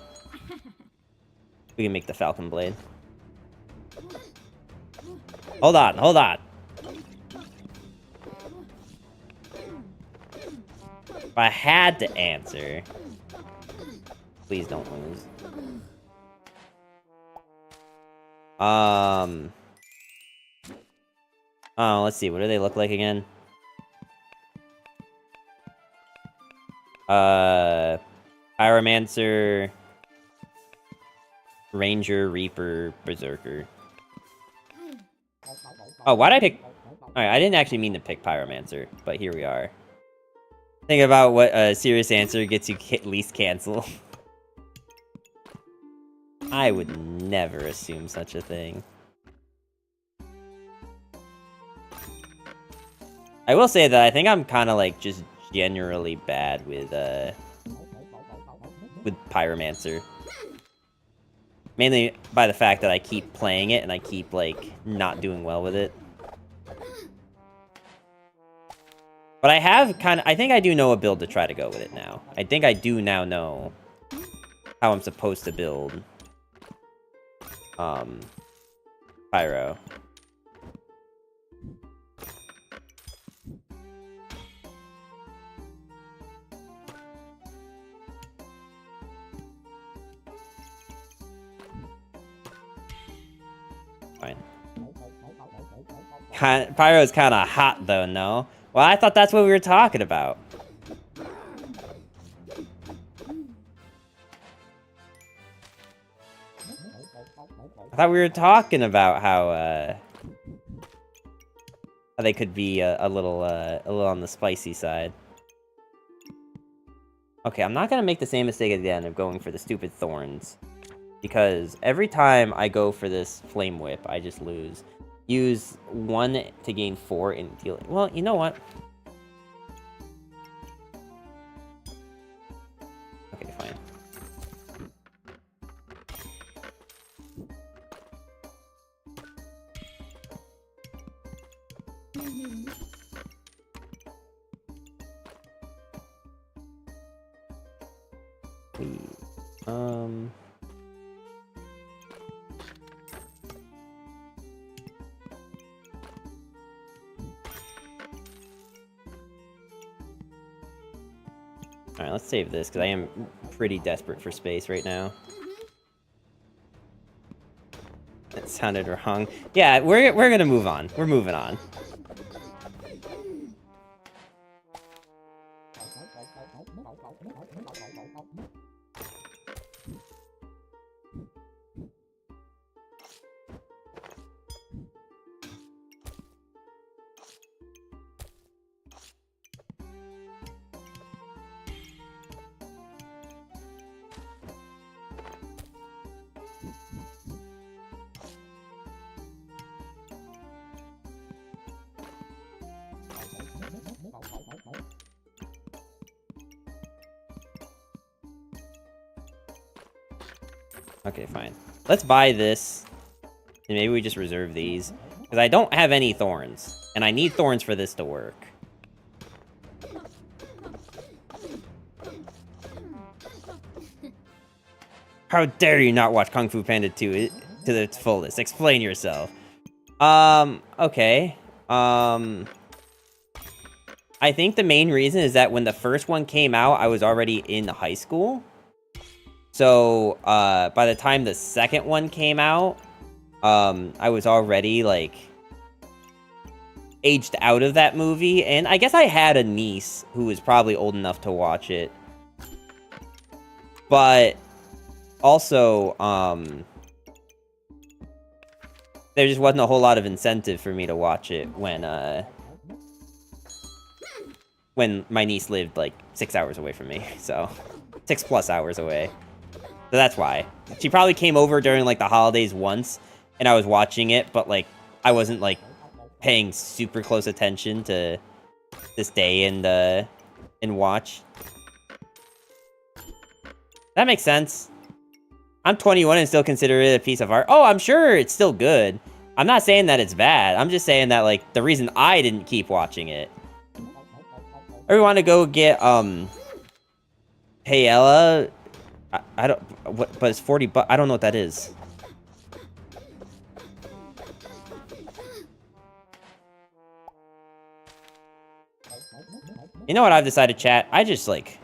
Falcon Blade. Hold on, hold on. If I had to answer, please don't lose. Oh, let's see. What do they look like again? Pyromancer, Ranger, Reaper, Berserker. Oh, why'd I pick... Alright, I didn't actually mean to pick Pyromancer, but here we are. Think about what a serious answer gets you at least cancel. I would never assume such a thing. I will say that I think I'm kind of like just generally bad with Pyromancer. Mainly by the fact that I keep playing it and I keep like not doing well with it. But I have I think I do know a build to try to go with it now. I think I do now know how I'm supposed to build Pyro. Fine. Pyro's kind of hot though, no? Well, I thought that's what we were talking about. I thought we were talking about how they could be a little on the spicy side. Okay, I'm not gonna make the same mistake again of going for the stupid thorns, because every time I go for this flame whip, I just lose. Use 1 to gain 4 in dealing. Well, you know what? Okay, fine. Alright, let's save this, because I am pretty desperate for space right now. That sounded wrong. Yeah, we're gonna move on. We're moving on. Okay, fine. Let's buy this, and maybe we just reserve these, because I don't have any thorns, and I need thorns for this to work. How dare you not watch Kung Fu Panda 2 to its fullest? Explain yourself. Okay. I think the main reason is that when the first one came out, I was already in high school. So, by the time the second one came out, I was already, like, aged out of that movie. And I guess I had a niece who was probably old enough to watch it. But, also, there just wasn't a whole lot of incentive for me to watch it when my niece lived, like, 6 hours away from me. So, 6+ hours away. So that's why. She probably came over during, like, the holidays once, and I was watching it, but, like, I wasn't, like, paying super close attention to stay and watch. That makes sense. I'm 21 and still consider it a piece of art. Oh, I'm sure it's still good. I'm not saying that it's bad. I'm just saying that, like, the reason I didn't keep watching it. Or we want to go get, Paella. I don't, what, but it's 40 bucks. I don't know what that is. You know what I've decided, chat? I just, like,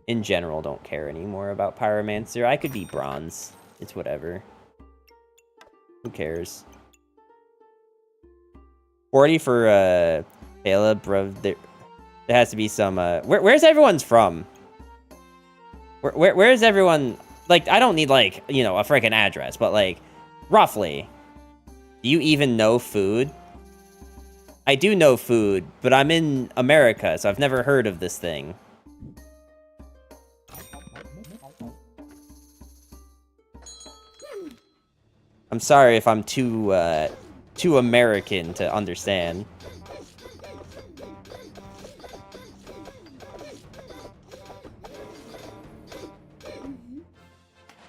in general, don't care anymore about Pyromancer. I could be bronze. It's whatever. Who cares? 40 for, Paella, bro. There has to be some, where's everyone's from? Where's everyone? Like, I don't need, like, you know, a freaking address, but, like, roughly. Do you even know food? I do know food, but I'm in America, so I've never heard of this thing. I'm sorry if I'm too American to understand.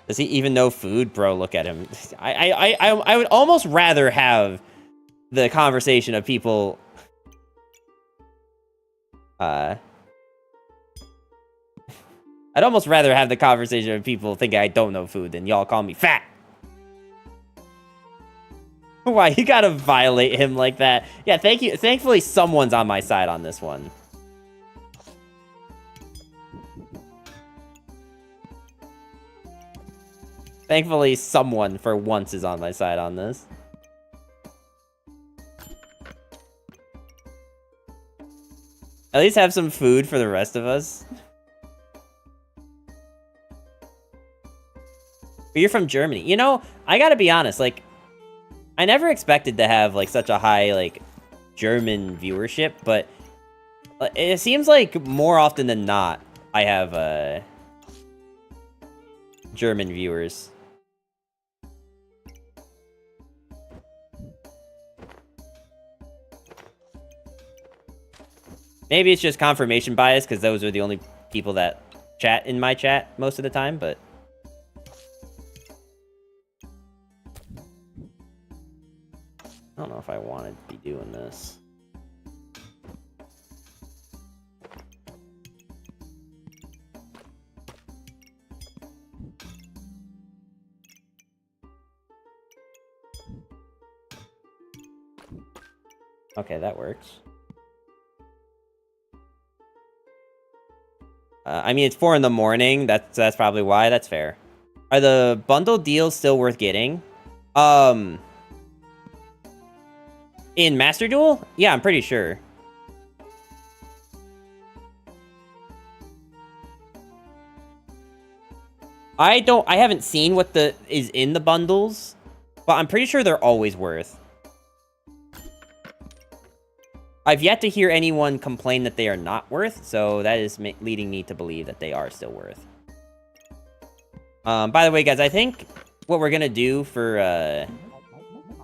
Does he even know food? Bro, look at him. I would almost rather have the conversation of people... I'd almost rather have the conversation of people thinking I don't know food than y'all call me fat. Why, you gotta violate him like that? Yeah, thank you. Thankfully, someone's on my side on this one. Thankfully, someone for once is on my side on this. At least have some food for the rest of us. But you're from Germany. You know, I gotta be honest, like, I never expected to have, like, such a high, like, German viewership, but it seems like more often than not, I have, German viewers. Maybe it's just confirmation bias, because those are the only people that chat in my chat most of the time, but... I don't know if I want to be doing this. Okay, that works. I mean, it's 4 in the morning. That's probably why. That's fair. Are the bundle deals still worth getting? In Master Duel? Yeah, I'm pretty sure. I haven't seen what is in the bundles, but I'm pretty sure they're always worth. I've yet to hear anyone complain that they are not worth, so that is leading me to believe that they are still worth. By the way, guys, I think what we're gonna do for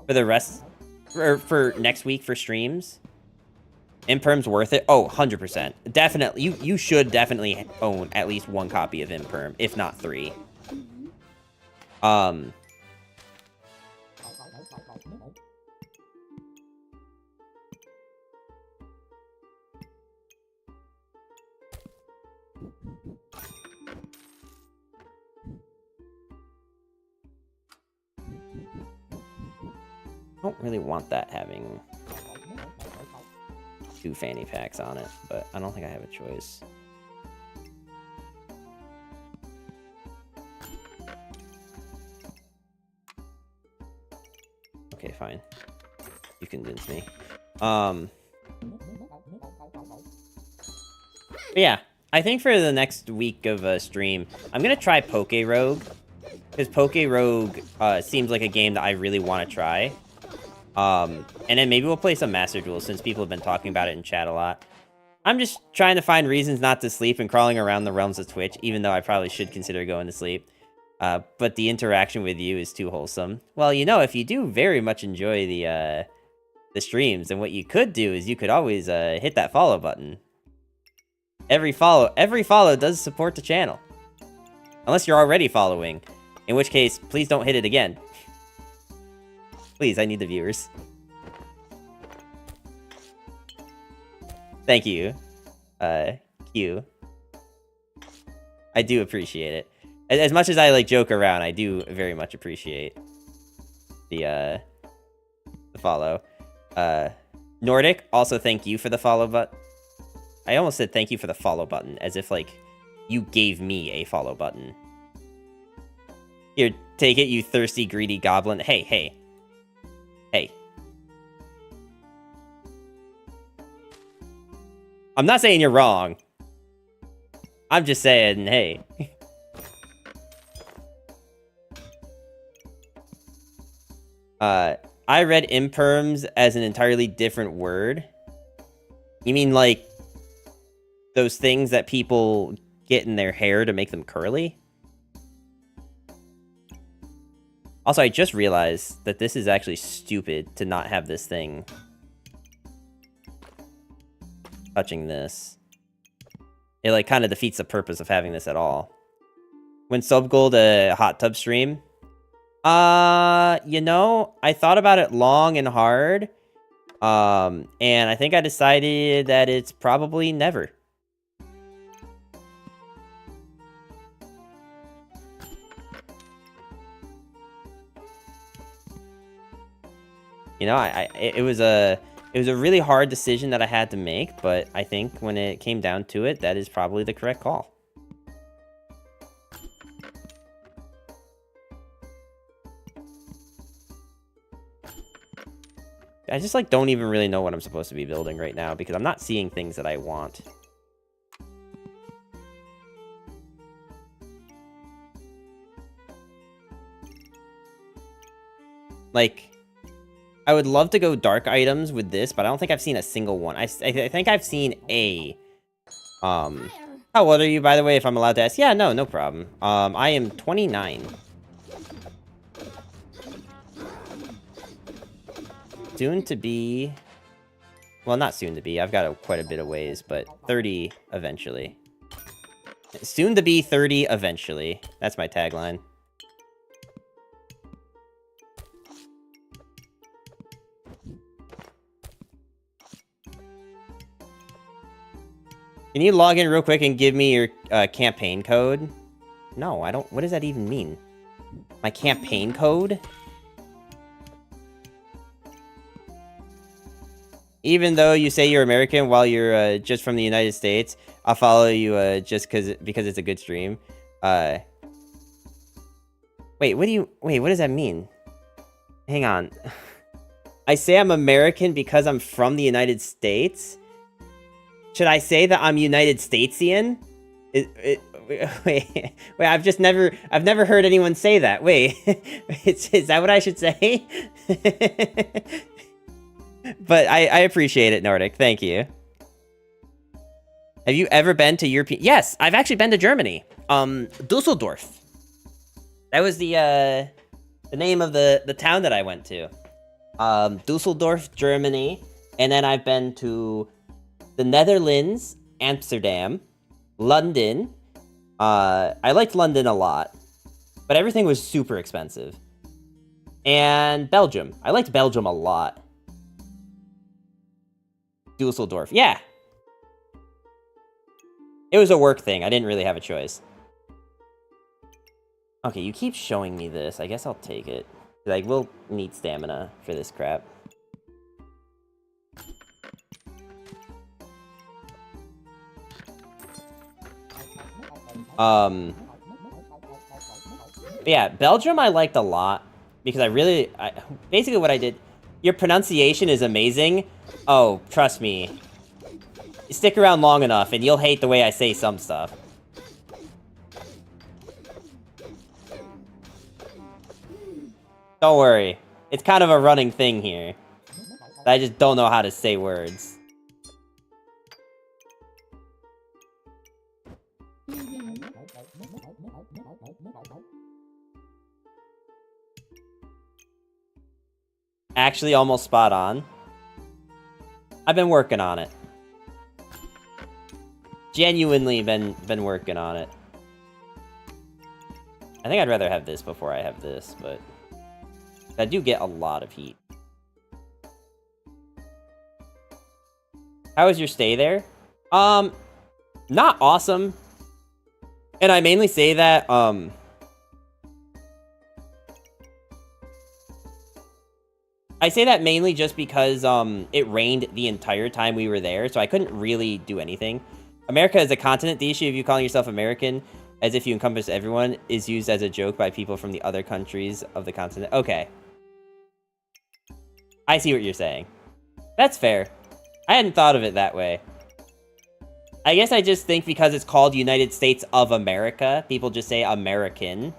the rest, for next week for streams, Imperm's worth it. Oh, 100%. Definitely, you should definitely own at least 1 copy of Imperm, if not 3. I don't really want that having 2 fanny packs on it, but I don't think I have a choice. Okay, fine. You convinced me. But yeah, I think for the next week of stream, I'm gonna try Poke Rogue, because Poke Rogue seems like a game that I really want to try. And then maybe we'll play some Master Duel, since people have been talking about it in chat a lot. I'm just trying to find reasons not to sleep and crawling around the realms of Twitch, even though I probably should consider going to sleep. But the interaction with you is too wholesome. Well, you know, if you do very much enjoy the streams, then what you could do is you could always hit that follow button. Every follow does support the channel. Unless you're already following, in which case, please don't hit it again. Please, I need the viewers. Thank you, Q. I do appreciate it. As much as I like joke around, I do very much appreciate the follow. Nordic, also thank you for the follow button. I almost said thank you for the follow button, as if like you gave me a follow button. Here, take it, you thirsty, greedy goblin. Hey, hey. Hey. I'm not saying you're wrong. I'm just saying, hey. I read imperms as an entirely different word. You mean like those things that people get in their hair to make them curly? Also, I just realized that this is actually stupid to not have this thing touching this. It like kind of defeats the purpose of having this at all. When Subgold a hot tub stream? You know, I thought about it long and hard. And I think I decided that it's probably never. You know, it was a really hard decision that I had to make, but I think when it came down to it, that is probably the correct call. I just like don't even really know what I'm supposed to be building right now because I'm not seeing things that I want. Like, I would love to go dark items with this, but I don't think I've seen a single one. I think I've seen a... How old are you, by the way, if I'm allowed to ask? Yeah, no problem. I am 29. Soon to be... Well, not soon to be. I've got quite a bit of ways, but 30 eventually. Soon to be 30 eventually. That's my tagline. Can you log in real quick and give me your campaign code? No, I don't. What does that even mean? My campaign code? Even though you say you're American while you're just from the United States, I'll follow you just because it's a good stream. Wait, what does that mean? Hang on. I say I'm American because I'm from the United States? Should I say that I'm United Statesian? Wait, I've never heard anyone say that. Wait, is that what I should say? But I appreciate it, Nordic. Thank you. Have you ever been to European? Yes, I've actually been to Germany. Dusseldorf. That was the name of the town that I went to. Dusseldorf, Germany. And then I've been to the Netherlands, Amsterdam, London. I liked London a lot, but everything was super expensive. And Belgium. I liked Belgium a lot. Dusseldorf. Yeah. It was a work thing. I didn't really have a choice. Okay, you keep showing me this. I guess I'll take it. Like, we'll need stamina for this crap. Yeah, Belgium I liked a lot because basically what I did, your pronunciation is amazing. Oh, trust me. Stick around long enough and you'll hate the way I say some stuff. Don't worry. It's kind of a running thing here. I just don't know how to say words. Actually, almost spot on. I've been working on it. Genuinely been working on it. I think I'd rather have this before I have this, but... I do get a lot of heat. How was your stay there? Not awesome. And I mainly say that, I say that mainly just because, it rained the entire time we were there, so I couldn't really do anything. America is a continent. The issue of you calling yourself American, as if you encompass everyone, is used as a joke by people from the other countries of the continent. Okay. I see what you're saying. That's fair. I hadn't thought of it that way. I guess I just think because it's called United States of America, people just say American.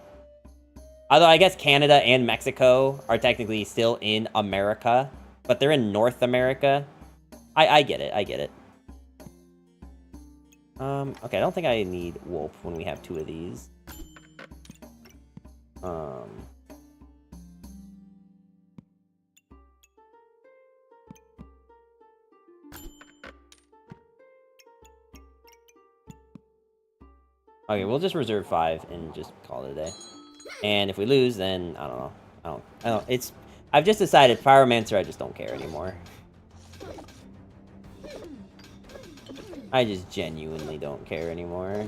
Although I guess Canada and Mexico are technically still in America, but they're in North America. I get it, I get it. Okay, I don't think I need Wolf when we have 2 of these. Okay, we'll just reserve 5 and just call it a day. And if we lose, then I don't know. I've just decided Pyromancer, I just don't care anymore. I just genuinely don't care anymore.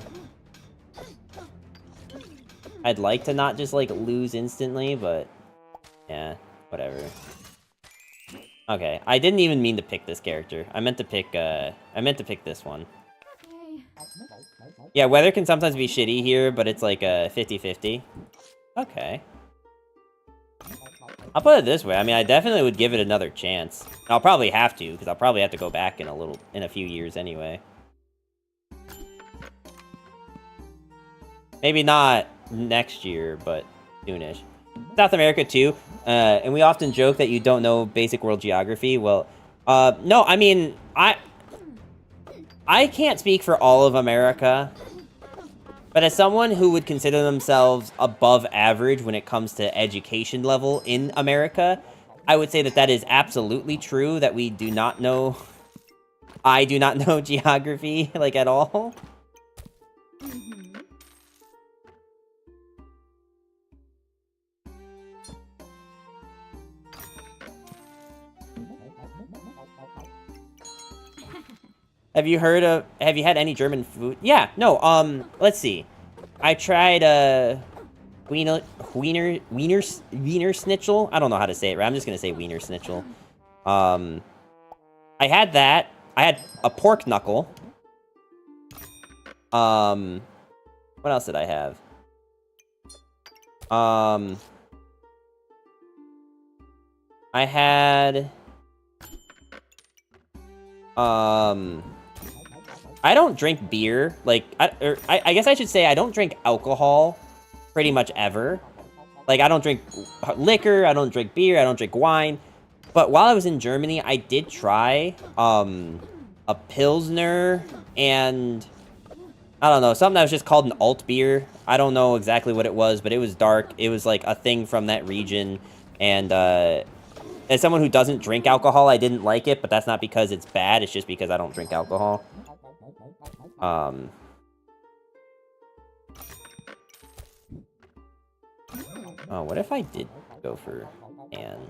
I'd like to not just, like, lose instantly, but yeah, whatever. Okay, I didn't even mean to pick this character. I meant to pick this one. Yeah, weather can sometimes be shitty here, but it's like a 50-50. Okay. I'll put it this way. I mean, I definitely would give it another chance. I'll probably have to, because I'll probably have to go back in a few years anyway. Maybe not next year, but soonish. South America too, and we often joke that you don't know basic world geography. Well, no, I mean, I can't speak for all of America, but as someone who would consider themselves above average when it comes to education level in America, I would say that that is absolutely true, that we do not know... I do not know geography, like, at all. Have you had any German food? Yeah, no, let's see. I tried, Wiener Schnitzel? I don't know how to say it right. I'm just gonna say Wiener Schnitzel. I had that. I had a pork knuckle. What else did I have? I had... I don't drink beer. Like, I guess I should say I don't drink alcohol pretty much ever. Like, I don't drink liquor, I don't drink beer, I don't drink wine. But while I was in Germany, I did try, a Pilsner and... I don't know, something that was just called an alt beer. I don't know exactly what it was, but it was dark. It was, like, a thing from that region. And, as someone who doesn't drink alcohol, I didn't like it, but that's not because it's bad, it's just because I don't drink alcohol. Oh, what if I did go for Anne?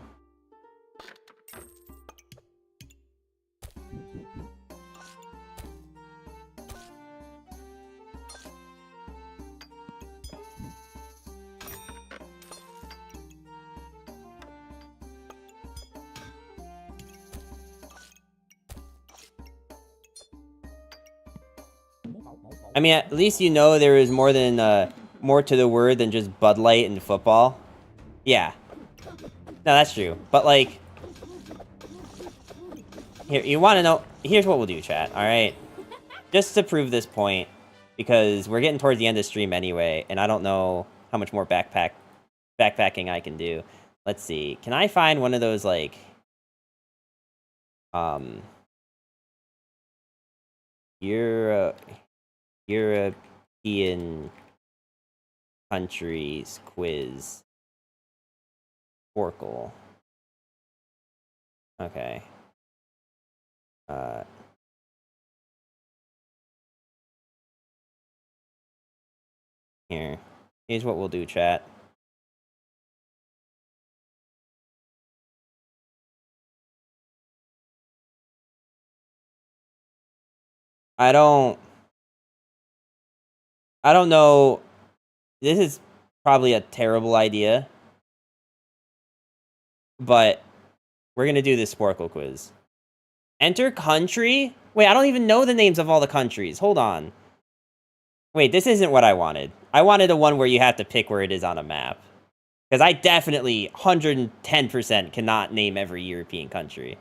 I mean, at least you know there is more than, more to the word than just Bud Light and football. Yeah. No, that's true. But, like... Here, you want to know... Here's what we'll do, chat, alright? Just to prove this point, because we're getting towards the end of stream anyway, and I don't know how much more backpacking I can do. Let's see. Can I find one of those, like... European countries quiz. Oracle. Okay. Here's what we'll do, chat. I don't know. This is probably a terrible idea. But we're going to do this Sporkle quiz. Enter country? Wait, I don't even know the names of all the countries. Hold on. Wait, this isn't what I wanted. I wanted a one where you have to pick where it is on a map. Because I definitely 110% cannot name every European country.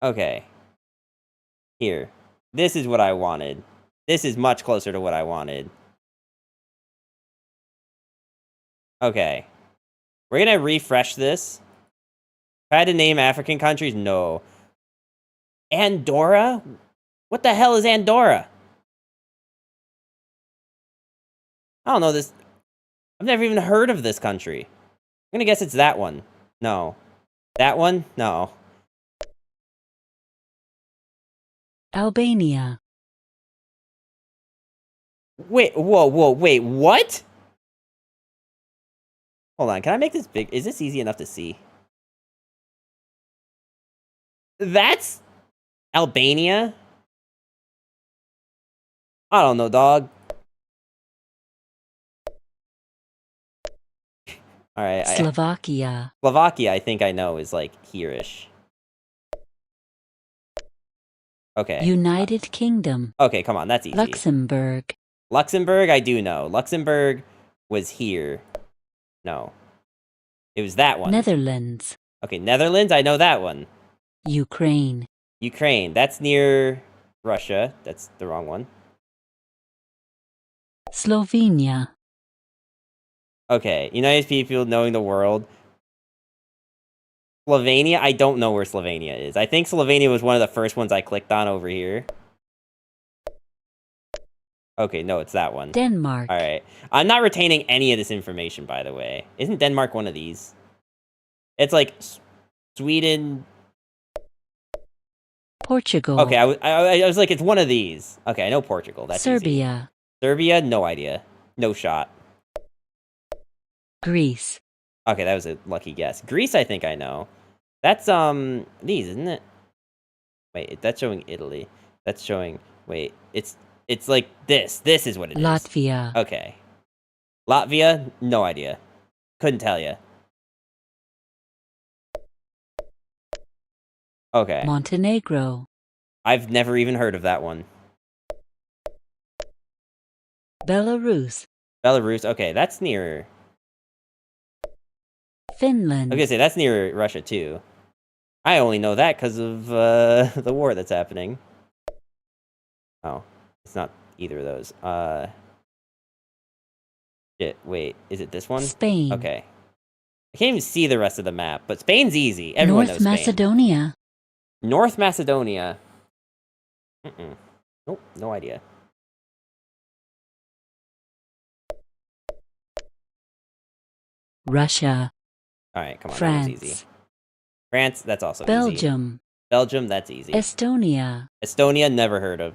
Okay. Here. This is what I wanted. This is much closer to what I wanted. Okay. We're going to refresh this. If I had to name African countries, no. Andorra? What the hell is Andorra? I don't know this. I've never even heard of this country. I'm going to guess it's that one. No. That one? No. Albania. Wait, whoa, wait, what? Hold on, can I make this big? Is this easy enough to see? That's Albania? I don't know, dog. Alright. Slovakia. Slovakia, I think I know, is like here-ish. Okay. United Kingdom. Okay, come on, that's easy. Luxembourg. Luxembourg, I do know. Luxembourg was here. No. It was that one. Netherlands. Okay, Netherlands, I know that one. Ukraine. Ukraine, that's near Russia. That's the wrong one. Slovenia. Okay, United People Knowing the World. Slovenia, I don't know where Slovenia is. I think Slovenia was one of the first ones I clicked on over here. Okay, no, it's that one. Denmark. Alright. I'm not retaining any of this information, by the way. Isn't Denmark one of these? It's like Sweden. Portugal. Okay, I was like, it's one of these. Okay, I know Portugal. That's Serbia. easy. Serbia, no idea. No shot. Greece. Okay, that was a lucky guess. Greece, I think I know. That's, these, isn't it? Wait, that's showing Italy. That's showing, wait, it's like this. This is what it is. Latvia. Okay. Latvia, no idea. Couldn't tell you. Okay. Montenegro. I've never even heard of that one. Belarus. Belarus, okay, that's near... Finland. I was gonna say, that's near Russia, too. I only know that because of, the war that's happening. Oh, it's not either of those. Shit, wait, is it this one? Spain. Okay. I can't even see the rest of the map, but Spain's easy. Everyone knows North Spain. Macedonia. North Macedonia. Nope, no idea. Russia. Alright, come on, France. that was easy. France, that's also easy. Belgium. Belgium, that's easy. Estonia. Estonia, never heard of.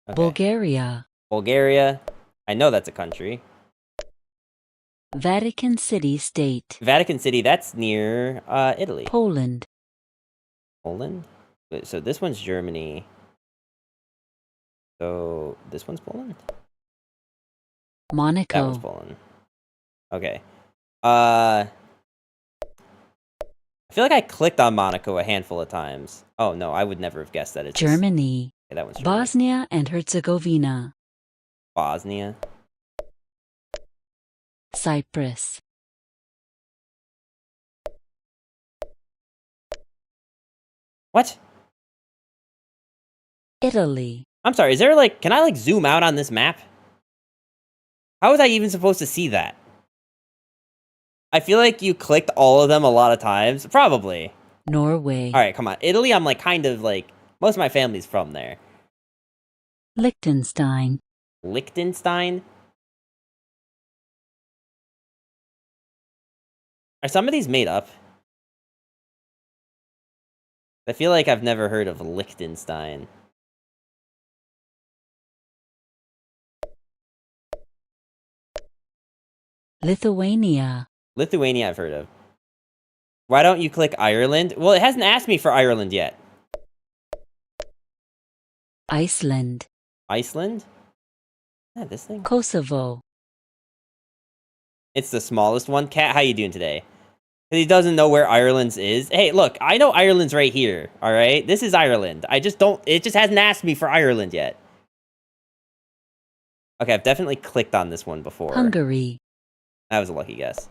Okay. Bulgaria. Bulgaria, I know that's a country. Vatican City State. Vatican City, that's near, Italy. Poland. Poland? Wait, so this one's Germany. So, this one's Poland? Monaco. That one's Poland. Okay. I feel like I clicked on Monaco a handful of times. Oh, no, I would never have guessed that it's... Germany. Okay, that one's Germany. Bosnia and Herzegovina. Bosnia. Cyprus. What? Italy. I'm sorry, is there like... Can I like zoom out on this map? How was I even supposed to see that? I feel like you clicked all of them a lot of times. Probably. Norway. Alright, come on. Italy, I'm like kind of like... Most of my family's from there. Liechtenstein. Liechtenstein? Are some of these made up? I feel like I've never heard of Liechtenstein. Lithuania. Lithuania I've heard of. Why don't you click Ireland? Well, it hasn't asked me for Ireland yet. Iceland. Iceland? Yeah, this thing. Kosovo. It's the smallest one. Cat, how you doing today? 'Cause he doesn't know where Ireland's is. Hey, look, I know Ireland's right here, all right? This is Ireland. I just don't... It just hasn't asked me for Ireland yet. Okay, I've definitely clicked on this one before. Hungary. That was a lucky guess.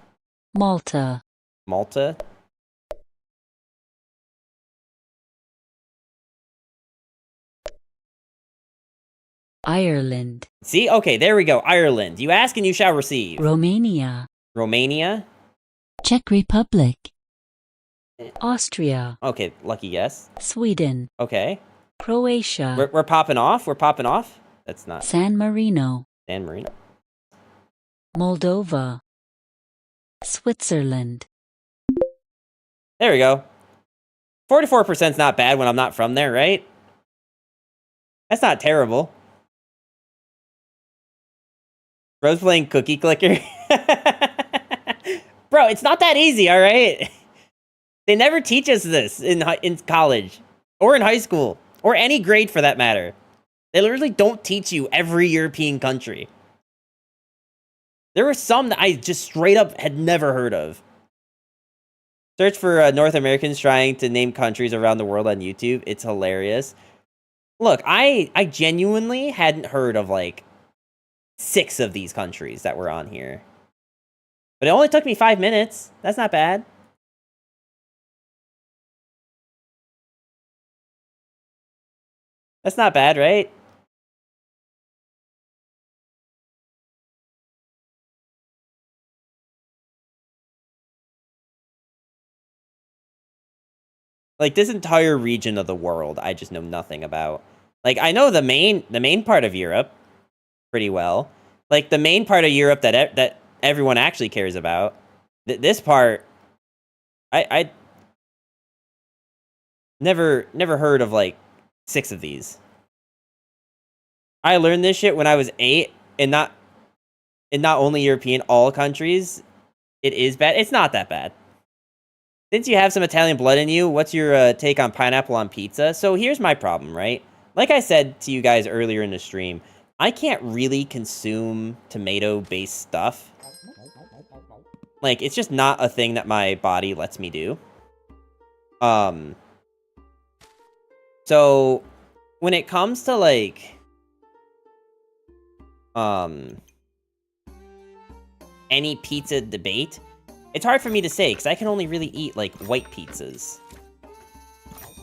Malta. Malta? Ireland. See? Okay, there we go. Ireland. You ask and you shall receive. Romania. Romania? Czech Republic. Austria. Okay, lucky guess. Sweden. Okay. Croatia. We're popping off? We're popping off? That's not San Marino. San Marino. Moldova. Switzerland. There we go. 44%'s not bad when I'm not from there, right? That's not terrible. Bro's playing Cookie Clicker. Bro, it's not that easy, all right? They never teach us this in college or in high school or any grade for that matter. They literally don't teach you every European country. There were some that I just straight up had never heard of. Search for North Americans trying to name countries around the world on YouTube. It's hilarious. Look, I genuinely hadn't heard of like 6 of these countries that were on here. But it only took me 5 minutes. That's not bad. That's not bad, right? Like, this entire region of the world, I just know nothing about. Like, I know the main part of Europe pretty well. Like, the main part of Europe that everyone actually cares about. This part, I never heard of, like, 6 of these. I learned this shit when I was 8, and not only European, all countries. It is bad. It's not that bad. Since you have some Italian blood in you, what's your take on pineapple on pizza? So here's my problem, right? Like I said to you guys earlier in the stream, I can't really consume tomato-based stuff. Like, it's just not a thing that my body lets me do. So, when it comes to, like, any pizza debate, it's hard for me to say, because I can only really eat, like, white pizzas.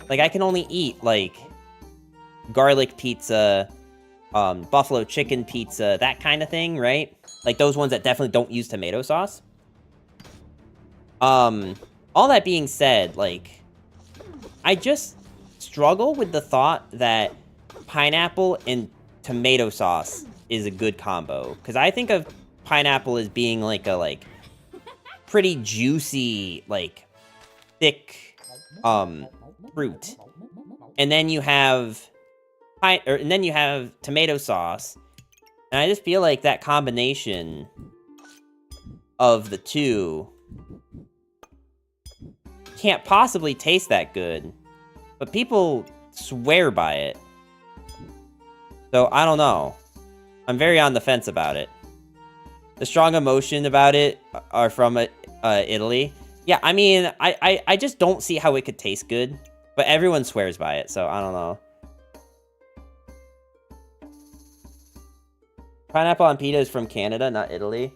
Like, I can only eat, like, garlic pizza, buffalo chicken pizza, that kind of thing, right? Like, those ones that definitely don't use tomato sauce. All that being said, like, I just struggle with the thought that pineapple and tomato sauce is a good combo. Because I think of pineapple as being, like, a, like, pretty juicy, like, thick, fruit. And then you have tomato sauce. And I just feel like that combination of the two can't possibly taste that good. But people swear by it. So, I don't know. I'm very on the fence about it. The strong emotion about it are from Italy. Yeah, I mean, I just don't see how it could taste good. But everyone swears by it, so I don't know. Pineapple on pita is from Canada, not Italy.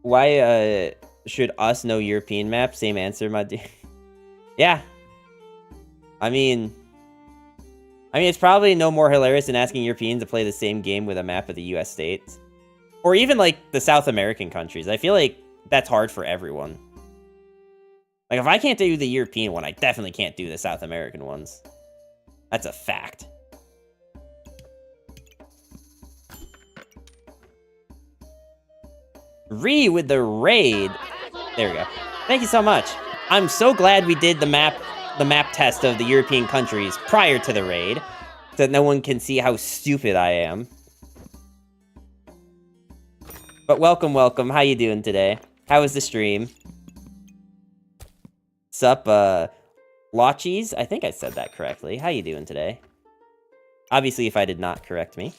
Why should us know European map? Same answer, my dear. Yeah. I mean, it's probably no more hilarious than asking Europeans to play the same game with a map of the US states. Or even, like, the South American countries. I feel like that's hard for everyone. Like, if I can't do the European one, I definitely can't do the South American ones. That's a fact. Ree with the raid. There we go. Thank you so much. I'm so glad we did the map test of the European countries prior to the raid, so that no one can see how stupid I am. But welcome, welcome. How you doing today? How was the stream? Sup, Lachis? I think I said that correctly. How you doing today? Obviously, if I did not, correct me.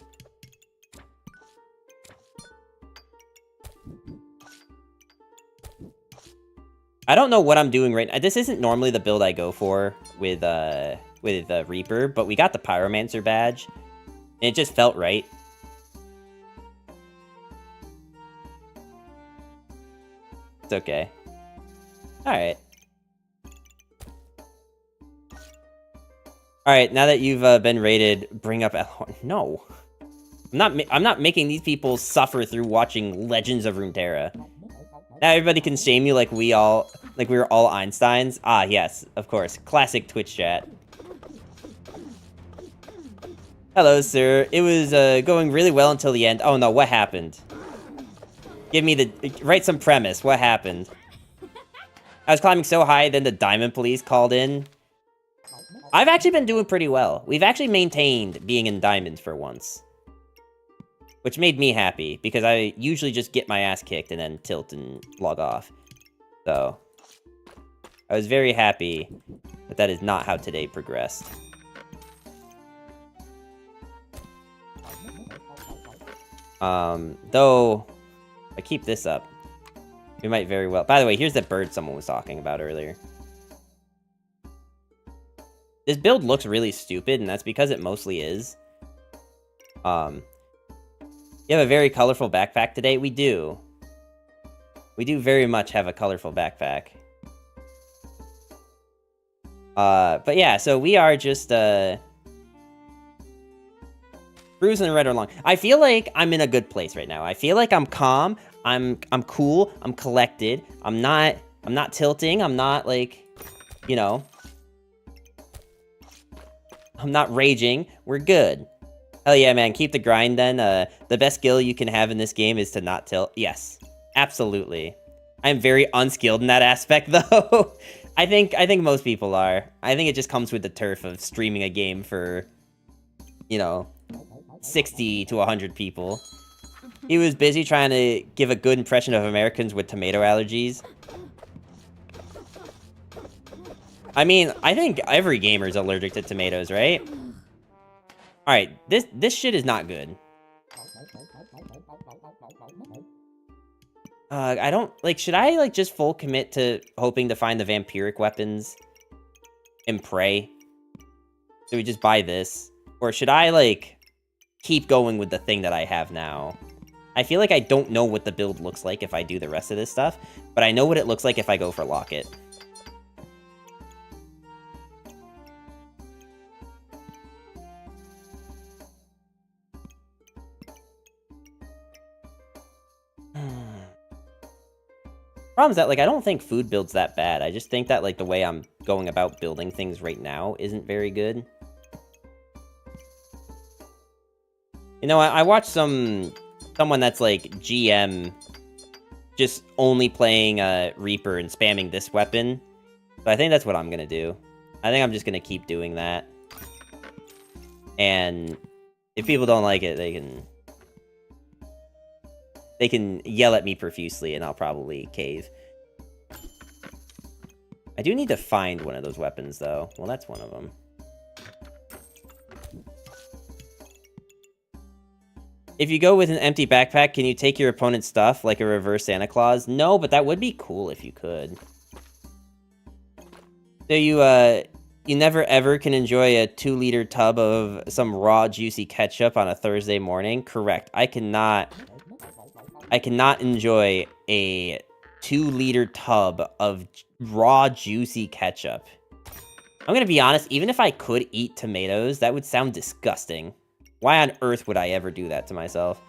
I don't know what I'm doing right now. This isn't normally the build I go for with Reaper, but we got the Pyromancer badge, and it just felt right. It's okay. Alright. Alright, now that you've been raided, bring up Elhorn. No. I'm not making these people suffer through watching Legends of Runeterra. Now everybody can shame you like we were all Einsteins. Ah, yes, of course. Classic Twitch chat. Hello, sir. It was going really well until the end. Oh no, what happened? Write some premise. What happened? I was climbing so high, then the Diamond Police called in. I've actually been doing pretty well. We've actually maintained being in Diamonds for once. Which made me happy, because I usually just get my ass kicked and then tilt and log off. So, I was very happy that that is not how today progressed. Though, if I keep this up, we might very well... By the way, here's the bird someone was talking about earlier. This build looks really stupid, and that's because it mostly is. You have a very colorful backpack today? We do. We do very much have a colorful backpack. But yeah, so we are just, cruising right along. I feel like I'm in a good place right now. I feel like I'm calm. I'm cool. I'm collected. I'm not tilting. I'm not, like, you know. I'm not raging. We're good. Hell yeah, man. Keep the grind, then. The best skill you can have in this game is to not tilt. Yes. Absolutely. I'm very unskilled in that aspect, though. I think most people are. I think it just comes with the turf of streaming a game for, you know, 60 to 100 people. He was busy trying to give a good impression of Americans with tomato allergies. I mean, I think every gamer's allergic to tomatoes, right? Alright, this shit is not good. I don't, like, should I, like, just full commit to hoping to find the vampiric weapons and pray? Do we just buy this? Or should I, like, keep going with the thing that I have now? I feel like I don't know what the build looks like if I do the rest of this stuff, but I know what it looks like if I go for Locket. Problem is that, like, I don't think food build's that bad. I just think that, like, the way I'm going about building things right now isn't very good. You know, I watched someone that's, like, GM just only playing Reaper and spamming this weapon. So I think that's what I'm gonna do. I think I'm just gonna keep doing that. And if people don't like it, they can yell at me profusely, and I'll probably cave. I do need to find one of those weapons, though. Well, that's one of them. If you go with an empty backpack, can you take your opponent's stuff, like a reverse Santa Claus? No, but that would be cool if you could. So you never ever can enjoy a 2-liter tub of some raw, juicy ketchup on a Thursday morning? Correct. I cannot enjoy a 2-liter tub of raw, juicy ketchup. I'm gonna be honest, even if I could eat tomatoes, that would sound disgusting. Why on earth would I ever do that to myself?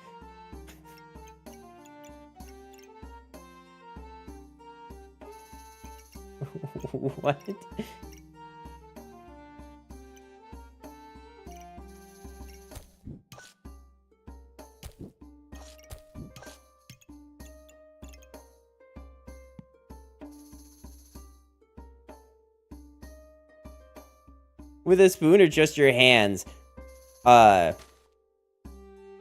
What? With a spoon or just your hands?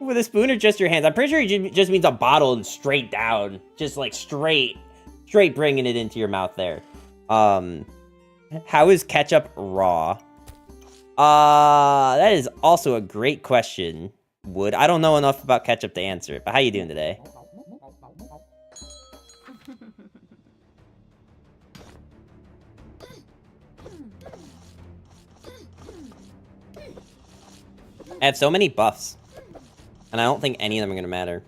With with a spoon or just your hands? I'm pretty sure he just means a bottle and straight down. Just like straight bringing it into your mouth there. How is ketchup raw? That is also a great question, Wood. I don't know enough about ketchup to answer it, but how you doing today? I have so many buffs, and I don't think any of them are going to matter.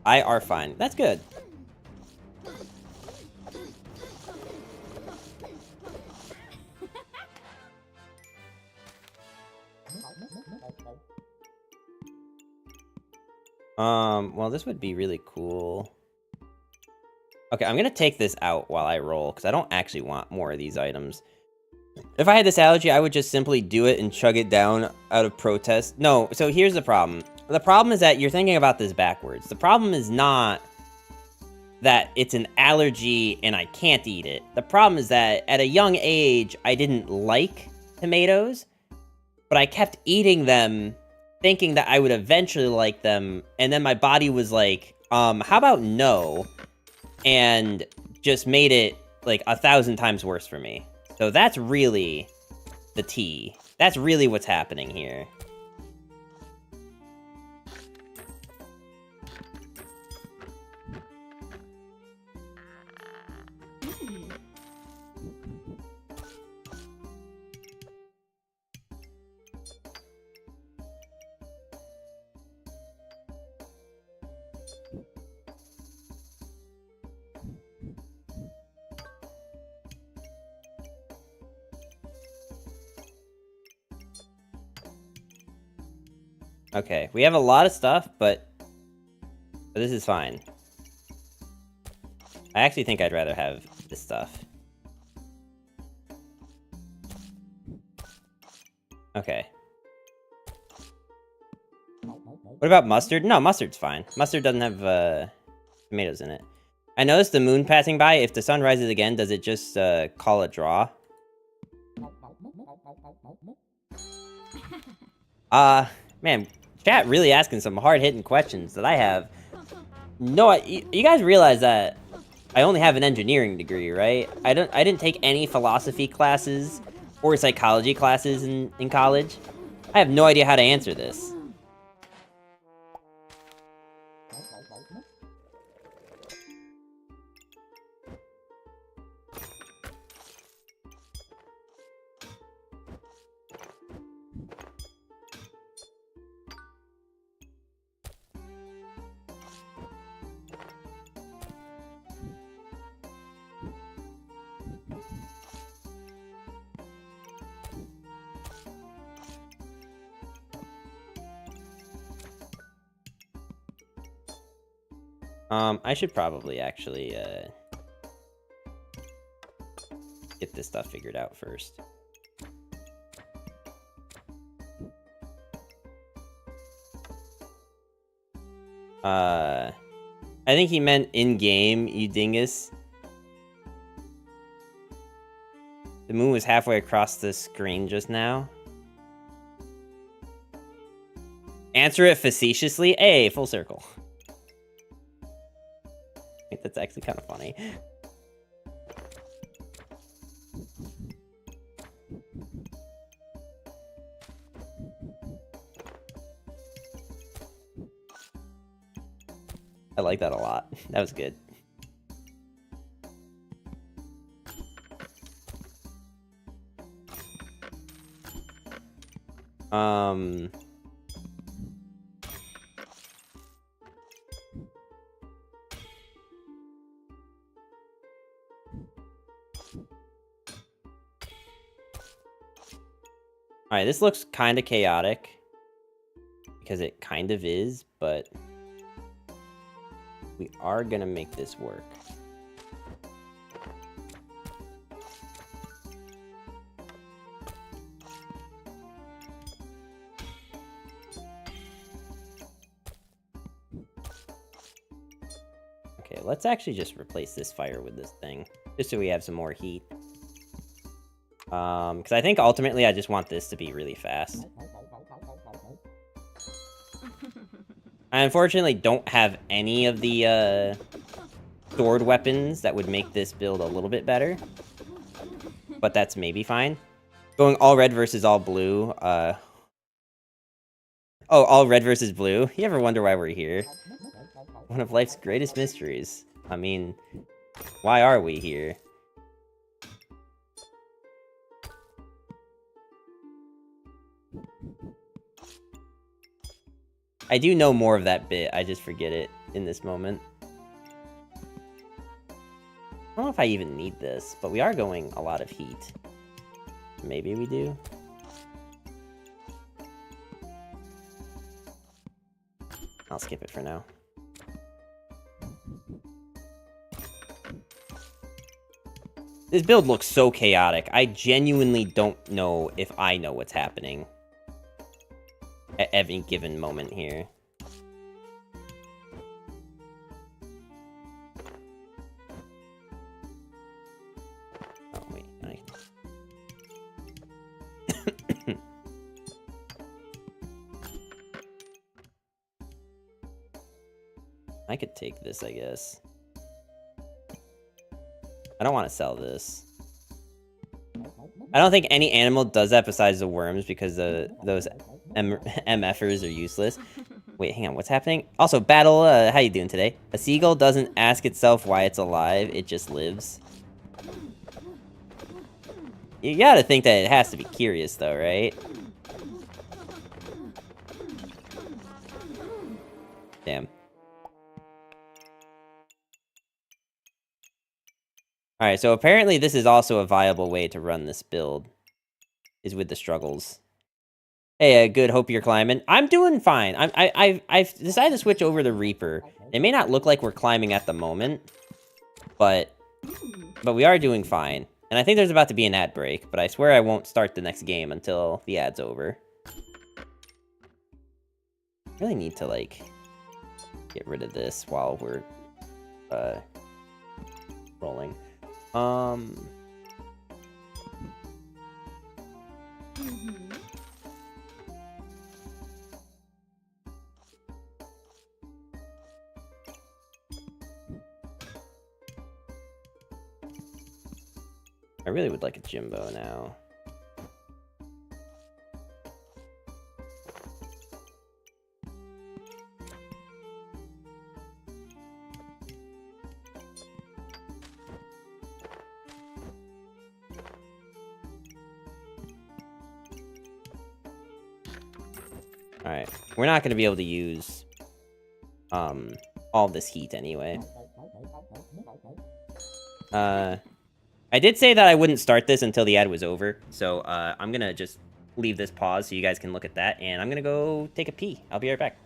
I are fine. That's good. Well, this would be really cool. Okay, I'm going to take this out while I roll, because I don't actually want more of these items. If I had this allergy, I would just simply do it and chug it down out of protest. No, so here's the problem. The problem is that you're thinking about this backwards. The problem is not that it's an allergy and I can't eat it. The problem is that at a young age, I didn't like tomatoes, but I kept eating them thinking that I would eventually like them, and then my body was like, how about no? And just made it like 1,000 times worse for me. So that's really the tea. That's really what's happening here. Okay, we have a lot of stuff, but this is fine. I actually think I'd rather have this stuff. Okay. What about mustard? No, mustard's fine. Mustard doesn't have tomatoes in it. I noticed the moon passing by. If the sun rises again, does it just call a draw? Man, chat really asking some hard-hitting questions that I have. No, you guys realize that I only have an engineering degree, right? I didn't take any philosophy classes or psychology classes in college. I have no idea how to answer this. I should probably actually, get this stuff figured out first. I think he meant in-game, you dingus. The moon was halfway across the screen just now. Answer it facetiously? Hey, full circle. That's actually kind of funny. I like that a lot. That was good. Alright, this looks kind of chaotic. Because it kind of is, but we are gonna make this work. Okay, let's actually just replace this fire with this thing. Just so we have some more heat. Because I think ultimately I just want this to be really fast. I unfortunately don't have any of the sword weapons that would make this build a little bit better. But that's maybe fine. Going all red versus all blue. Oh, all red versus blue. You ever wonder why we're here? One of life's greatest mysteries. I mean, why are we here? I do know more of that bit, I just forget it in this moment. I don't know if I even need this, but we are going a lot of heat. Maybe we do? I'll skip it for now. This build looks so chaotic. I genuinely don't know if I know what's happening at any given moment here. Oh, wait. I could take this, I guess. I don't want to sell this. I don't think any animal does that besides the worms because those MFers are useless. Wait, hang on, what's happening? Also, Battle, how you doing today? A seagull doesn't ask itself why it's alive, it just lives. You gotta think that it has to be curious though, right? Damn. Alright, so apparently this is also a viable way to run this build. Is with the struggles. Hey, good, hope you're climbing. I'm doing fine. I've decided to switch over to Reaper. It may not look like we're climbing at the moment, but we are doing fine. And I think there's about to be an ad break, but I swear I won't start the next game until the ad's over. Really need to, like, get rid of this while we're, rolling. I really would like a Jimbo now. Alright, we're not going to be able to use all this heat anyway. I did say that I wouldn't start this until the ad was over, so I'm going to just leave this pause so you guys can look at that, and I'm going to go take a pee. I'll be right back.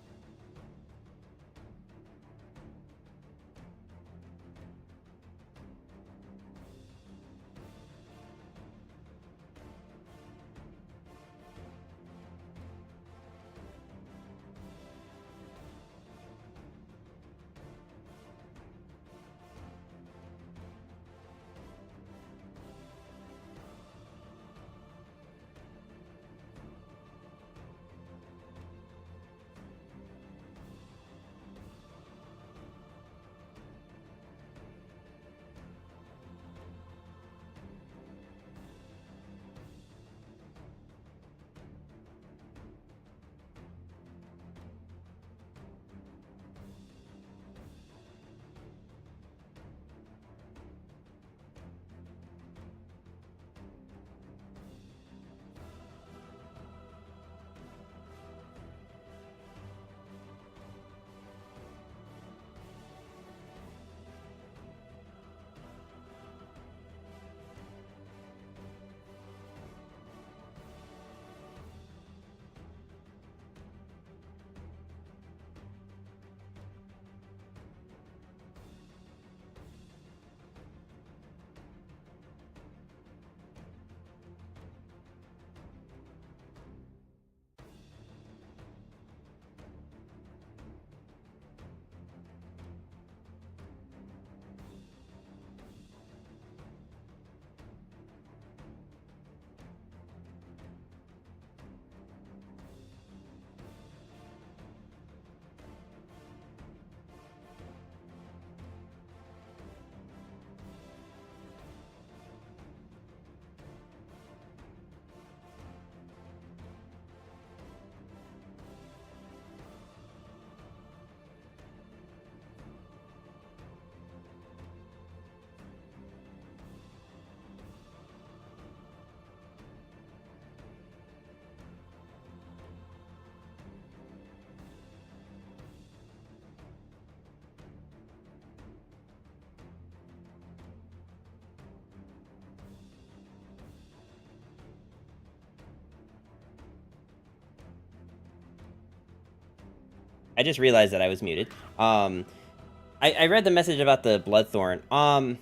I just realized that I was muted. I read the message about the Bloodthorn.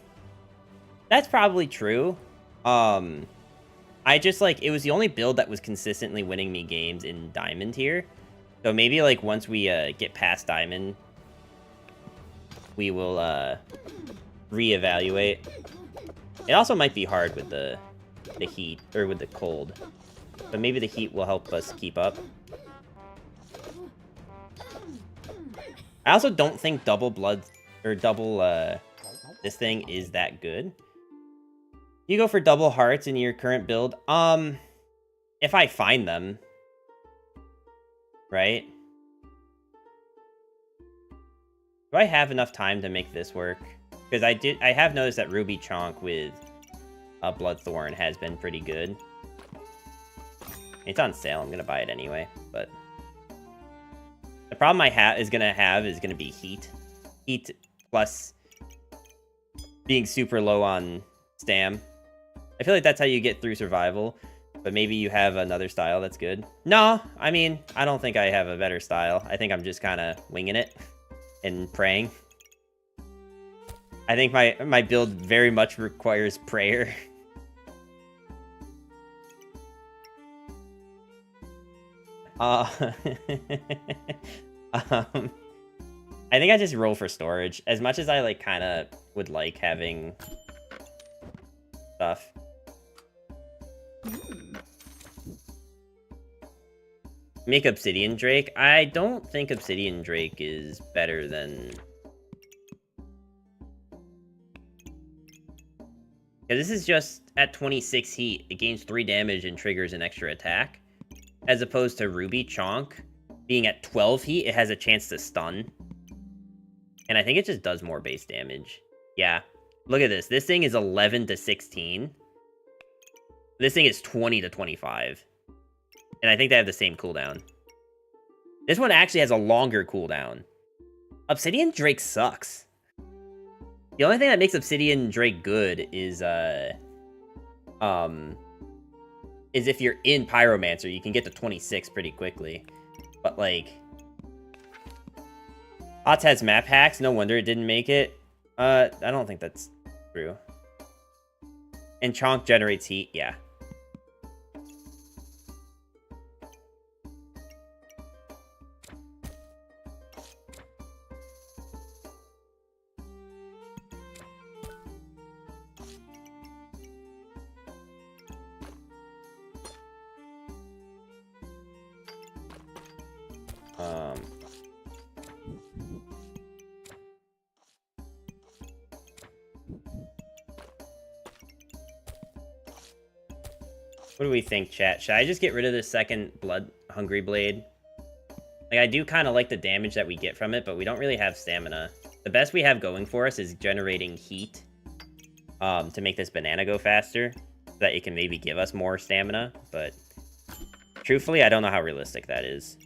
That's probably true. I just, like, it was the only build that was consistently winning me games in Diamond here. So maybe, like, once we get past Diamond, we will reevaluate. It also might be hard with the heat, or with the cold. But maybe the heat will help us keep up. I also don't think double blood, or double, this thing is that good. You go for double hearts in your current build. If I find them, right? Do I have enough time to make this work? Because I have noticed that Ruby Chonk with a Bloodthorn has been pretty good. It's on sale. I'm gonna buy it anyway. But the problem I is gonna be heat. Heat plus being super low on stam. I feel like that's how you get through survival. But maybe you have another style that's good. No, I mean, I don't think I have a better style. I think I'm just kind of winging it and praying. I think my build very much requires prayer. I think I just roll for storage. As much as I, like, kind of would like having stuff. Make Obsidian Drake. I don't think Obsidian Drake is better than... Because this is just at 26 heat. It gains 3 damage and triggers an extra attack. As opposed to Ruby Chonk being at 12 heat, it has a chance to stun. And I think it just does more base damage. Yeah. Look at this. This thing is 11 to 16. This thing is 20 to 25. And I think they have the same cooldown. This one actually has a longer cooldown. Obsidian Drake sucks. The only thing that makes Obsidian Drake good is if you're in Pyromancer, you can get to 26 pretty quickly. But, like... Ots has map hacks, no wonder it didn't make it. I don't think that's true. And Chonk generates heat, yeah. What do we think, chat? Should I just get rid of the second Blood Hungry Blade? Like, I do kind of like the damage that we get from it, but we don't really have stamina. The best we have going for us is generating heat to make this banana go faster, so that it can maybe give us more stamina, but truthfully, I don't know how realistic that is.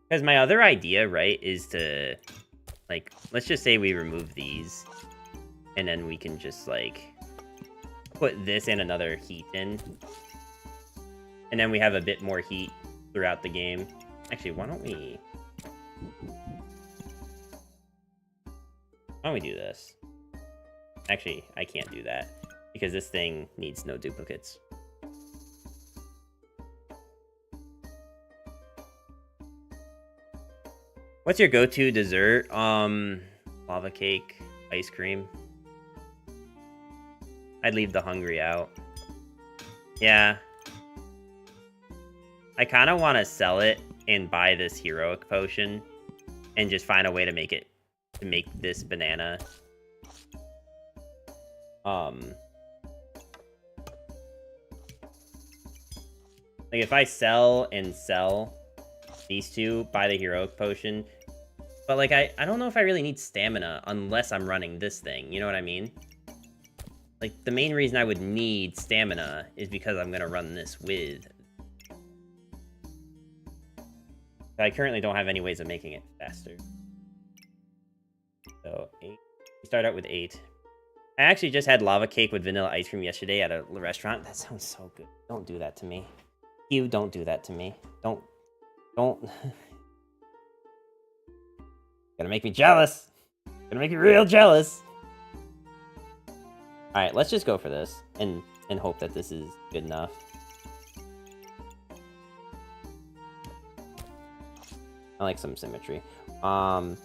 Because my other idea, right, is to, like, let's just say we remove these, and then we can just, like, put this and another heat in. And then we have a bit more heat throughout the game. Actually, why don't we do this? Actually, I can't do that, because this thing needs no duplicates. What's your go-to dessert? Lava cake, ice cream. I'd leave the hungry out. Yeah. I kind of want to sell it and buy this heroic potion and just find a way to make this banana. Like, if I sell these two, buy the heroic potion. But, like, I don't know if I really need stamina unless I'm running this thing. You know what I mean? Like, the main reason I would need stamina is because I'm going to run this with. I currently don't have any ways of making it faster. So 8. We start out with 8. I actually just had lava cake with vanilla ice cream yesterday at a restaurant. That sounds so good. Don't do that to me. You don't do that to me. Don't. Gonna make me jealous. Gonna make me real jealous. Alright, let's just go for this and hope that this is good enough. I like some symmetry. Alright,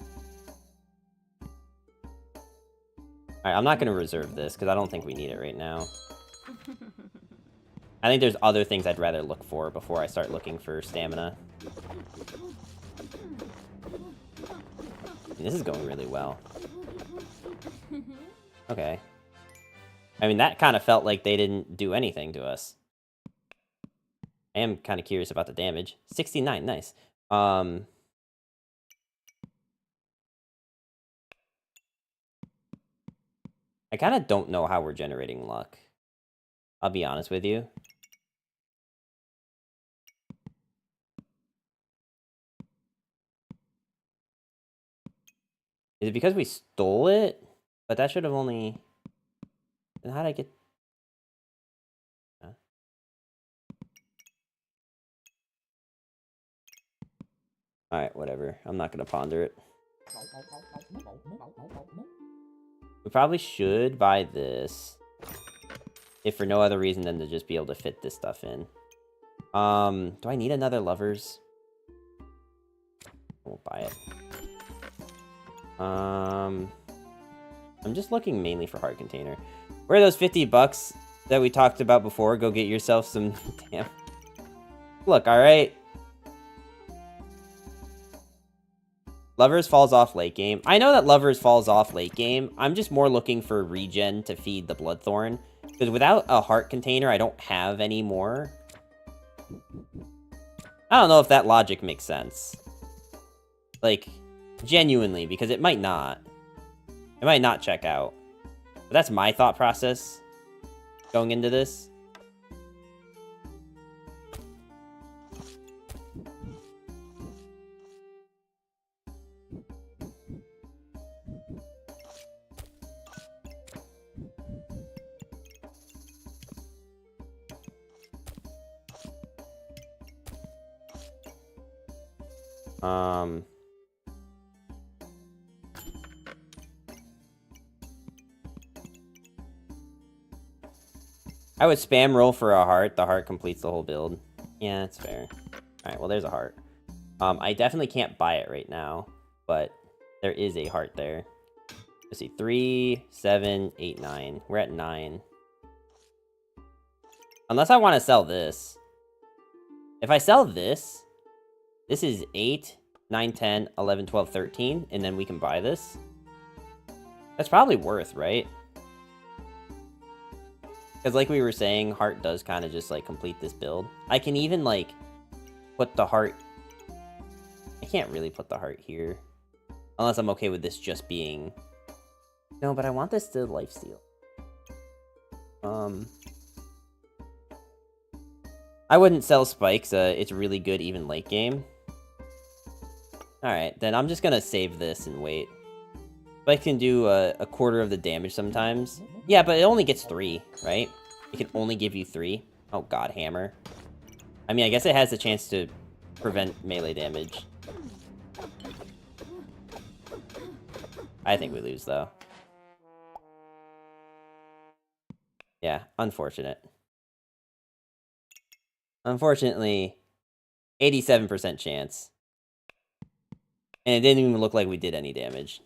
I'm not gonna reserve this because I don't think we need it right now. I think there's other things I'd rather look for before I start looking for stamina. This is going really well. Okay. I mean, that kind of felt like they didn't do anything to us. I am kind of curious about the damage. 69, nice. I kind of don't know how we're generating luck. I'll be honest with you. Is it because we stole it? But that should have only... Then how'd I get... Huh? Alright, whatever. I'm not gonna ponder it. We probably should buy this. If for no other reason than to just be able to fit this stuff in. Do I need another lovers? I won't buy it. I'm just looking mainly for heart container. Where are those 50 bucks that we talked about before? Go get yourself some... Damn. Look, alright. Lovers falls off late game. I know that Lovers falls off late game. I'm just more looking for regen to feed the Bloodthorn. Because without a heart container, I don't have any more. I don't know if that logic makes sense. Like, genuinely, because it might not. It might not check out. But that's my thought process going into this. I would spam roll for a heart. The heart completes the whole build. Yeah, that's fair. Alright, well, there's a heart. I definitely can't buy it right now, but there is a heart there. Let's see, 3, 7, 8, 9. We're at 9. Unless I want to sell this. If I sell this, this is 8, 9, 10, 11, 12, 13, and then we can buy this. That's probably worth, right? Because like we were saying, heart does kind of just, like, complete this build. I can even, like, put the heart... I can't really put the heart here. Unless I'm okay with this just being... No, but I want this to lifesteal. I wouldn't sell spikes. It's really good even late game. Alright, then I'm just gonna save this and wait. Spike can do a quarter of the damage sometimes. Yeah, but it only gets 3, right? It can only give you 3. Oh god, hammer. I mean, I guess it has the chance to prevent melee damage. I think we lose, though. Yeah, unfortunate. Unfortunately, 87% chance. And it didn't even look like we did any damage.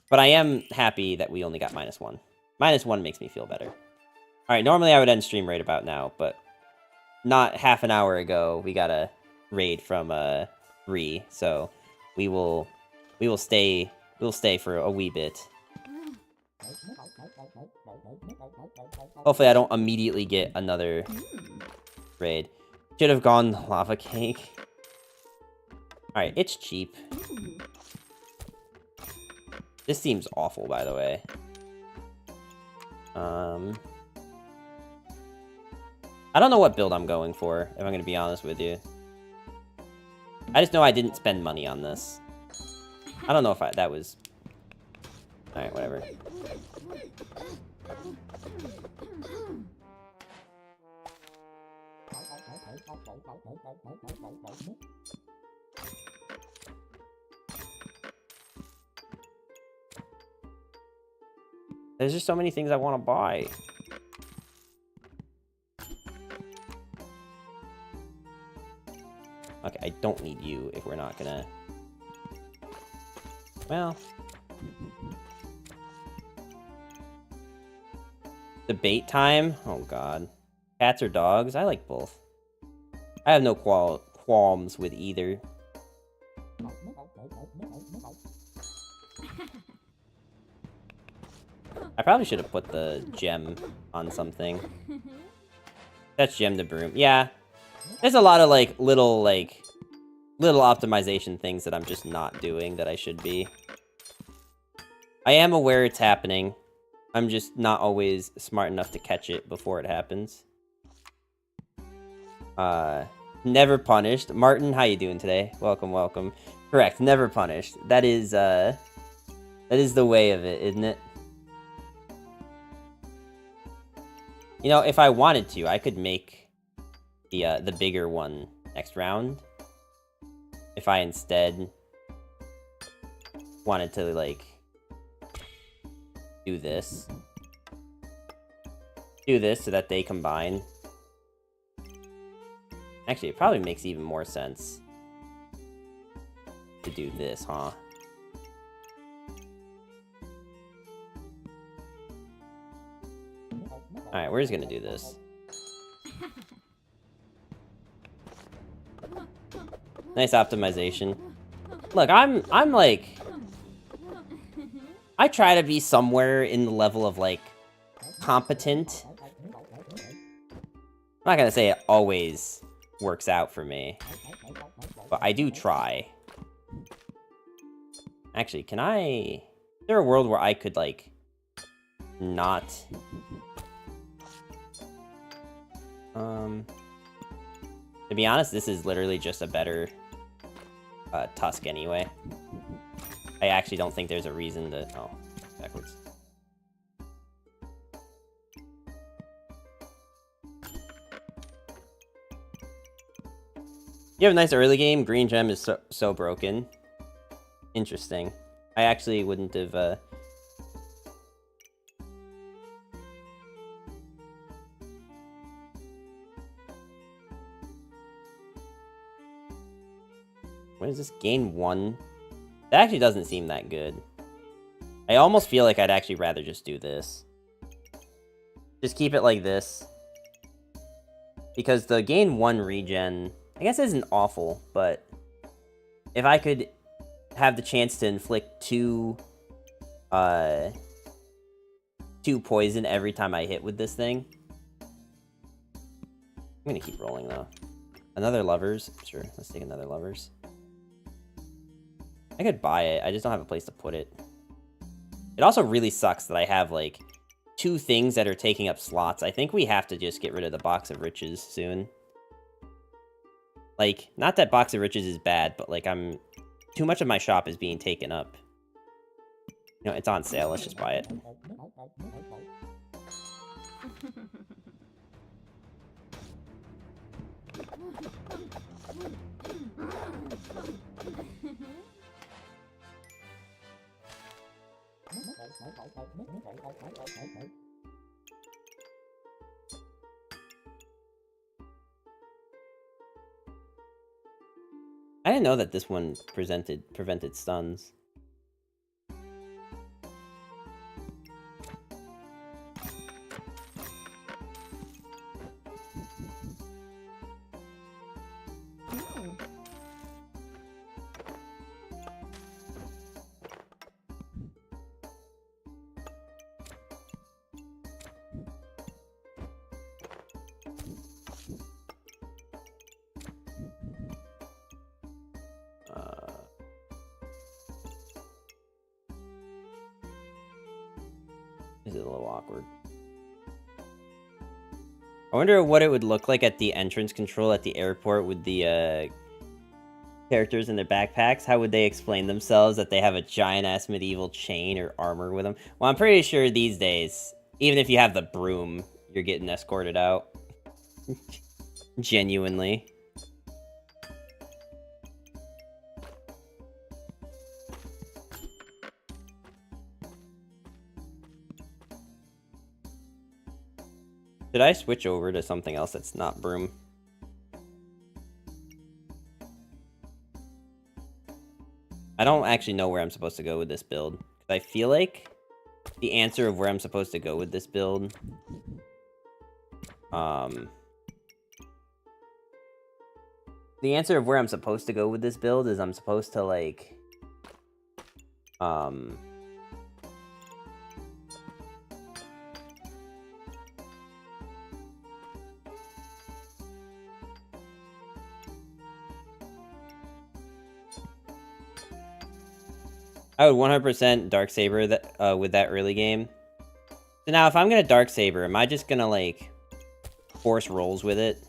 But I am happy that we only got -1. -1 makes me feel better. Alright, normally I would end stream right about now, but not half an hour ago we got a raid from Ree, so we will stay for a wee bit. Hopefully I don't immediately get another raid. Should have gone lava cake. Alright, it's cheap. This seems awful, by the way. I don't know what build I'm going for, if I'm going to be honest with you. I just know I didn't spend money on this. I don't know if that was... Alright, whatever. There's just so many things I want to buy. Okay, I don't need you if we're not gonna... Well... Debate time? Oh god. Cats or dogs? I like both. I have no qualms with either. I probably should have put the gem on something. That's gem to broom. Yeah. There's a lot of, like, little optimization things that I'm just not doing that I should be. I am aware it's happening. I'm just not always smart enough to catch it before it happens. Never punished. Martin, how you doing today? Welcome, welcome. Correct, never punished. That is the way of it, isn't it? You know, if I wanted to, I could make the bigger one next round. If I instead wanted to, like, do this so that they combine. Actually, it probably makes even more sense to do this, huh? Alright, we're just gonna do this. Nice optimization. Look, I'm like... I try to be somewhere in the level of, like, competent. I'm not gonna say it always works out for me. But I do try. Actually, can I... Is there a world where I could, like, not... To be honest, this is literally just a better Tusk anyway. I actually don't think there's a reason to... Oh, backwards. You have a nice early game. Green gem is so broken. Interesting. I actually wouldn't have... What is this? Gain 1? That actually doesn't seem that good. I almost feel like I'd actually rather just do this. Just keep it like this. Because the gain 1 regen, I guess isn't awful, but if I could have the chance to inflict 2 poison every time I hit with this thing. I'm gonna keep rolling though. Another lovers? Sure, let's take another lovers. I could buy it, I just don't have a place to put it. It also really sucks that I have, like, 2 things that are taking up slots. I think we have to just get rid of the Box of Riches soon. Like, not that Box of Riches is bad, but, like, too much of my shop is being taken up. You know, it's on sale, let's just buy it. I didn't know that this one prevented stuns. This is a little awkward. I wonder what it would look like at the entrance control at the airport with the characters in their backpacks, how would they explain themselves that they have a giant-ass medieval chain or armor with them? Well, I'm pretty sure these days, even if you have the broom, you're getting escorted out. Genuinely. Should I switch over to something else that's not broom? I don't actually know where I'm supposed to go with this build. I feel like the answer of where I'm supposed to go with this build... The answer of where I'm supposed to go with this build is I'm supposed to, like... I would 100% Darksaber that with that early game. So now, if I'm gonna Darksaber, am I just gonna, like, force rolls with it?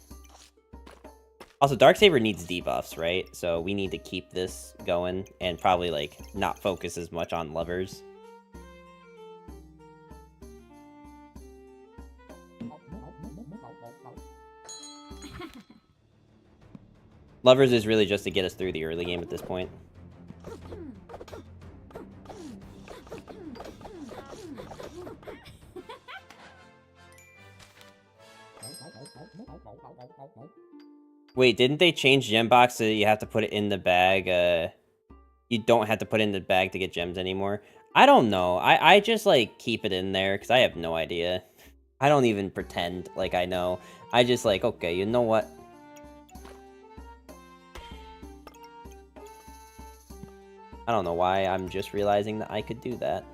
Also, Darksaber needs debuffs, right? So we need to keep this going and probably, like, not focus as much on lovers. Lovers is really just to get us through the early game at this point. Wait, didn't they change gem box so you have to put it in the bag? You don't have to put it in the bag to get gems anymore? I don't know. I just, like, keep it in there because I have no idea. I don't even pretend like I know. I just, like, okay, you know what? I don't know why I'm just realizing that I could do that.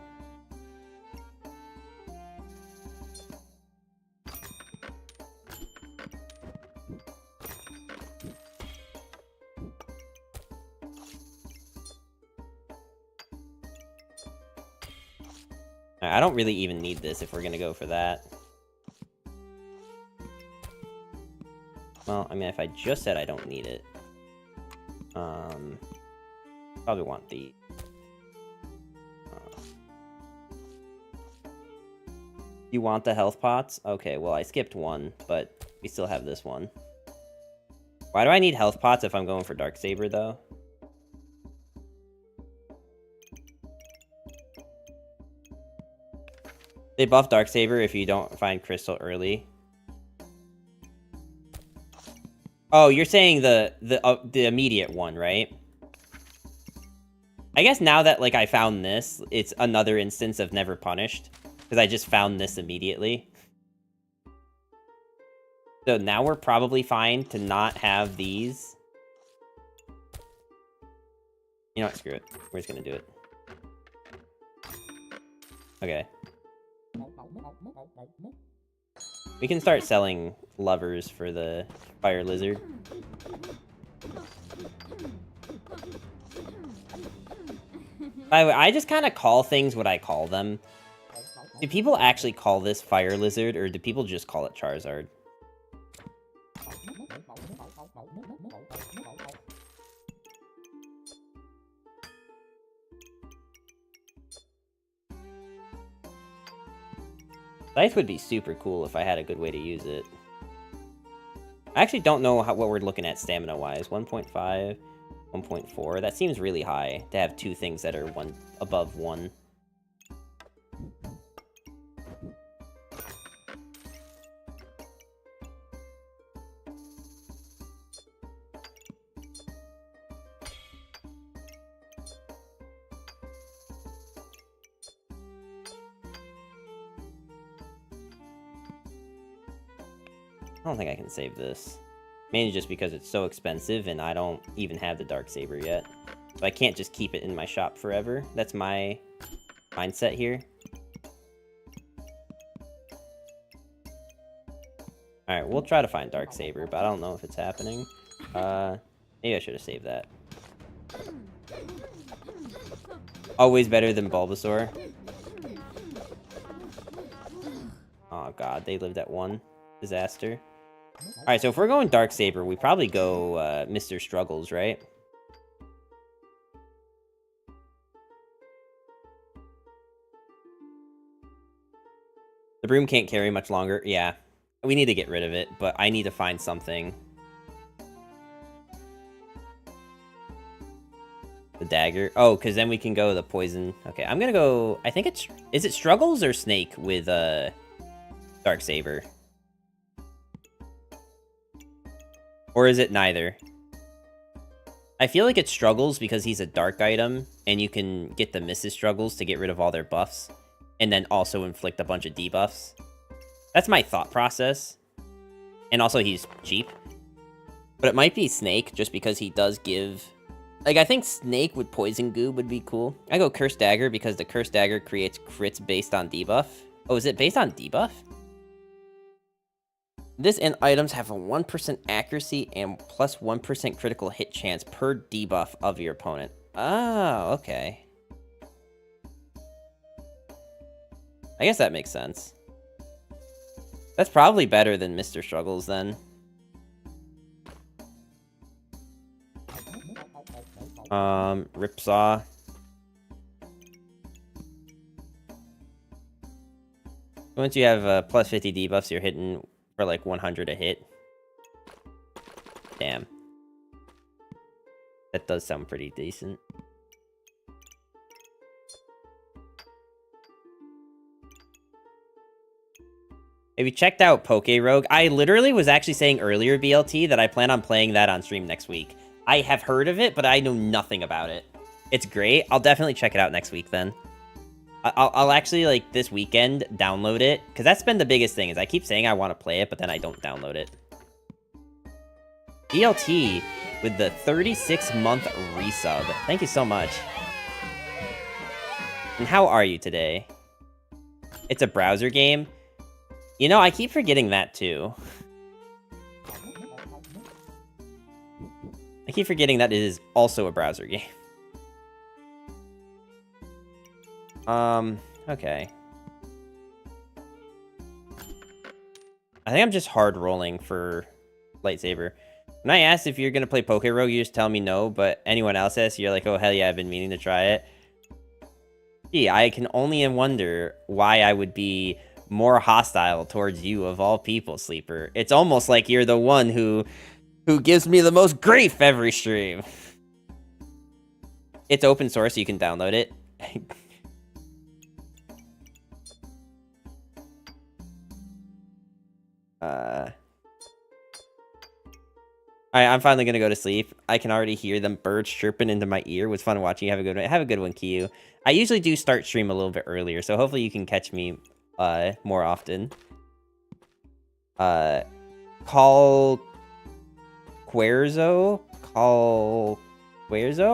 I don't really even need this if we're gonna go for that. Well, I mean, if I just said I don't need it, probably want the. You want the health pots? Okay, well, I skipped one, but we still have this one. Why do I need health pots if I'm going for Darksaber, though? They buff Darksaber if you don't find Crystal early. Oh, you're saying the immediate one, right? I guess now that, like, I found this, it's another instance of never punished. Because I just found this immediately. So now we're probably fine to not have these. You know what? Screw it. We're just gonna do it. Okay. We can start selling lovers for the fire lizard. By the way, I just kind of call things what I call them. Do people actually call this fire lizard, or do people just call it Charizard? Scythe would be super cool if I had a good way to use it. I actually don't know what we're looking at stamina-wise. 1.5, 1.4. That seems really high to have two things that are above 1. I don't think I can save this. Mainly just because it's so expensive and I don't even have the Darksaber yet. So I can't just keep it in my shop forever. That's my mindset here. Alright, we'll try to find Darksaber, but I don't know if it's happening. Maybe I should have saved that. Always better than Bulbasaur. Oh god, they lived at 1. Disaster. Alright, so if we're going Darksaber, we probably go Mr. Struggles, right? The broom can't carry much longer. Yeah. We need to get rid of it, but I need to find something. The dagger. Oh, because then we can go the poison. Okay, I'm gonna go... I think it's... Is it Struggles or Snake with Darksaber? Or is it neither? I feel like it Struggles because he's a dark item, and you can get the Mrs. Struggles to get rid of all their buffs, and then also inflict a bunch of debuffs. That's my thought process. And also he's cheap. But it might be Snake, just because he does give... Like, I think Snake with Poison Goo would be cool. I go Cursed Dagger because the Cursed Dagger creates crits based on debuff. Oh, is it based on debuff? This and items have a 1% accuracy and plus 1% critical hit chance per debuff of your opponent. Oh, okay. I guess that makes sense. That's probably better than Mr. Struggles, then. Ripsaw. Once you have plus 50 debuffs, you're hitting for like 100 a hit. Damn. That does sound pretty decent. Have you checked out Poke Rogue? I literally was actually saying earlier, BLT, that I plan on playing that on stream next week. I have heard of it, but I know nothing about it. It's great. I'll definitely check it out next week then. I'll actually, like, this weekend, download it. Because that's been the biggest thing, is I keep saying I want to play it, but then I don't download it. BLT with the 36-month resub. Thank you so much. And how are you today? It's a browser game? You know, I keep forgetting that, too. I keep forgetting that it is also a browser game. Okay. I think I'm just hard rolling for Lightsaber. When I asked if you're gonna play Poke Rogue, you just tell me no, but anyone else asks, you're like, oh hell yeah, I've been meaning to try it. Gee, I can only wonder why I would be more hostile towards you of all people, Sleeper. It's almost like you're the one who gives me the most grief every stream. It's open source, so you can download it. I'm finally gonna go to sleep. I can already hear them birds chirping into my ear. It was fun watching. Have a good one. Have a good one, Kiyu. I usually do start stream a little bit earlier, so hopefully you can catch me more often. Call Querzo?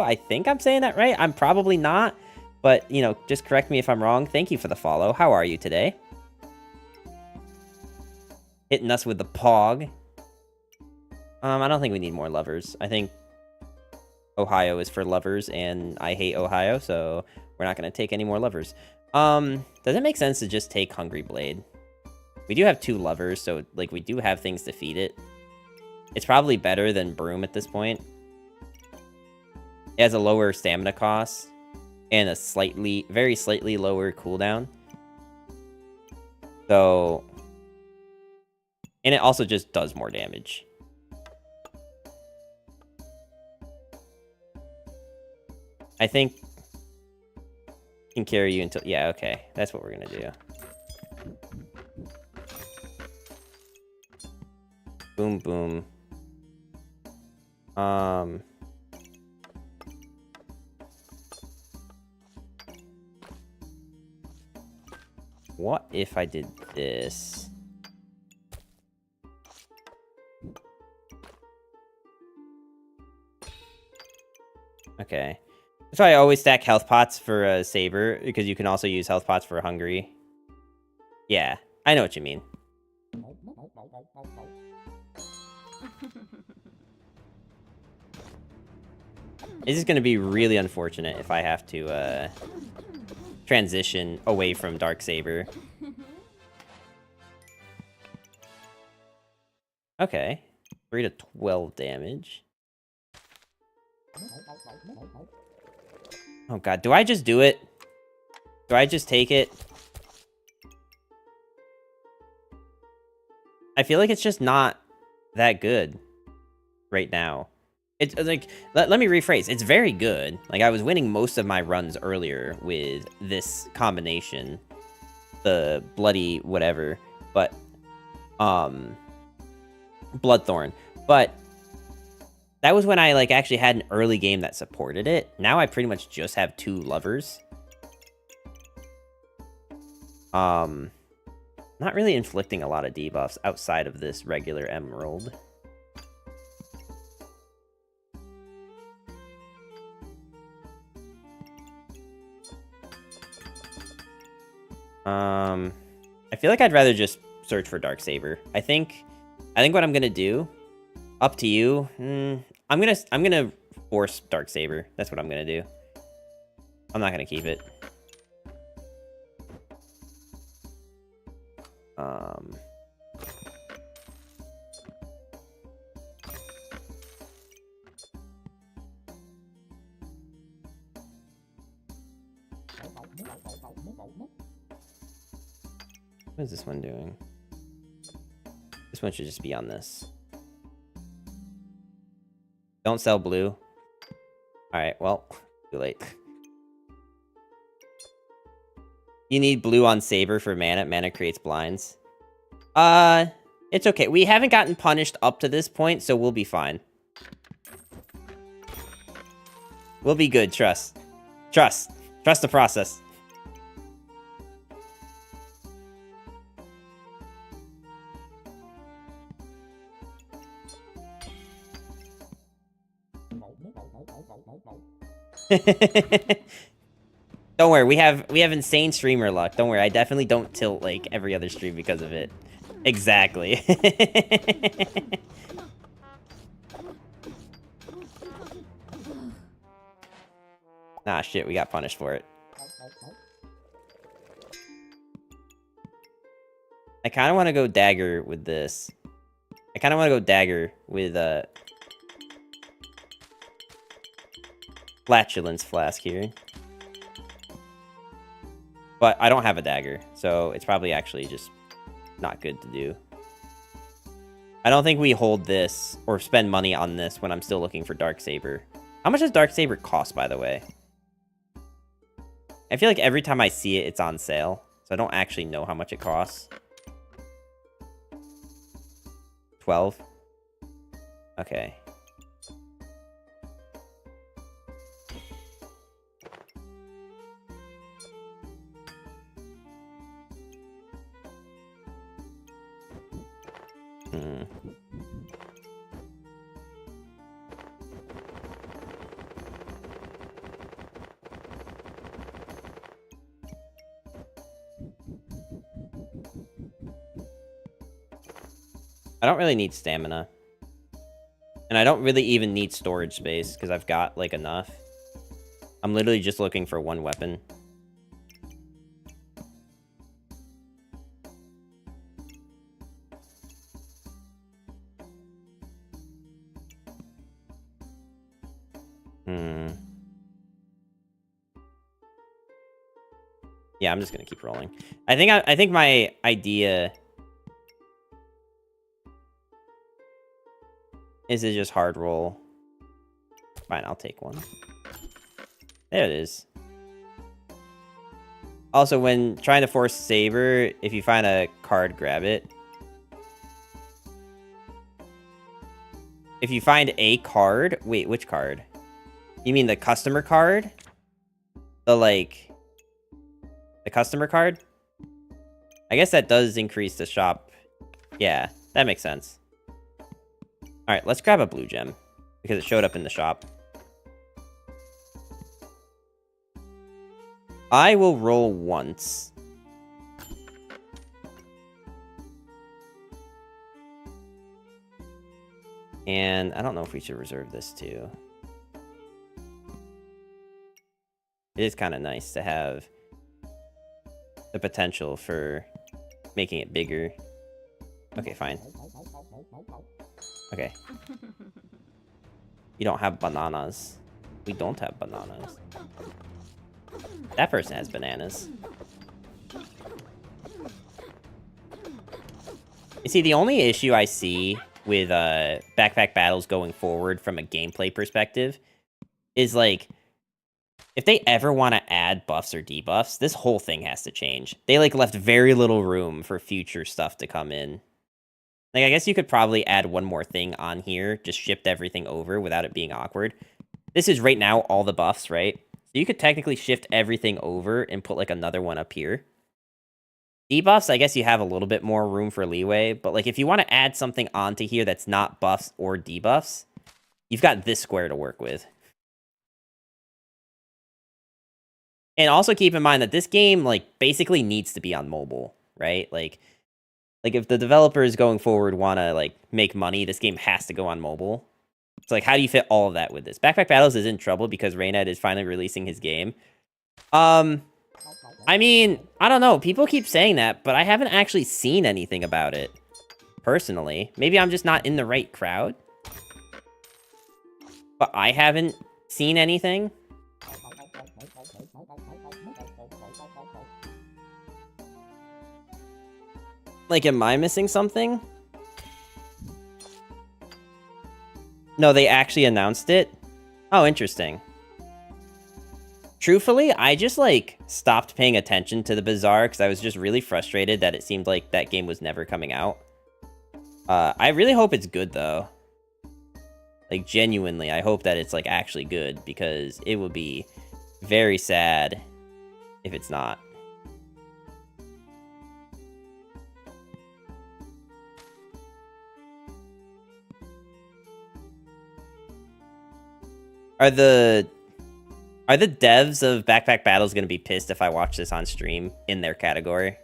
I think I'm saying that right. I'm probably not, but, you know, just correct me if I'm wrong. Thank you for the follow. How are you today? Hitting us with the pog. I don't think we need more lovers. I think Ohio is for lovers, and I hate Ohio, so we're not going to take any more lovers. Does it make sense to just take Hungry Blade? We do have 2 lovers, so, like, we do have things to feed it. It's probably better than Broom at this point. It has a lower stamina cost, and a very slightly lower cooldown. So... And it also just does more damage. I think can carry you until... Yeah, okay. That's what we're gonna do. Boom, boom. What if I did this? Okay. That's why I always stack health pots for Saber, because you can also use health pots for Hungry. Yeah, I know what you mean. This is going to be really unfortunate if I have to transition away from Darksaber. Okay. 3 to 12 damage. Oh god, do I just do it? Do I just take it? I feel like it's just not that good right now. It's like, let me rephrase. It's very good. Like, I was winning most of my runs earlier with this combination. The bloody whatever. But, Bloodthorn. But that was when I, like, actually had an early game that supported it. Now I pretty much just have 2 lovers. Not really inflicting a lot of debuffs outside of this regular emerald. I feel like I'd rather just search for Darksaber. I think what I'm gonna do, up to you. I'm gonna force Darksaber. That's what I'm gonna do. I'm not gonna keep it. What is this one doing? This one should just be on this. Don't sell blue. Alright, well, too late. You need blue on Saber for mana. Mana creates blinds. It's okay. We haven't gotten punished up to this point, so we'll be fine. We'll be good, trust. Trust. Trust the process. Don't worry, we have insane streamer luck. Don't worry, I definitely don't tilt like every other stream because of it. Exactly. Nah, shit, we got punished for it. I kind of want to go dagger with this. I kind of want to go dagger with Flatulence Flask here. But I don't have a dagger, so it's probably actually just not good to do. I don't think we hold this or spend money on this when I'm still looking for Darksaber. How much does Darksaber cost, by the way? I feel like every time I see it, it's on sale. So I don't actually know how much it costs. 12? Okay. I don't really need stamina. And I don't really even need storage space, because I've got, like, enough. I'm literally just looking for one weapon. Yeah, I'm just gonna keep rolling. I think my idea is to just hard roll. Fine, I'll take one. There it is. Also, when trying to force Saber, if you find a card, grab it. If you find a card... Wait, which card? You mean the customer card? The, like... The customer card? I guess that does increase the shop. Yeah, that makes sense. Alright, let's grab a blue gem. Because it showed up in the shop. I will roll once. And I don't know if we should reserve this too. It is kind of nice to have the potential for making it bigger. Okay, fine. Okay. You don't have bananas. We don't have bananas. That person has bananas. You see, the only issue I see with backpack battles going forward from a gameplay perspective is, like, if they ever want to add buffs or debuffs, this whole thing has to change. They, like, left very little room for future stuff to come in. Like, I guess you could probably add one more thing on here, just shift everything over without it being awkward. This is right now all the buffs, right? So you could technically shift everything over and put, like, another one up here. Debuffs, I guess you have a little bit more room for leeway, but, like, if you want to add something onto here that's not buffs or debuffs, you've got this square to work with. And also keep in mind that this game, like, basically needs to be on mobile, right? Like if the developers going forward want to, like, make money, this game has to go on mobile. So, like, how do you fit all of that with this? Backpack Battles is in trouble because Raynet is finally releasing his game. I mean, I don't know. People keep saying that, but I haven't actually seen anything about it, personally. Maybe I'm just not in the right crowd. But I haven't seen anything. Like, am I missing something? No, they actually announced it? Oh, interesting. Truthfully, I just, like, stopped paying attention to the Bazaar because I was just really frustrated that it seemed like that game was never coming out. I really hope it's good, though. Like, genuinely, I hope that it's, like, actually good because it would be very sad if it's not. Are the devs of Backpack Battles going to be pissed if I watch this on stream in their category?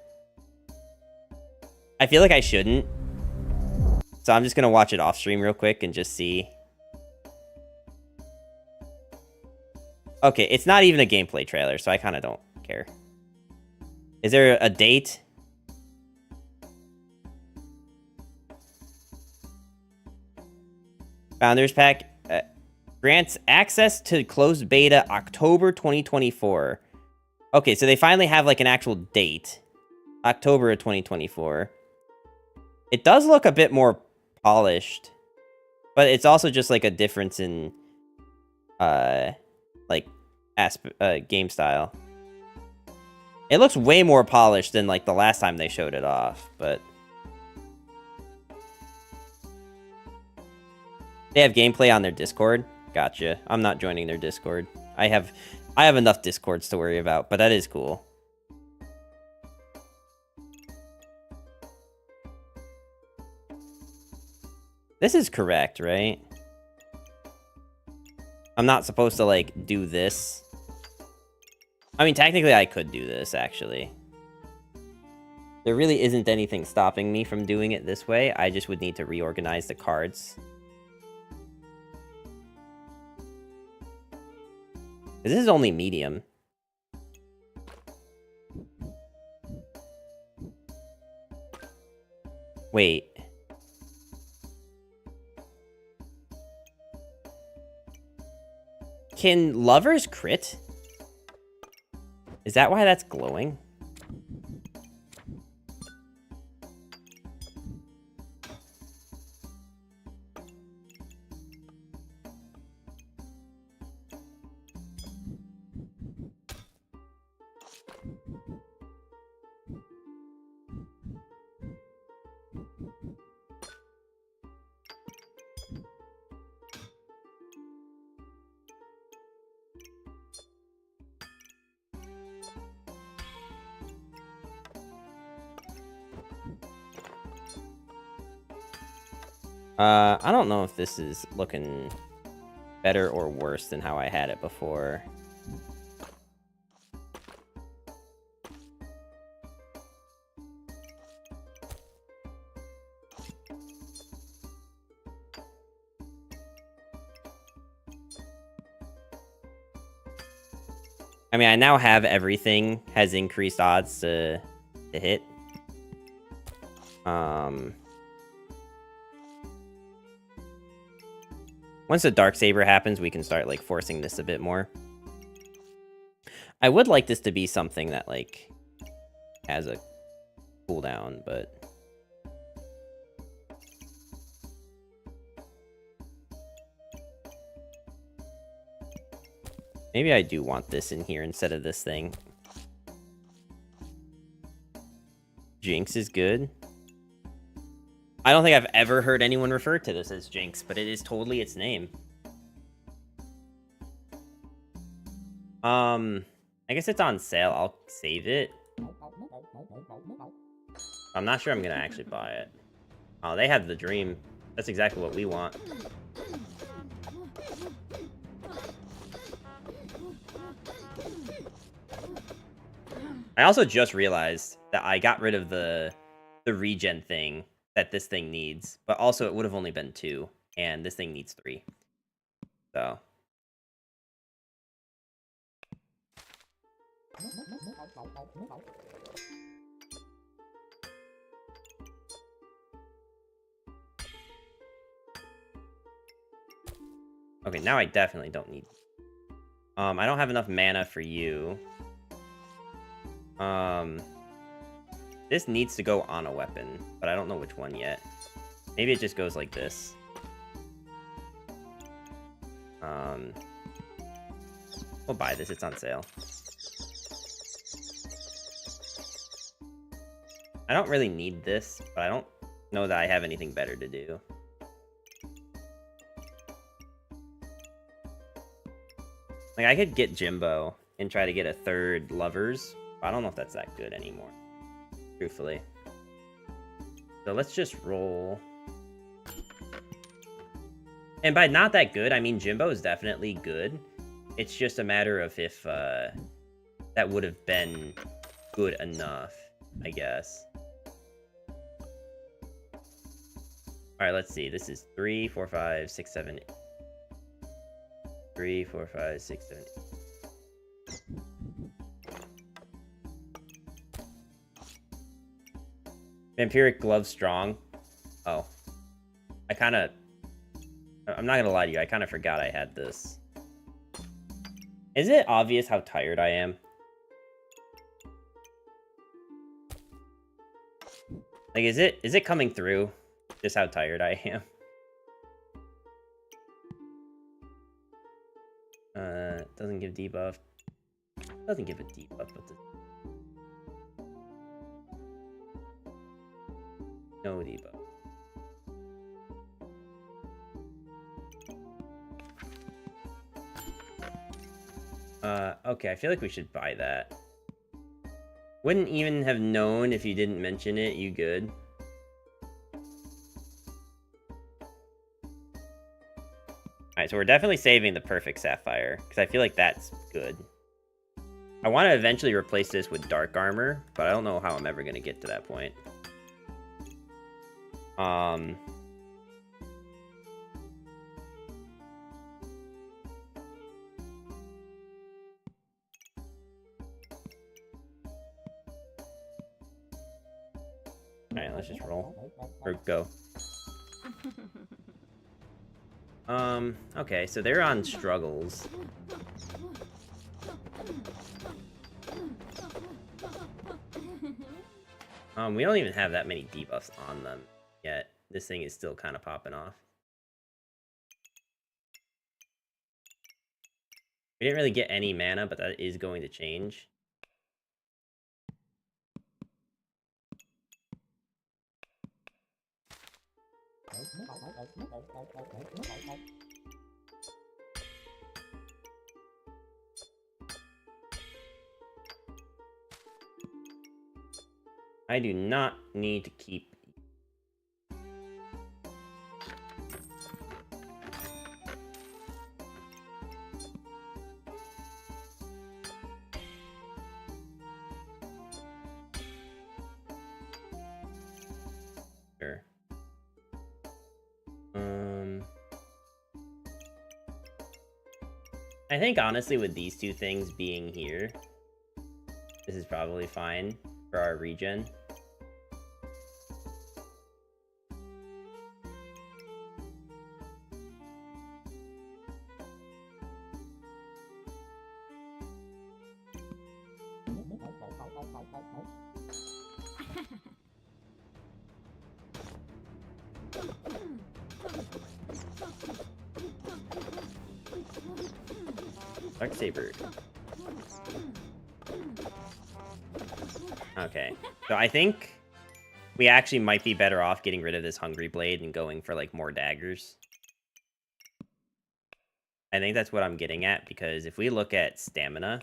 I feel like I shouldn't. So I'm just going to watch it off stream real quick and just see. Okay, it's not even a gameplay trailer, so I kind of don't care. Is there a date? Founders Pack grants access to closed beta October 2024. Okay, so they finally have, like, an actual date. October of 2024. It does look a bit more polished. But it's also just, like, a difference in, like, game style. It looks way more polished than, like, the last time they showed it off, but... They have gameplay on their Discord? Gotcha. I'm not joining their Discord. I have enough Discords to worry about, but that is cool. This is correct, right? I'm not supposed to, like, do this. I mean, technically I could do this, actually. There really isn't anything stopping me from doing it this way. I just would need to reorganize the cards. This is only medium. Wait. Can lovers crit? Is that why that's glowing? I don't know if this is looking better or worse than how I had it before. I mean, I now have everything has increased odds to hit. Once the Darksaber happens, we can start, like, forcing this a bit more. I would like this to be something that, like, has a cooldown, but... Maybe I do want this in here instead of this thing. Jinx is good. I don't think I've ever heard anyone refer to this as Jinx, but it is totally its name. I guess it's on sale. I'll save it. I'm not sure I'm gonna actually buy it. Oh, they have the dream. That's exactly what we want. I also just realized that I got rid of the regen thing that this thing needs, but also it would have only been 2, and this thing needs 3. So. Okay, now I definitely don't need... I don't have enough mana for you. This needs to go on a weapon, but I don't know which one yet. Maybe it just goes like this. We'll buy this, it's on sale. I don't really need this, but I don't know that I have anything better to do. Like, I could get Jimbo and try to get a 3rd Lovers, but I don't know if that's that good anymore, truthfully. So let's just roll. And by not that good, I mean Jimbo is definitely good. It's just a matter of if that would have been good enough, I guess. Alright, let's see. This is 3, 4, 5, 6, 7, 3, 4, 5, 6, 7, 8. Vampiric Glove Strong. Oh. I'm not gonna lie to you, I kind of forgot I had this. Is it obvious how tired I am? Like, is it coming through? Just how tired I am. Doesn't give debuff. Doesn't give a debuff, but no debuff. Okay, I feel like we should buy that. Wouldn't even have known if you didn't mention it, you good? Alright, so we're definitely saving the Perfect Sapphire, because I feel like that's good. I want to eventually replace this with Dark Armor, but I don't know how I'm ever going to get to that point. Alright, let's just roll. Or go. Okay, so they're on struggles. We don't even have that many debuffs on them yet. This thing is still kind of popping off. We didn't really get any mana, but that is going to change. I do not need to keep... Sure. I think honestly with these two things being here, this is probably fine for our regen. Darksaber. Okay. So I think we actually might be better off getting rid of this Hungry Blade and going for, like, more daggers. I think that's what I'm getting at, because if we look at stamina...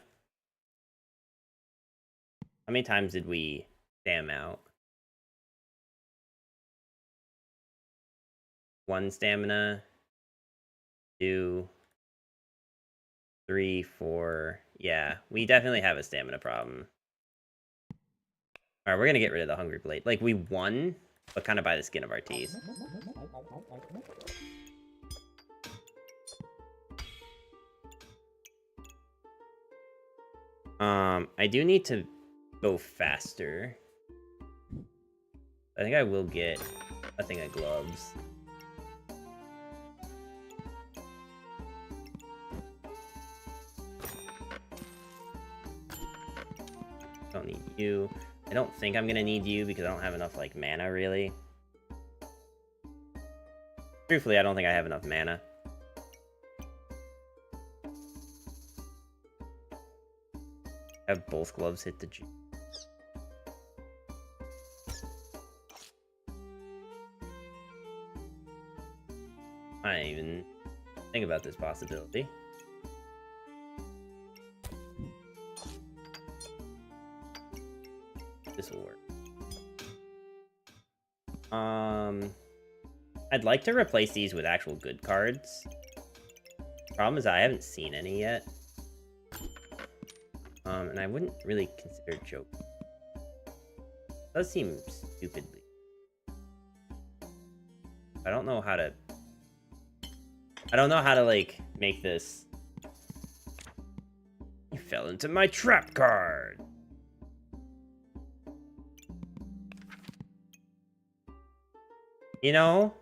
How many times did we stam out? 1 stamina. 2... 3, 4... Yeah, we definitely have a stamina problem. Alright, we're gonna get rid of the Hungry Blade. Like, we won, but kind of by the skin of our teeth. I do need to go faster. I think I will get a thing of gloves. Don't need you. I don't think I'm gonna need you because I don't have enough, like, mana, really. Truthfully, I don't think I have enough mana. Have both gloves hit the G. I didn't even think about this possibility. This will work. I'd like to replace these with actual good cards. Problem is I haven't seen any yet. And I wouldn't really consider joke. Does seem stupidly. I don't know how to like make this. You fell into my trap card. You know,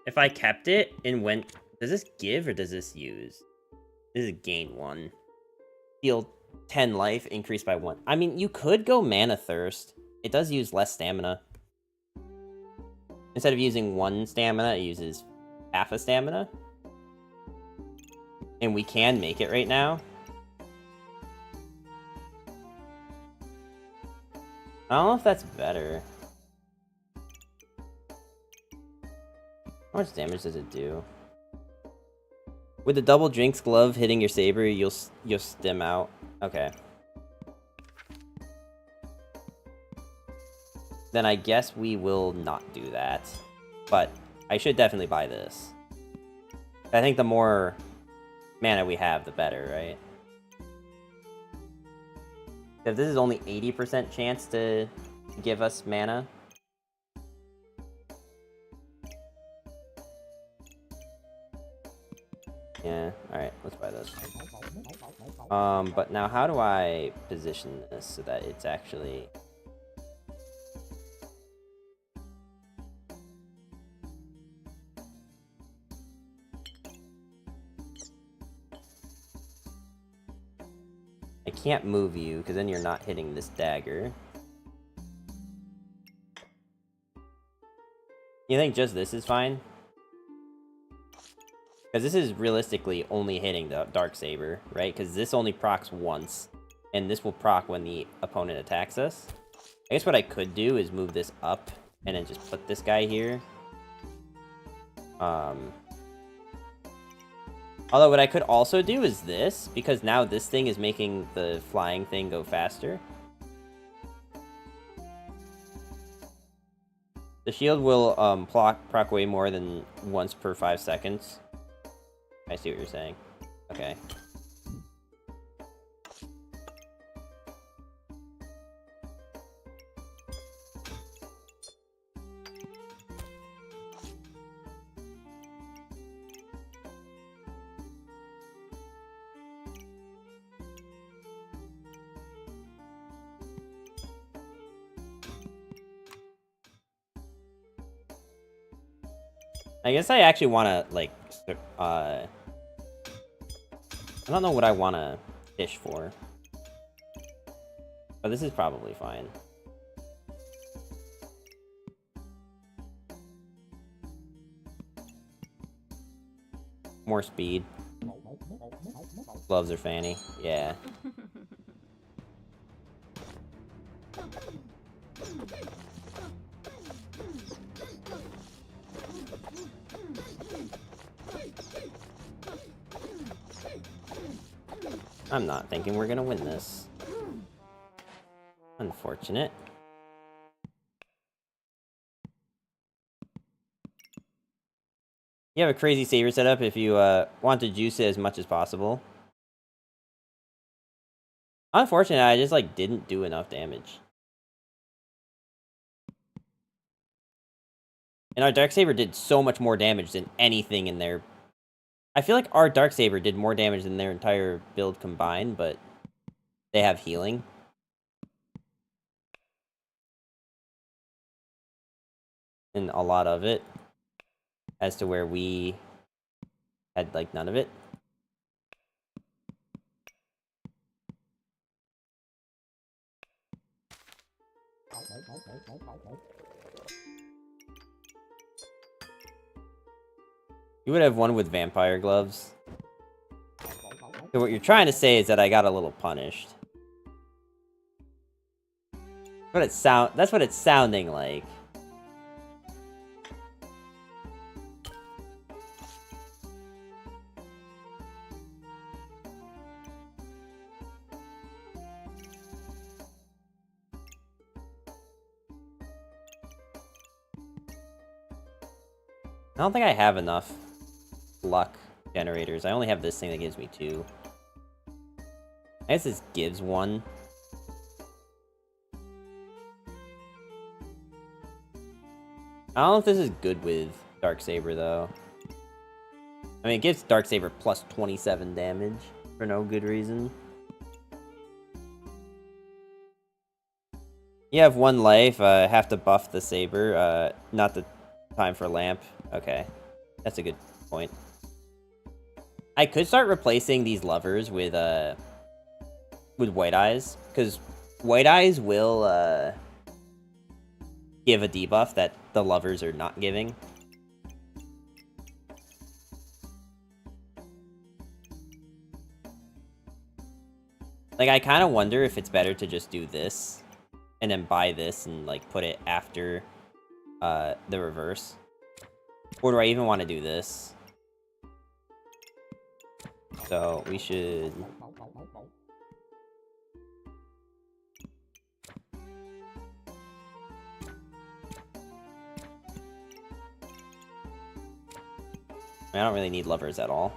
if I kept it and went, does this give or does this use? This is gain 1. Deal 10 life, increased by 1. I mean, you could go Mana Thirst. It does use less stamina. Instead of using 1 stamina, it uses half a stamina. And we can make it right now. I don't know if that's better. How much damage does it do? With the double Drinks glove hitting your saber, you'll stim out. Okay. Then I guess we will not do that. But I should definitely buy this. I think the more mana we have, the better, right? If this is only 80% chance to give us mana. Yeah, alright, let's buy this. But now how do I position this so that it's actually... I can't move you, because then you're not hitting this dagger. You think just this is fine? Because this is realistically only hitting the Darksaber, right? Because this only procs once, and this will proc when the opponent attacks us. I guess what I could do is move this up, and then just put this guy here. Although what I could also do is this, because now this thing is making the flying thing go faster. The shield will proc way more than once per 5 seconds. I see what you're saying. Okay. I guess I actually want to, like, I don't know what I want to fish for. But this is probably fine. More speed. Gloves are fanny. Yeah. I'm not thinking we're gonna win this. Unfortunate. You have a crazy saber setup if you want to juice it as much as possible. Unfortunately, I just like didn't do enough damage. And our Darksaber did so much more damage than anything in their... I feel like our Darksaber did more damage than their entire build combined, but they have healing. And a lot of it. As to where we had, like, none of it. You would have won with vampire gloves. So what you're trying to say is that I got a little punished. That's what it's sounding like. I don't think I have enough luck generators. I only have this thing that gives me 2. I guess this gives 1. I don't know if this is good with Darksaber, though. I mean, it gives Darksaber plus 27 damage for no good reason. You have 1 life. Have to buff the saber. Not the time for lamp. Okay. That's a good point. I could start replacing these levers with White Eyes, because White Eyes will give a debuff that the levers are not giving. Like, I kind of wonder if it's better to just do this and then buy this and, like, put it after the reverse. Or do I even want to do this? So, we should... I don't really need levers at all.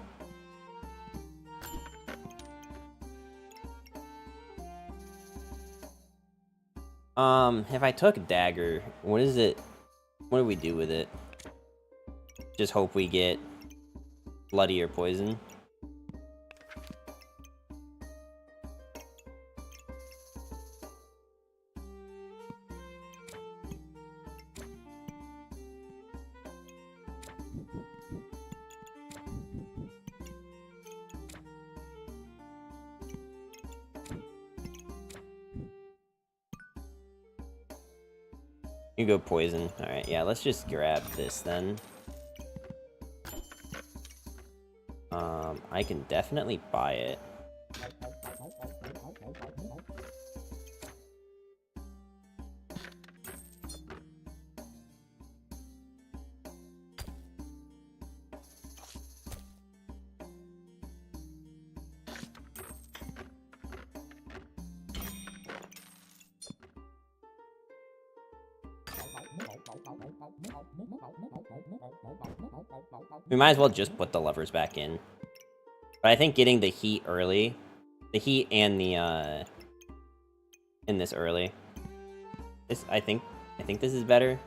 If I took a dagger, what is it? What do we do with it? Just hope we get bloody or poison. You go poison. Alright, yeah, let's just grab this then. I can definitely buy it. We might as well just put the levers back in. But I think getting the heat early, the heat and the in this early, I think this is better.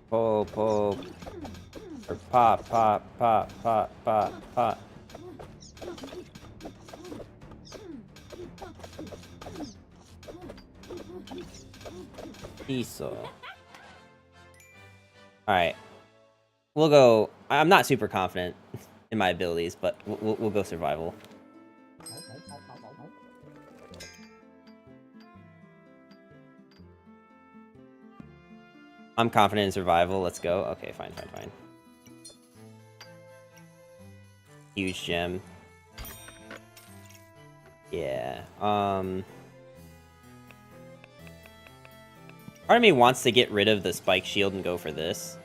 Pull, pull, or pop, pop, pop, pop, pop, pop. Eso. Alright. We'll go... I'm not super confident in my abilities, but we'll go survival. I'm confident in survival. Let's go. Okay, fine, fine, fine. Huge gem. Yeah. Part of me wants to get rid of the spike shield and go for this.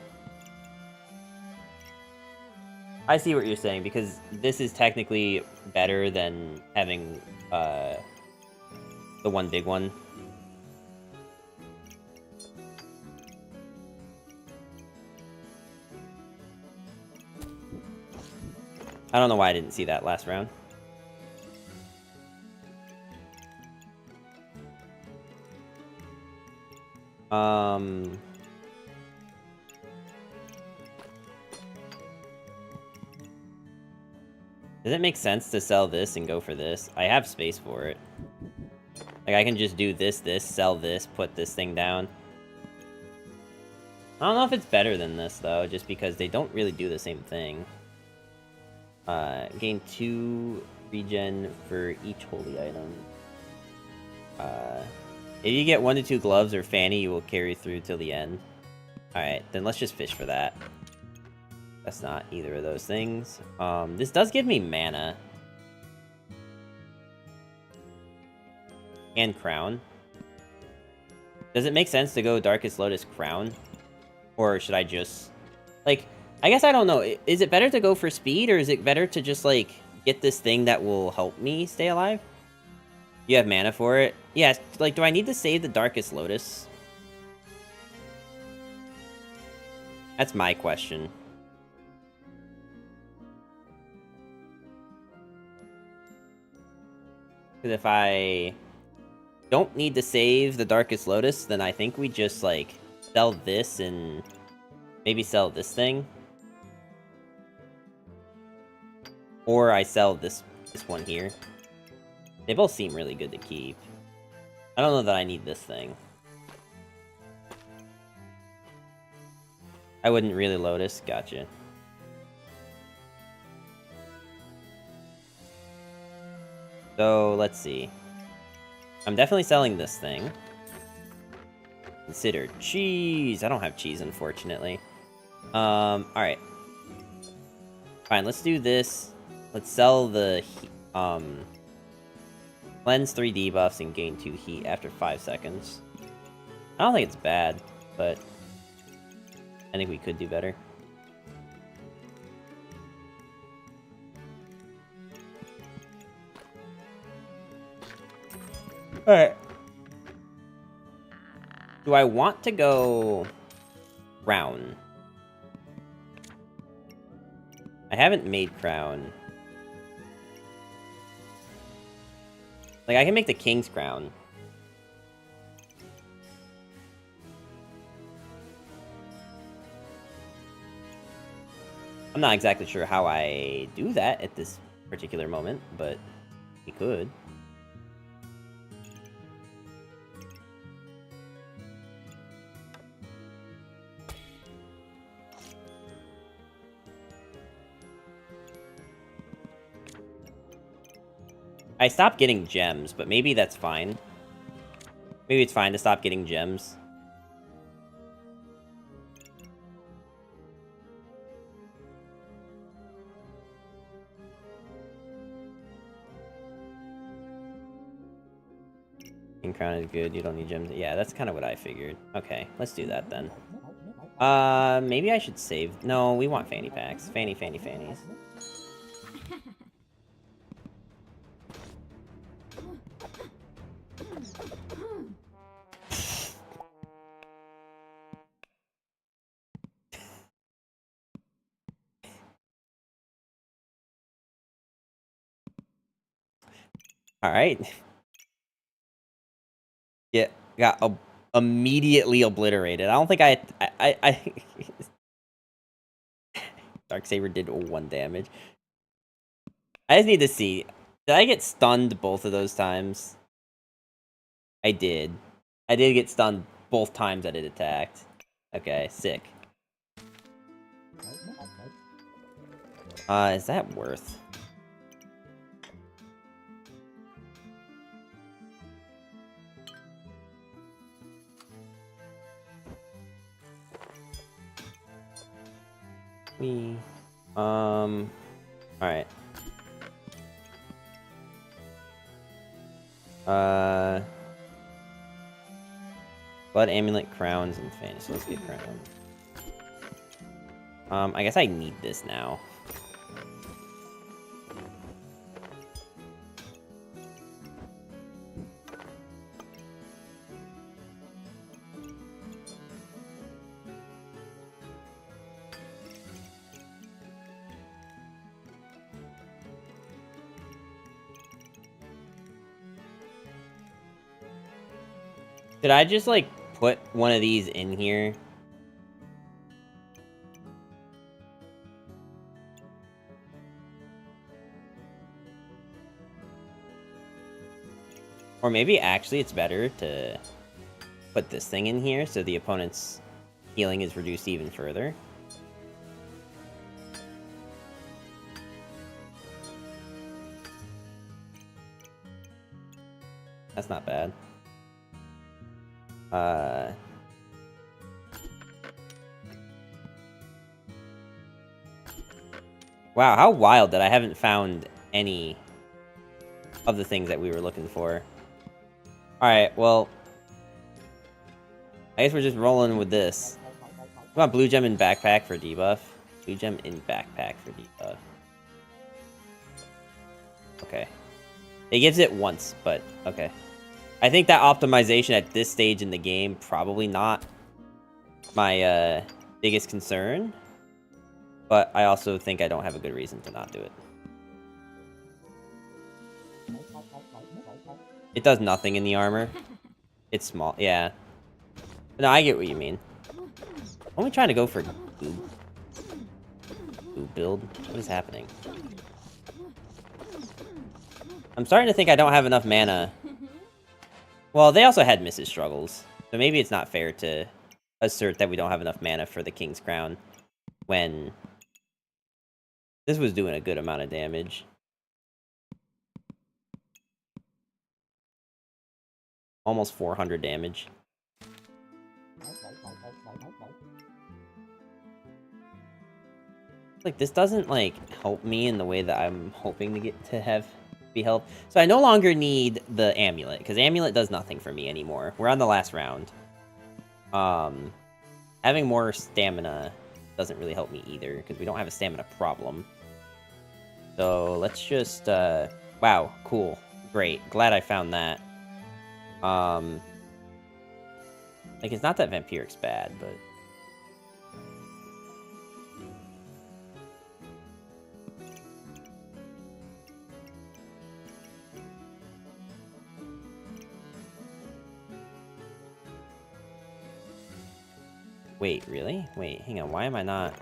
I see what you're saying, because this is technically better than having the one big one. I don't know why I didn't see that last round. Does it make sense to sell this and go for this? I have space for it. Like, I can just do this, sell this, put this thing down. I don't know if it's better than this, though, just because they don't really do the same thing. Gain 2 regen for each holy item. If you get 1 to 2 gloves or fanny, you will carry through till the end. Alright, then let's just fish for that. That's not either of those things. This does give me mana. And crown. Does it make sense to go Darkest Lotus crown? Or should I just... Like, I guess I don't know. Is it better to go for speed, or is it better to just, like, get this thing that will help me stay alive? You have mana for it? Yeah, like, do I need to save the Darkest Lotus? That's my question. Because if I don't need to save the Darkest Lotus, then I think we just, like, sell this and maybe sell this thing. Or I sell this one here. They both seem really good to keep. I don't know that I need this thing. I wouldn't really Lotus. Gotcha. So, let's see. I'm definitely selling this thing. Consider cheese. I don't have cheese, unfortunately. Alright. Fine, let's do this. Let's sell the... Cleanse 3 debuffs and gain 2 heat after 5 seconds. I don't think it's bad, but... I think we could do better. Alright. Do I want to go... Crown? I haven't made Crown. Like, I can make the King's Crown. I'm not exactly sure how I do that at this particular moment, but we could. I stopped getting gems, but maybe that's fine. Maybe it's fine to stop getting gems. King Crown is good, you don't need gems. Yeah, that's kind of what I figured. Okay, let's do that then. Maybe I should save... No, we want fanny packs. Fannies. Alright. Yeah, got immediately obliterated. I don't think I Darksaber did 1 damage. I just need to see. Did I get stunned both of those times? I did. I did get stunned both times that it attacked. Okay, sick. Is that worth? Alright. Blood Amulet, Crowns, and Fantasy. So let's get Crowns. I guess I need this now. Did I just, like, put one of these in here? Or maybe actually it's better to put this thing in here so the opponent's healing is reduced even further. That's not bad. Wow, how wild that I haven't found any of the things that we were looking for. Alright, well, I guess we're just rolling with this. Come on, blue gem in backpack for debuff. Blue gem in backpack for debuff. Okay. It gives it once, but okay. I think that optimization at this stage in the game, probably not my biggest concern. But I also think I don't have a good reason to not do it. It does nothing in the armor. It's small, yeah. No, I get what you mean. I'm only trying to go for goo build. What is happening? I'm starting to think I don't have enough mana. Well, they also had Mrs. Struggles, so maybe it's not fair to assert that we don't have enough mana for the King's Crown when this was doing a good amount of damage. Almost 400 damage. Like, this doesn't, like, help me in the way that I'm hoping to get to be helped. So I no longer need the amulet, because amulet does nothing for me anymore. We're on the last round. Having more stamina doesn't really help me either, because we don't have a stamina problem. So let's just, wow, cool. Great. Glad I found that. Like, it's not that Vampiric's bad, but... Wait, really? Wait, hang on, why am I not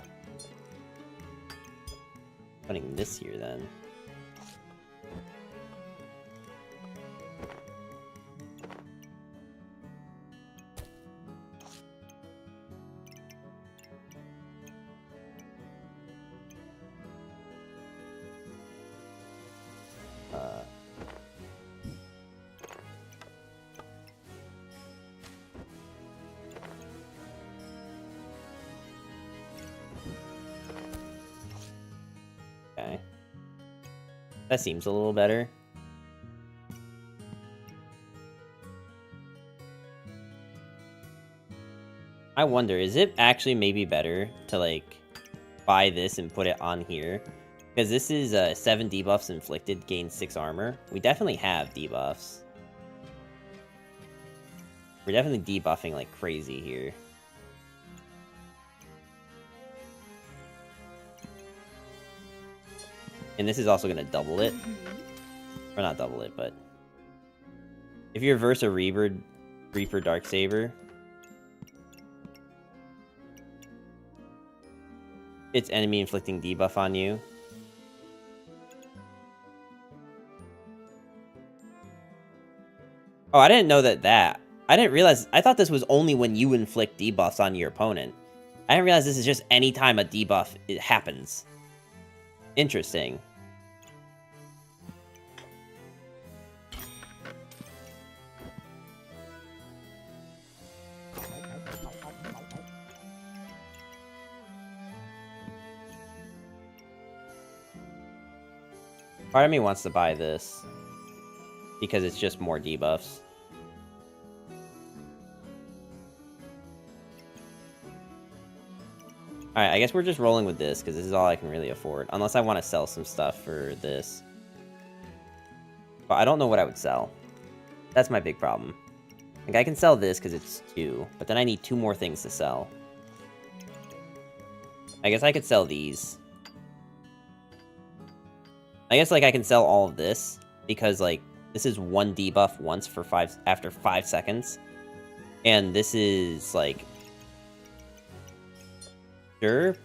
putting this here, then? Okay. That seems a little better. I wonder, is it actually maybe better to, like, buy this and put it on here? Because this is 7 debuffs inflicted, gain 6 armor. We definitely have debuffs. We're definitely debuffing like crazy here. And this is also going to double it. Or not double it, but... if you reverse a Reaper Darksaber... it's enemy inflicting debuff on you. Oh, I didn't know that. I didn't realize... I thought this was only when you inflict debuffs on your opponent. I didn't realize this is just any time a debuff happens. Interesting. Part of me wants to buy this because it's just more debuffs. Alright, I guess we're just rolling with this because this is all I can really afford. Unless I want to sell some stuff for this. But I don't know what I would sell. That's my big problem. Like, I can sell this because it's 2, but then I need 2 more things to sell. I guess I could sell these. I guess, like, I can sell all of this because, like, this is 1 debuff once for after 5 seconds. And this is, like... Sure,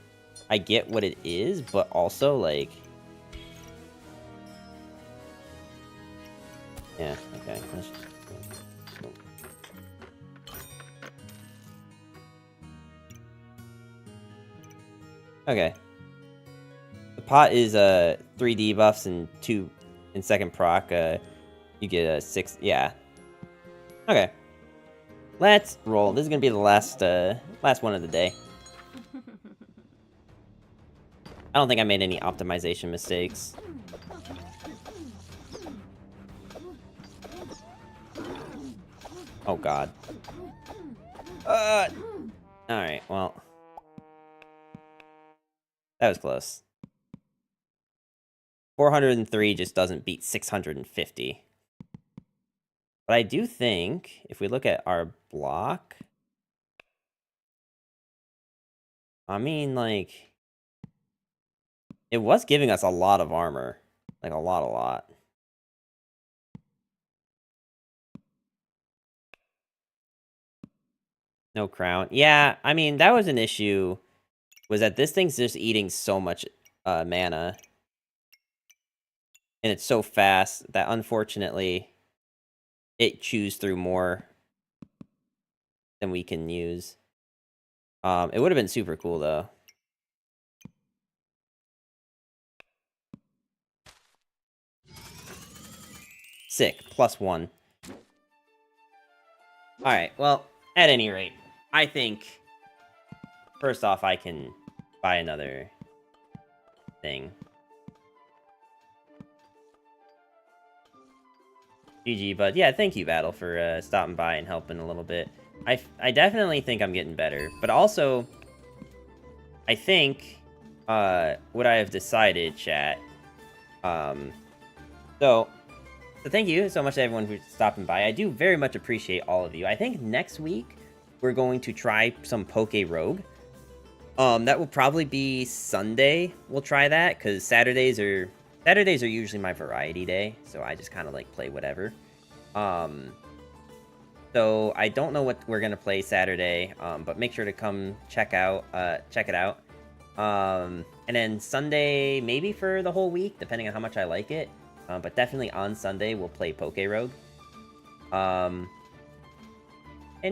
I get what it is, but also, like... Yeah, okay. Okay. The pot is 3 debuffs and 2 in second proc. You get a 6. Yeah. Okay. Let's roll. This is gonna be the last one of the day. I don't think I made any optimization mistakes. Oh god. Alright, well. That was close. 403 just doesn't beat 650. But I do think, if we look at our block... I mean, like... It was giving us a lot of armor. Like, a lot. No crown. Yeah, I mean, that was an issue. Was that this thing's just eating so much mana. And it's so fast that, unfortunately, it chews through more than we can use. It would have been super cool, though. Sick. +1. Alright, well, at any rate, I think, first off, I can buy another thing. GG, but yeah, thank you, Battle, for stopping by and helping a little bit. I definitely think I'm getting better, but also, I think, what I have decided, chat, so thank you so much to everyone who's stopping by. I do very much appreciate all of you. I think next week, we're going to try some Poke Rogue. That will probably be Sunday. We'll try that, because Saturdays are usually my variety day, so I just kind of like play whatever. So I don't know what we're gonna play Saturday, but make sure to come check it out. And then Sunday, maybe for the whole week, depending on how much I like it. But definitely on Sunday we'll play Poke Rogue. And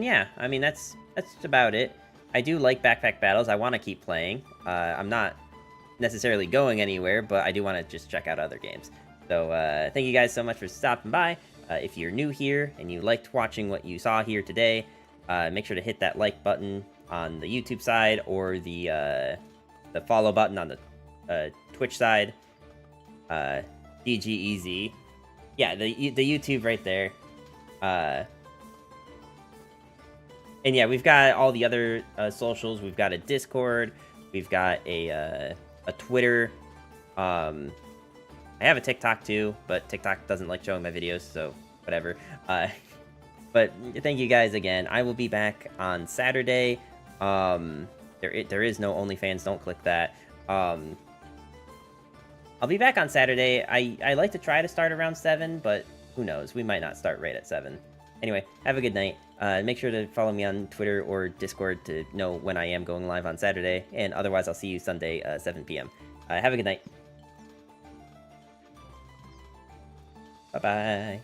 yeah, I mean that's about it. I do like Backpack Battles. I want to keep playing. I'm not necessarily going anywhere, but I do want to just check out other games. So thank you guys so much for stopping by. If you're new here and you liked watching what you saw here today, make sure to hit that like button on the YouTube side or the follow button on the Twitch side. DGEZ. Yeah, the YouTube right there. And yeah, we've got all the other socials. We've got a Discord. We've got a Twitter. I have a TikTok too, but TikTok doesn't like showing my videos, so whatever. But thank you guys again. I will be back on Saturday. There is no OnlyFans. Don't click that. I'll be back on Saturday. I like to try to start around 7, but who knows? We might not start right at 7. Anyway, have a good night. Make sure to follow me on Twitter or Discord to know when I am going live on Saturday. And otherwise, I'll see you Sunday, 7 p.m. Have a good night. Bye-bye.